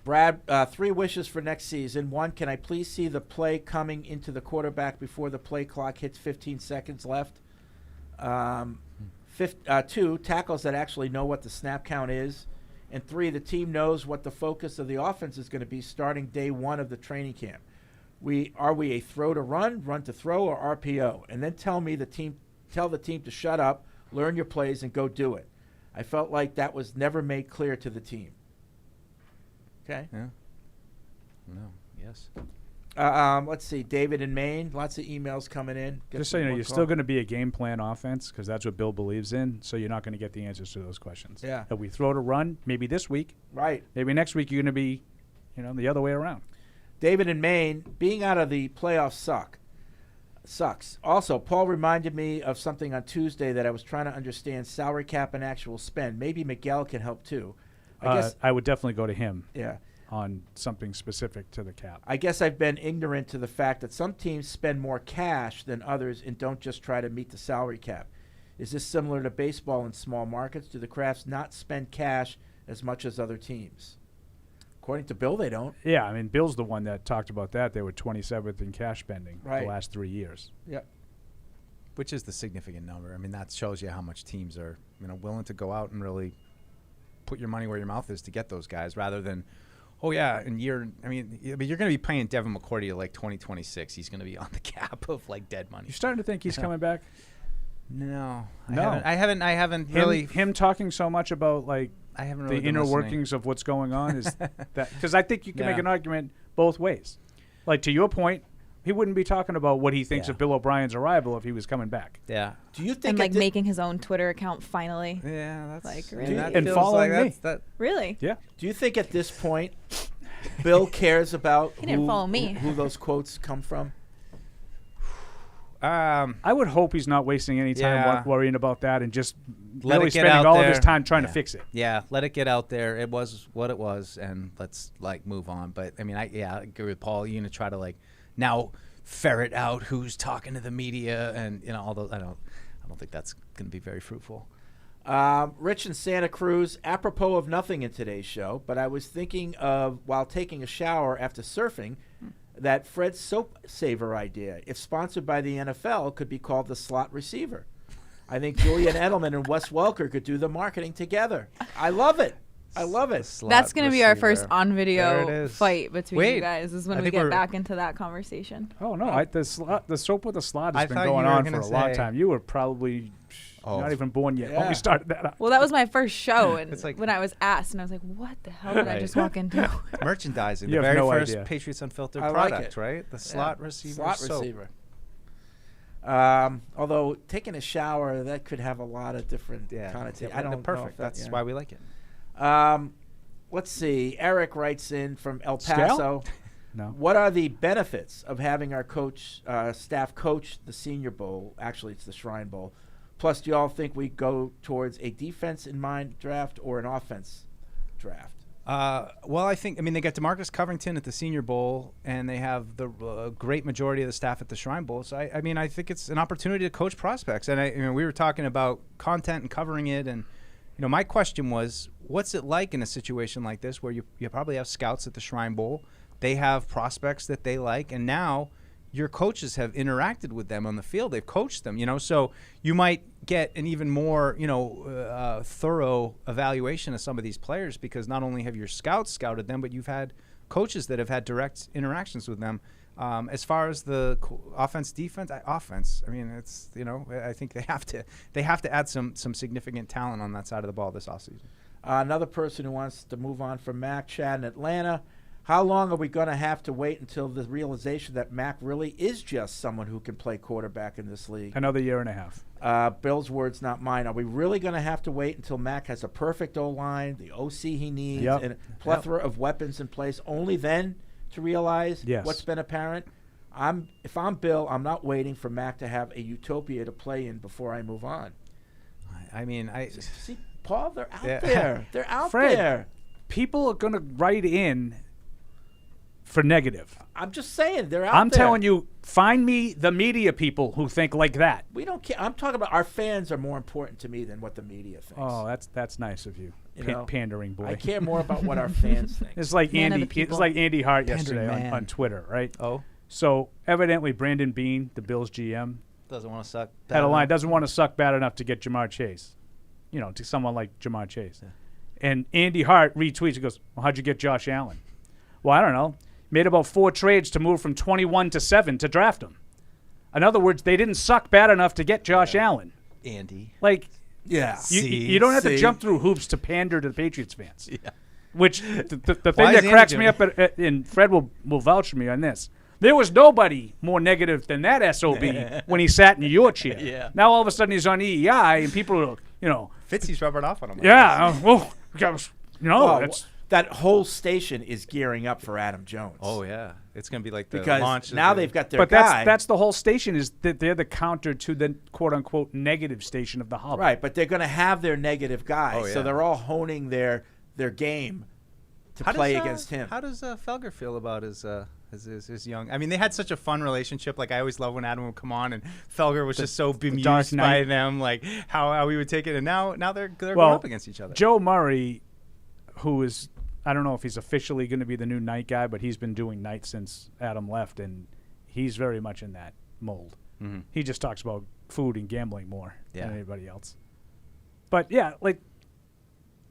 Brad, 3 wishes for next season. 1, can I please see the play coming into the quarterback before the play clock hits 15 seconds left? 2, tackles that actually know what the snap count is. And 3, the team knows what the focus of the offense is going to be starting day 1 of the training camp. Are we a throw to run to throw, or RPO? And then tell the team to shut up, learn your plays, and go do it. I felt like that was never made clear to the team. Okay. Yeah. No. Yes. Let's see. David in Maine. Lots of emails coming in. Just so you know, you're still going to be a game plan offense because that's what Bill believes in. So you're not going to get the answers to those questions. Yeah. If we throw to run, maybe this week. Right. Maybe next week you're going to be, the other way around. David in Maine. Being out of the playoffs sucks. Also, Paul reminded me of something on Tuesday that I was trying to understand: salary cap and actual spend. Maybe Miguel can help too. I guess I would definitely go to him. Yeah. On something specific to the cap. I guess I've been ignorant to the fact that some teams spend more cash than others and don't just try to meet the salary cap. Is this similar to baseball in small markets? Do the Crafts not spend cash as much as other teams? According to Bill, they don't. Yeah, I mean, Bill's the one that talked about that. They were 27th in cash spending the last 3 years. Yep. Which is the significant number. I mean, that shows you how much teams are, willing to go out and really put your money where your mouth is to get those guys, rather than, you're going to be paying Devin McCourty like 2026. He's going to be on the cap of like dead money. You're starting to think he's coming back? No. I haven't really. Him talking so much about like I haven't really the inner workings of what's going on is that because I think you can make an argument both ways. Like, to your point, he wouldn't be talking about what he thinks of Bill O'Brien's arrival if he was coming back. Yeah. Do you think and making his own Twitter account finally? Yeah, that's like really and following me. Really? Yeah. Do you think at this point Bill cares about he didn't follow me. Who those quotes come from? I would hope he's not wasting any time worrying about that and just really get spending out all there. of his time trying to fix it. Yeah, let it get out there. It was what it was, and let's move on. But I mean, I agree with Paul. You're gonna try to now ferret out who's talking to the media and all those. I don't think that's gonna be very fruitful. Rich in Santa Cruz. Apropos of nothing in today's show, but I was thinking of while taking a shower after surfing. That Fred Soap Saver idea, if sponsored by the NFL, could be called the slot receiver. I think Julian Edelman and Wes Welker could do the marketing together. I love it. That's going to be our first on-video fight between you guys is when we get back into that conversation. Oh, no. The soap with the slot has been going on for a long time. You were probably Not even born yet when Yeah. we started that up. Well, that was my first show, and It's like- when I was asked, and I was like, "What the hell did I Right. just walk into?" Merchandising, You the have very no first idea. Patriots Unfiltered I like product, it. right? The slot receiver. Slot soap. receiver. Although taking a shower, that could have a lot of different connotations. I don't know perfect. if that- That's yeah. why we like it. Let's see. Eric writes in from El Scout? Paso. No. What are the benefits of having our staff coach the Senior Bowl? Actually, it's the Shrine Bowl. Plus, do you all think we go towards a defense in mind draft or an offense draft? Well, I think, they got DeMarcus Covington at the Senior Bowl, and they have the great majority of the staff at the Shrine Bowl. So, I think it's an opportunity to coach prospects. And we were talking about content and covering it. And, my question was, what's it like in a situation like this where you probably have scouts at the Shrine Bowl? They have prospects that they like, and now your coaches have interacted with them on the field. They've coached them, so you might get an even more, thorough evaluation of some of these players because not only have your scouts scouted them, but you've had coaches that have had direct interactions with them. As far as the offense, defense, it's, I think they have to add some significant talent on that side of the ball this offseason. Another person who wants to move on from Mac, Chad in Atlanta. How long are we going to have to wait until the realization that Mac really is just someone who can play quarterback in this league? Another year and a half. Bill's words, not mine. Are we really going to have to wait until Mac has a perfect O-line, the OC he needs, and a plethora of weapons in place, only then to realize what's been apparent? If I'm Bill, I'm not waiting for Mac to have a utopia to play in before I move on. See, Paul, they're out there. They're out Fred, there. People are going to write in for negative. I'm just saying they're out I'm there. telling you, find me the media people who think like that. We don't care. I'm talking about our fans are more important to me than what the media thinks. Oh, that's nice of you, You know, pandering boy. I care more about what our fans think. It's like Man of Andy. the people. It's like Andy Hart Pandering yesterday man. on Twitter, right? Oh. So evidently, Brandon Beane, the Bills GM, Doesn't want to suck. had a line. Doesn't want to suck bad enough to get Jamar Chase. To someone like Jamar Chase. Yeah. And Andy Hart retweets. He goes, "Well, how'd you get Josh Allen?" Well, I don't know. Made about 4 trades to move from 21 to 7 to draft him. In other words, they didn't suck bad enough to get Josh Allen. Andy. You don't have to jump through hoops to pander to the Patriots fans. Yeah. Which the thing Why is that Andy cracks doing me up, and Fred will vouch for me on this. There was nobody more negative than that SOB when he sat in your chair. Yeah. Now all of a sudden he's on EEI and people are, Fitzy's rubbing off on him. Well, that whole station is gearing up for Adam Jones. Oh yeah, it's going to be like the because launch. now of they've got their But guy. that's the whole station is that they're the counter to the quote unquote negative station of the hub. Right, but they're going to have their negative guy, Oh, so yeah. they're all honing their game to play against him. How does Felger feel about his young? They had such a fun relationship. Like I always love when Adam would come on and Felger was just so Dark bemused by Knight. them, like how he would take it. And now they're going Well, up against each other. Joe Murray, who is, I don't know if he's officially going to be the new night guy, but he's been doing night since Adam left, and he's very much in that mold. Mm-hmm. He just talks about food and gambling more Yeah. than anybody else. But yeah,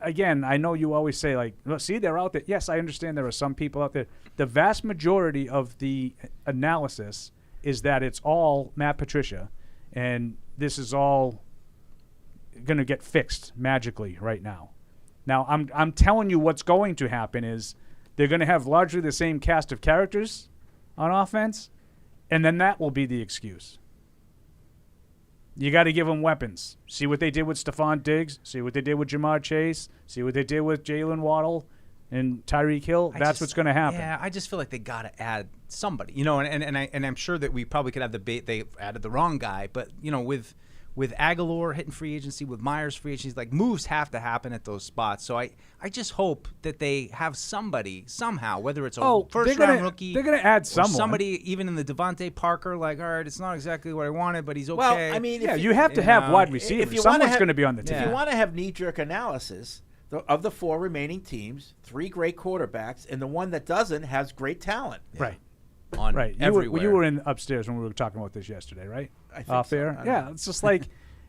again, I know you always say well, see, they're out there. Yes, I understand there are some people out there. The vast majority of the analysis is that it's all Matt Patricia, and this is all going to get fixed magically right now. Now, I'm telling you what's going to happen is they're going to have largely the same cast of characters on offense, and then that will be the excuse. You got to give them weapons. See what they did with Stephon Diggs. See what they did with Jamar Chase. See what they did with Jalen Waddle and Tyreek Hill. That's what's going to happen. Yeah, I just feel like they got to add somebody, and I'm sure that we probably could have debate. They added the wrong guy, but with Aguilar hitting free agency, with Myers free agency, moves have to happen at those spots. So I just hope that they have somebody somehow, whether it's a first-round rookie. They're going to add or someone. somebody even in the Devontae Parker, all right, it's not exactly what I wanted, but he's okay. Well, yeah, you have to have wide receivers. Someone's going to be on the team. If you want to have knee-jerk analysis of the 4 remaining teams, 3 great quarterbacks, and the one that doesn't has great talent. Right. Right. You were in upstairs when we were talking about this yesterday, right? I think Off so. air. I don't Yeah, know. it's just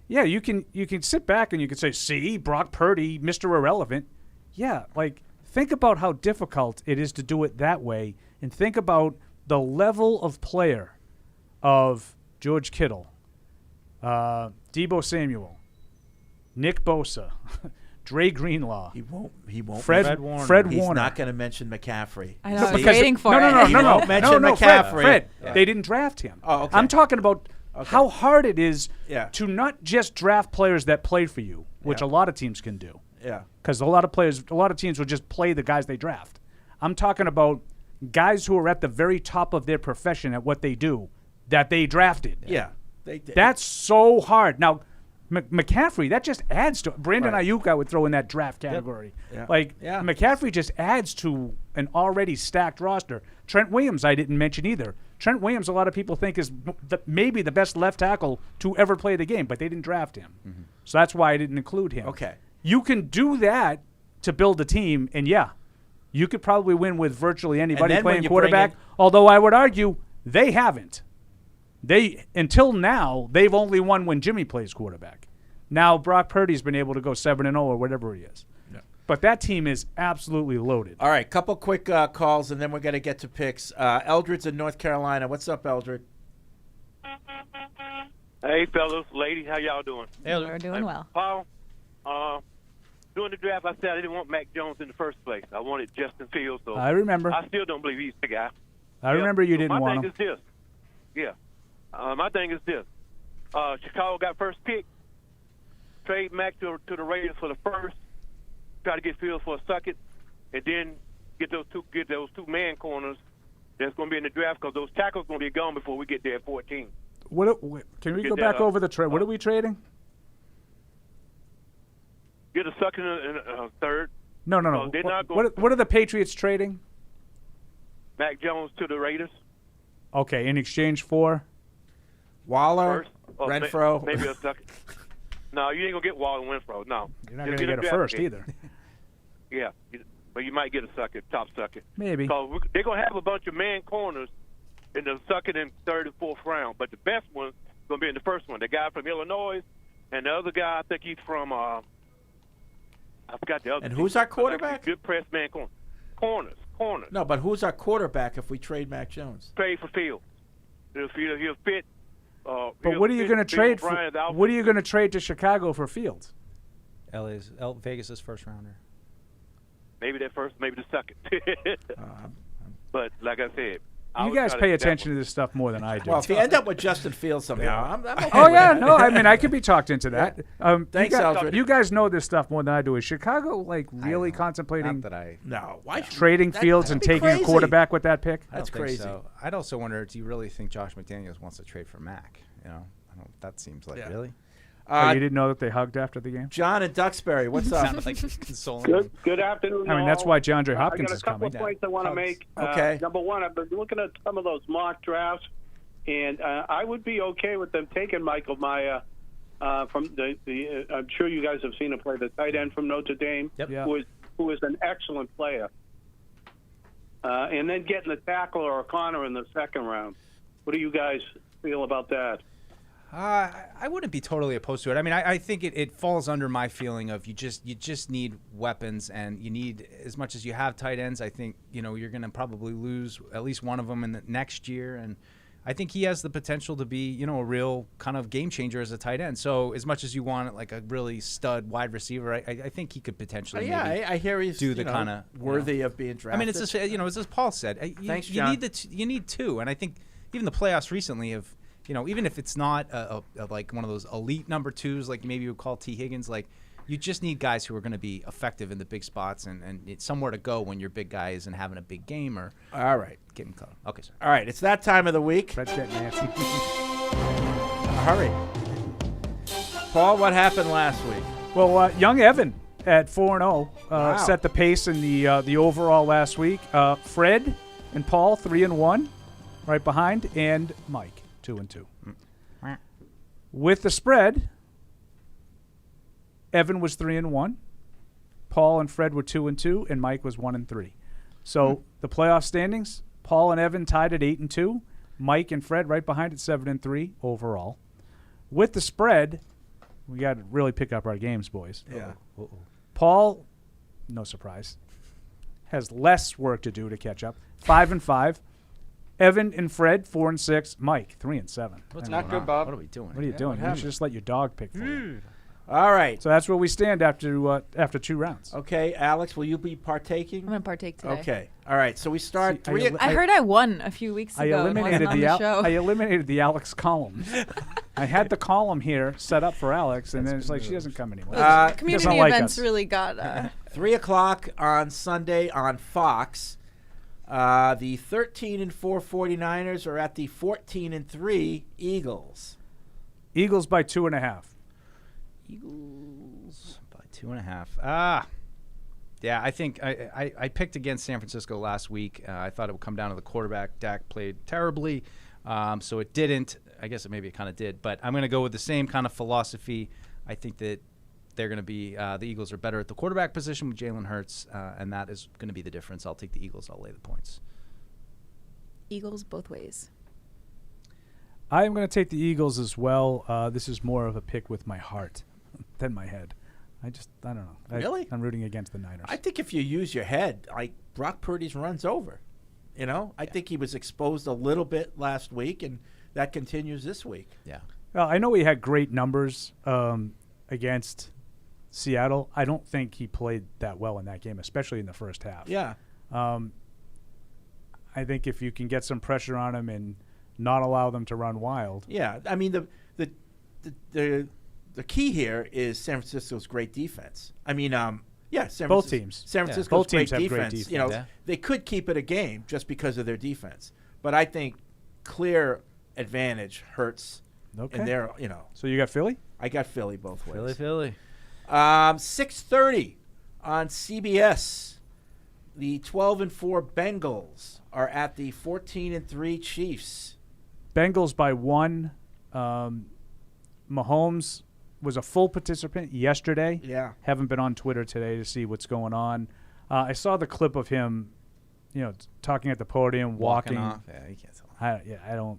you can sit back and you can say, see, Brock Purdy, Mr. Irrelevant. Yeah, think about how difficult it is to do it that way, and think about the level of player of George Kittle, Deebo Samuel, Nick Bosa, Dre Greenlaw. He won't. Fred Warner. He's not going to mention McCaffrey. I know. I was waiting for it. No. Mention McCaffrey. Fred. They didn't draft him. Oh, okay. I'm talking about how hard it is Yeah. to not just draft players that play for you, which a lot of teams can do. Yeah. Because a lot of teams will just play the guys they draft. I'm talking about guys who are at the very top of their profession at what they do that they drafted. Yeah. They did. That's so hard. Now, McCaffrey, that just adds to Brandon Ayuk. I would throw in that draft category. Yeah. McCaffrey just adds to an already stacked roster. Trent Williams, I didn't mention either. Trent Williams, a lot of people think is maybe the best left tackle to ever play the game, but they didn't draft him. Mm-hmm. So that's why I didn't include him. Okay. You can do that to build a team, and you could probably win with virtually anybody then when playing you quarterback, bring although I would argue they haven't. Until now, they've only won when Jimmy plays quarterback. Now Brock Purdy's been able to go 7-0 or whatever he is. Yeah. But that team is absolutely loaded. All right, couple quick calls, and then we're going to get to picks. Eldred's in North Carolina. What's up, Eldred? Hey, fellas, ladies, how y'all doing? We're doing well. Paul, during the draft, I said I didn't want Mac Jones in the first place. I wanted Justin Fields. So I remember. I still don't believe he's the guy. I remember you didn't want him. My thing is this. My thing is this. Chicago got first pick. Trade Mac to the Raiders for the first. Try to get Fields for a second, and then get those two man corners that's going to be in the draft because those tackles going to be gone before we get there at 14. Can we go back over the trade? What are we trading? Get a second and a third. No. They're not going. What are the Patriots trading? Mac Jones to the Raiders. Okay, in exchange for Waller, Renfrow. Maybe a second. No, you ain't gonna get Waller and Renfrow. No, you're not gonna get a first either. Yeah, but you might get a second, top second. Maybe. Because they're gonna have a bunch of man corners in the second and third and fourth round, but the best one's gonna be in the first one. The guy from Illinois, and the other guy, I think he's from. I forgot the other. And who's our quarterback? Good press man corners. No, but who's our quarterback if we trade Mac Jones? Trade for Fields. He'll fit. But what are you going to trade for? What are you going to trade to Chicago for Fields? Vegas' first rounder. Maybe that first, maybe the second. But like I said, you guys pay attention to this stuff more than I do. Well, if you end up with Justin Fields somehow, I'm okay oh with yeah, that. no, I mean I could be talked into that. Thanks, Eldred. You guys know this stuff more than I do. Is Chicago really contemplating? Not that I. No, why trading Fields and taking a quarterback with that pick? That's crazy. So. I'd also wonder, do you really think Josh McDaniels wants to trade for Mac? That seems like really. You didn't know that they hugged after the game? John in Duxbury, what's up? Sounded like consoling. Good afternoon. I mean, that's why DeAndre Hopkins is coming. I got a couple of points I want to make. Okay. Number one, I've been looking at some of those mock drafts, and I would be okay with them taking Michael Mayer from the. I'm sure you guys have seen him play, the tight end from Notre Dame, who is an excellent player. And then getting a tackle or a corner in the second round. What do you guys feel about that? I wouldn't be totally opposed to it. I mean, I think it falls under my feeling of you just need weapons, and you need, as much as you have tight ends, I think you're going to probably lose at least one of them in the next year, and I think he has the potential to be a real kind of game changer as a tight end. So as much as you want like a really stud wide receiver, I think he could potentially. I hear he's do the kind of worthy of being drafted. I mean, it's just as Paul said. Thanks, John. John. You need two, and I think even the playoffs recently have. Even if it's not like one of those elite number twos, like maybe you would call T. Higgins, like you just need guys who are going to be effective in the big spots and it's somewhere to go when your big guy isn't having a big game or all right getting caught. Okay, sir. All right, it's that time of the week. Hurry, Paul. What happened last week? Well, young Evan at 4-0 set the pace in the overall last week. Fred and Paul 3-1, right behind, and Mike 2-2. With the spread, Evan was 3-1, Paul and Fred were 2-2, and Mike was 1-3. So the playoff standings: Paul and Evan tied at 8-2, Mike and Fred right behind at 7-3 overall. With the spread, we got to really pick up our games, boys. Yeah. Paul, no surprise, has less work to do to catch up. 5-5. Evan and Fred 4 and 6. Mike 3 and 7. What's Not good, Bob. What are we doing? What are you doing? You should just let your dog pick for you. All right. So that's where we stand after 2 rounds. Okay, Alex, will you be partaking? I'm gonna partake today. Okay. All right. So we start I heard I won a few weeks ago. I eliminated and wasn't on the show. I eliminated the Alex column. I had the column here set up for Alex, and then it's like she doesn't come anymore. Community doesn't like events us. really got. 3 o'clock on Sunday on Fox. The 13-4 49ers are at the 14-3 Eagles. Eagles by 2.5. Eagles by 2.5. Yeah, I think I picked against San Francisco last week. I thought it would come down to the quarterback. Dak played terribly, so it didn't. I guess maybe it kind of did, but I'm going to go with the same kind of philosophy. I think that they're going to be the Eagles are better at the quarterback position with Jalen Hurts, and that is going to be the difference. I'll take the Eagles. I'll lay the points. Eagles both ways. I am going to take the Eagles as well. This is more of a pick with my heart than my head. I don't know. Really? I'm rooting against the Niners. I think if you use your head, like Brock Purdy's runs over. I think he was exposed a little bit last week, and that continues this week. Yeah. Well, I know he had great numbers against Seattle. I don't think he played that well in that game, especially in the first half. Yeah. I think if you can get some pressure on him and not allow them to run wild. Yeah, I mean the key here is San Francisco's great defense. I mean, both teams. San Francisco's Both great teams have defense. great defense. They could keep it a game just because of their defense, but I think clear advantage hurts. Okay. And they're So you got Philly? I got Philly both ways. Philly. 6:30 on CBS. The 12-4 Bengals are at the 14-3 Chiefs. Bengals by 1. Mahomes was a full participant yesterday. Yeah. Haven't been on Twitter today to see what's going on. I saw the clip of him, talking at the podium, walking off. Yeah, you can't tell. I don't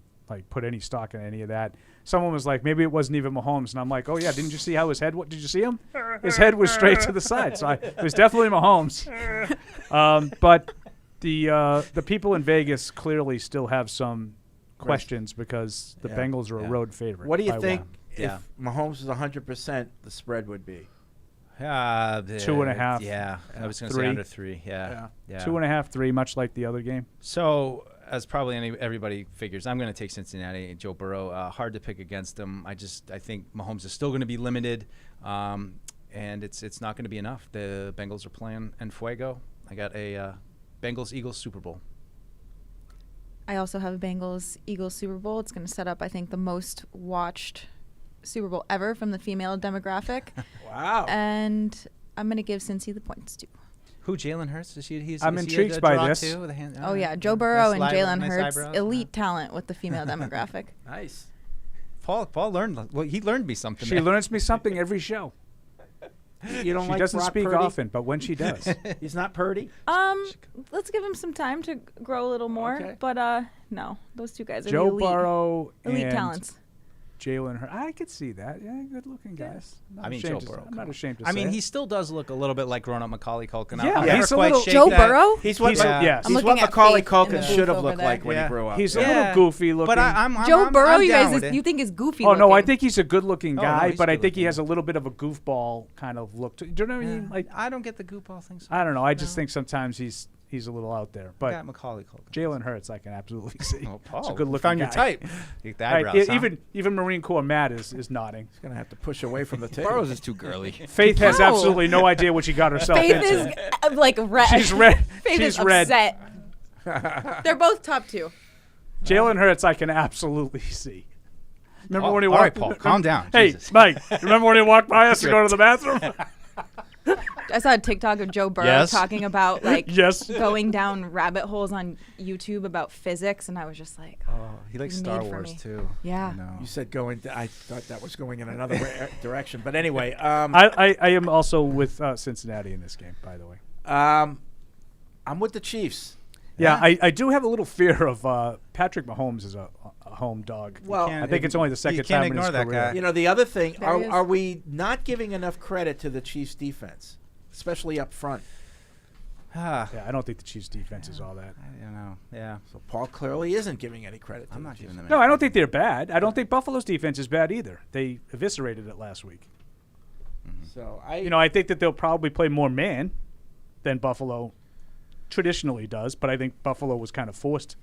put any stock in any of that. Someone was like, maybe it wasn't even Mahomes, and I'm like, oh yeah, didn't you see how his head? Did you see him? His head was straight to the side, so it was definitely Mahomes. But the people in Vegas clearly still have some questions because the Bengals are a road favorite. What do you by think 1. if Mahomes was 100%, the spread would be? 2.5. Yeah, I was going to say under 3. Yeah. 2.5, 3, much like the other game. So, as probably everybody figures, I'm going to take Cincinnati and Joe Burrow. Hard to pick against them. I think Mahomes is still going to be limited, and it's not going to be enough. The Bengals are playing en fuego. I got a Bengals-Eagles Super Bowl. I also have a Bengals-Eagles Super Bowl. It's going to set up, I think, the most watched Super Bowl ever from the female demographic. Wow. And I'm going to give Cincy the points, too. Who, Jalen Hurts? I'm intrigued by this. Oh, yeah. Joe Burrow and Jalen Hurts, eyebrows. elite talent with the female demographic. Nice. Paul learned. Well, he learned me something. She learns me something every show. You don't she like doesn't Brock speak Purdy? often, but when she does. He's not Purdy? Let's give him some time to grow a little more. Okay. But, no, those two guys are Joe the elite. Burrow elite and talents. Jalen Hurts. I could see that. Yeah, good-looking guys. I mean, Joe Burrow. I'm not ashamed to I say mean, it. he still does look a little bit like grown-up Macaulay Culkin. Yeah, I'll never he's a quite little- shake Joe that. Burrow? He's what, yes. he's what Macaulay Culkin should have looked like when he grew up. He's a little goofy looking. But I'm Joe Burrow, I'm you down guys, with it. you think is goofy Oh, looking. no, I think he's a good-looking Oh, guy, no, he's but I think good-looking. he has a little bit of a goofball kind of look to. Do you know what I mean? Like, I don't get the goofball thing. I don't know. I just think sometimes he's a little out there. But got Macaulay Culkin. Jalen Hurts, I can absolutely see. Oh, Paul, He's a good-looking found guy. your type. You get the Right, eyebrows, huh? even Marine Corps Matt is nodding. He's going to have to push away from the table. Burrows is too girly. Faith has No. absolutely no idea what she got herself Faith into. is like red. She's red. Faith She's is red. upset. They're both top 2. Jalen Hurts, I can absolutely see. Remember Paul, when he all walked? right, Paul, calm down. Hey, Jesus. Mike, remember when he walked by us to go to the bathroom? I saw a TikTok of Joe Burrow Yes. talking about Yes. going down rabbit holes on YouTube about physics, and I was just like, Oh, he likes He's Star made for Wars me. too. Yeah. I know. You said I thought that was going in another direction. But anyway. I am also with Cincinnati in this game, by the way. I'm with the Chiefs. Yeah, I do have a little fear of Patrick Mahomes as a home dog. Well, I think it's only the second you can't time in his ignore that career. guy. You know, the other thing, There he is. are we not giving enough credit to the Chiefs' defense, especially up front? I don't think the Chiefs' defense is all that. I don't know. Yeah. So Paul clearly isn't giving any credit to I'm the not Chiefs. giving them. No, I don't think they're bad. I don't think Buffalo's defense is bad either. They eviscerated it last week. So I think that they'll probably play more man than Buffalo traditionally does, but I think Buffalo was kind of forced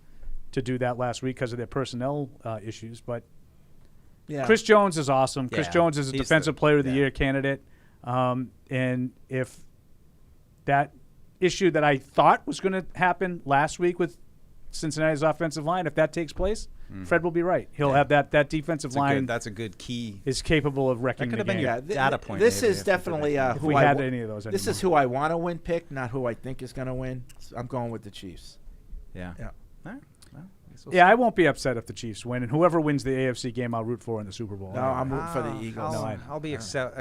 to do that last week because of their personnel issues. But Chris Jones is awesome. Chris Jones is a Defensive Player of the Year candidate. And if that issue that I thought was going to happen last week with Cincinnati's offensive line, if that takes place, Fred will be right. He'll have that defensive line. That's a good key. Is capable of wrecking That could the have been game. your data point. This maybe, is definitely if who we I had any of those. This is who I want to win pick, not who I think is going to win. So I'm going with the Chiefs. Yeah. Yeah. All right. Well, yeah, I won't be upset if the Chiefs win, and whoever wins the AFC game, I'll root for in the Super Bowl. No, I'm rooting for the Eagles. I'll be upset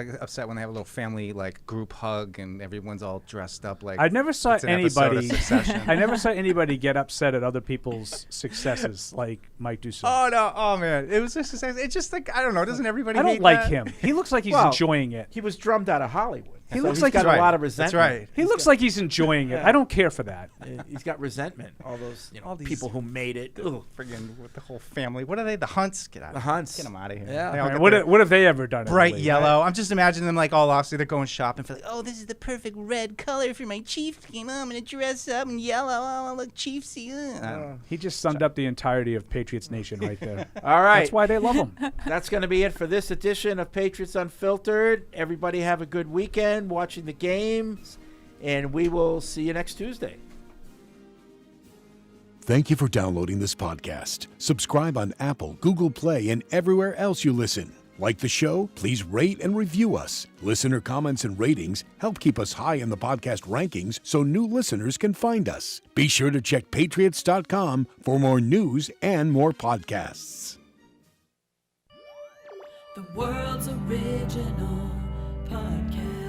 when they have a little family group hug and everyone's all dressed up like. I never saw it's an episode of anybody. Succession. I never saw anybody get upset at other people's successes like Mike Dussault. Oh no! Oh man! It was just. It's just like I don't know. Doesn't everybody? I don't hate like that? him. He looks like he's Well, enjoying it. He was drummed out of Hollywood. He So looks he's like got he's a lot right. of resentment. That's right. He looks like he's enjoying it. I don't care for that. He's got resentment. All those All these people who made it. Friggin' with the whole family. What are they? The Hunts? Get out. The Hunts. Get them out of here. Yeah. They all Right, got what have they ever done? bright lately, yellow. right? I'm just imagining them like all off. So they're going shopping for oh, this is the perfect red color for my Chiefs game. I'm gonna dress up in yellow. Oh, look Chiefsy. He just summed up the entirety of Patriots Nation right there. All right. That's why they love him. That's going to be it for this edition of Patriots Unfiltered. Everybody have a good weekend watching the games, and we will see you next Tuesday. Thank you for downloading this podcast. Subscribe on Apple, Google Play, and everywhere else you listen. Like the show? Please rate and review us. Listener comments and ratings help keep us high in the podcast rankings so new listeners can find us. Be sure to check patriots.com for more news and more podcasts. The world's original podcast.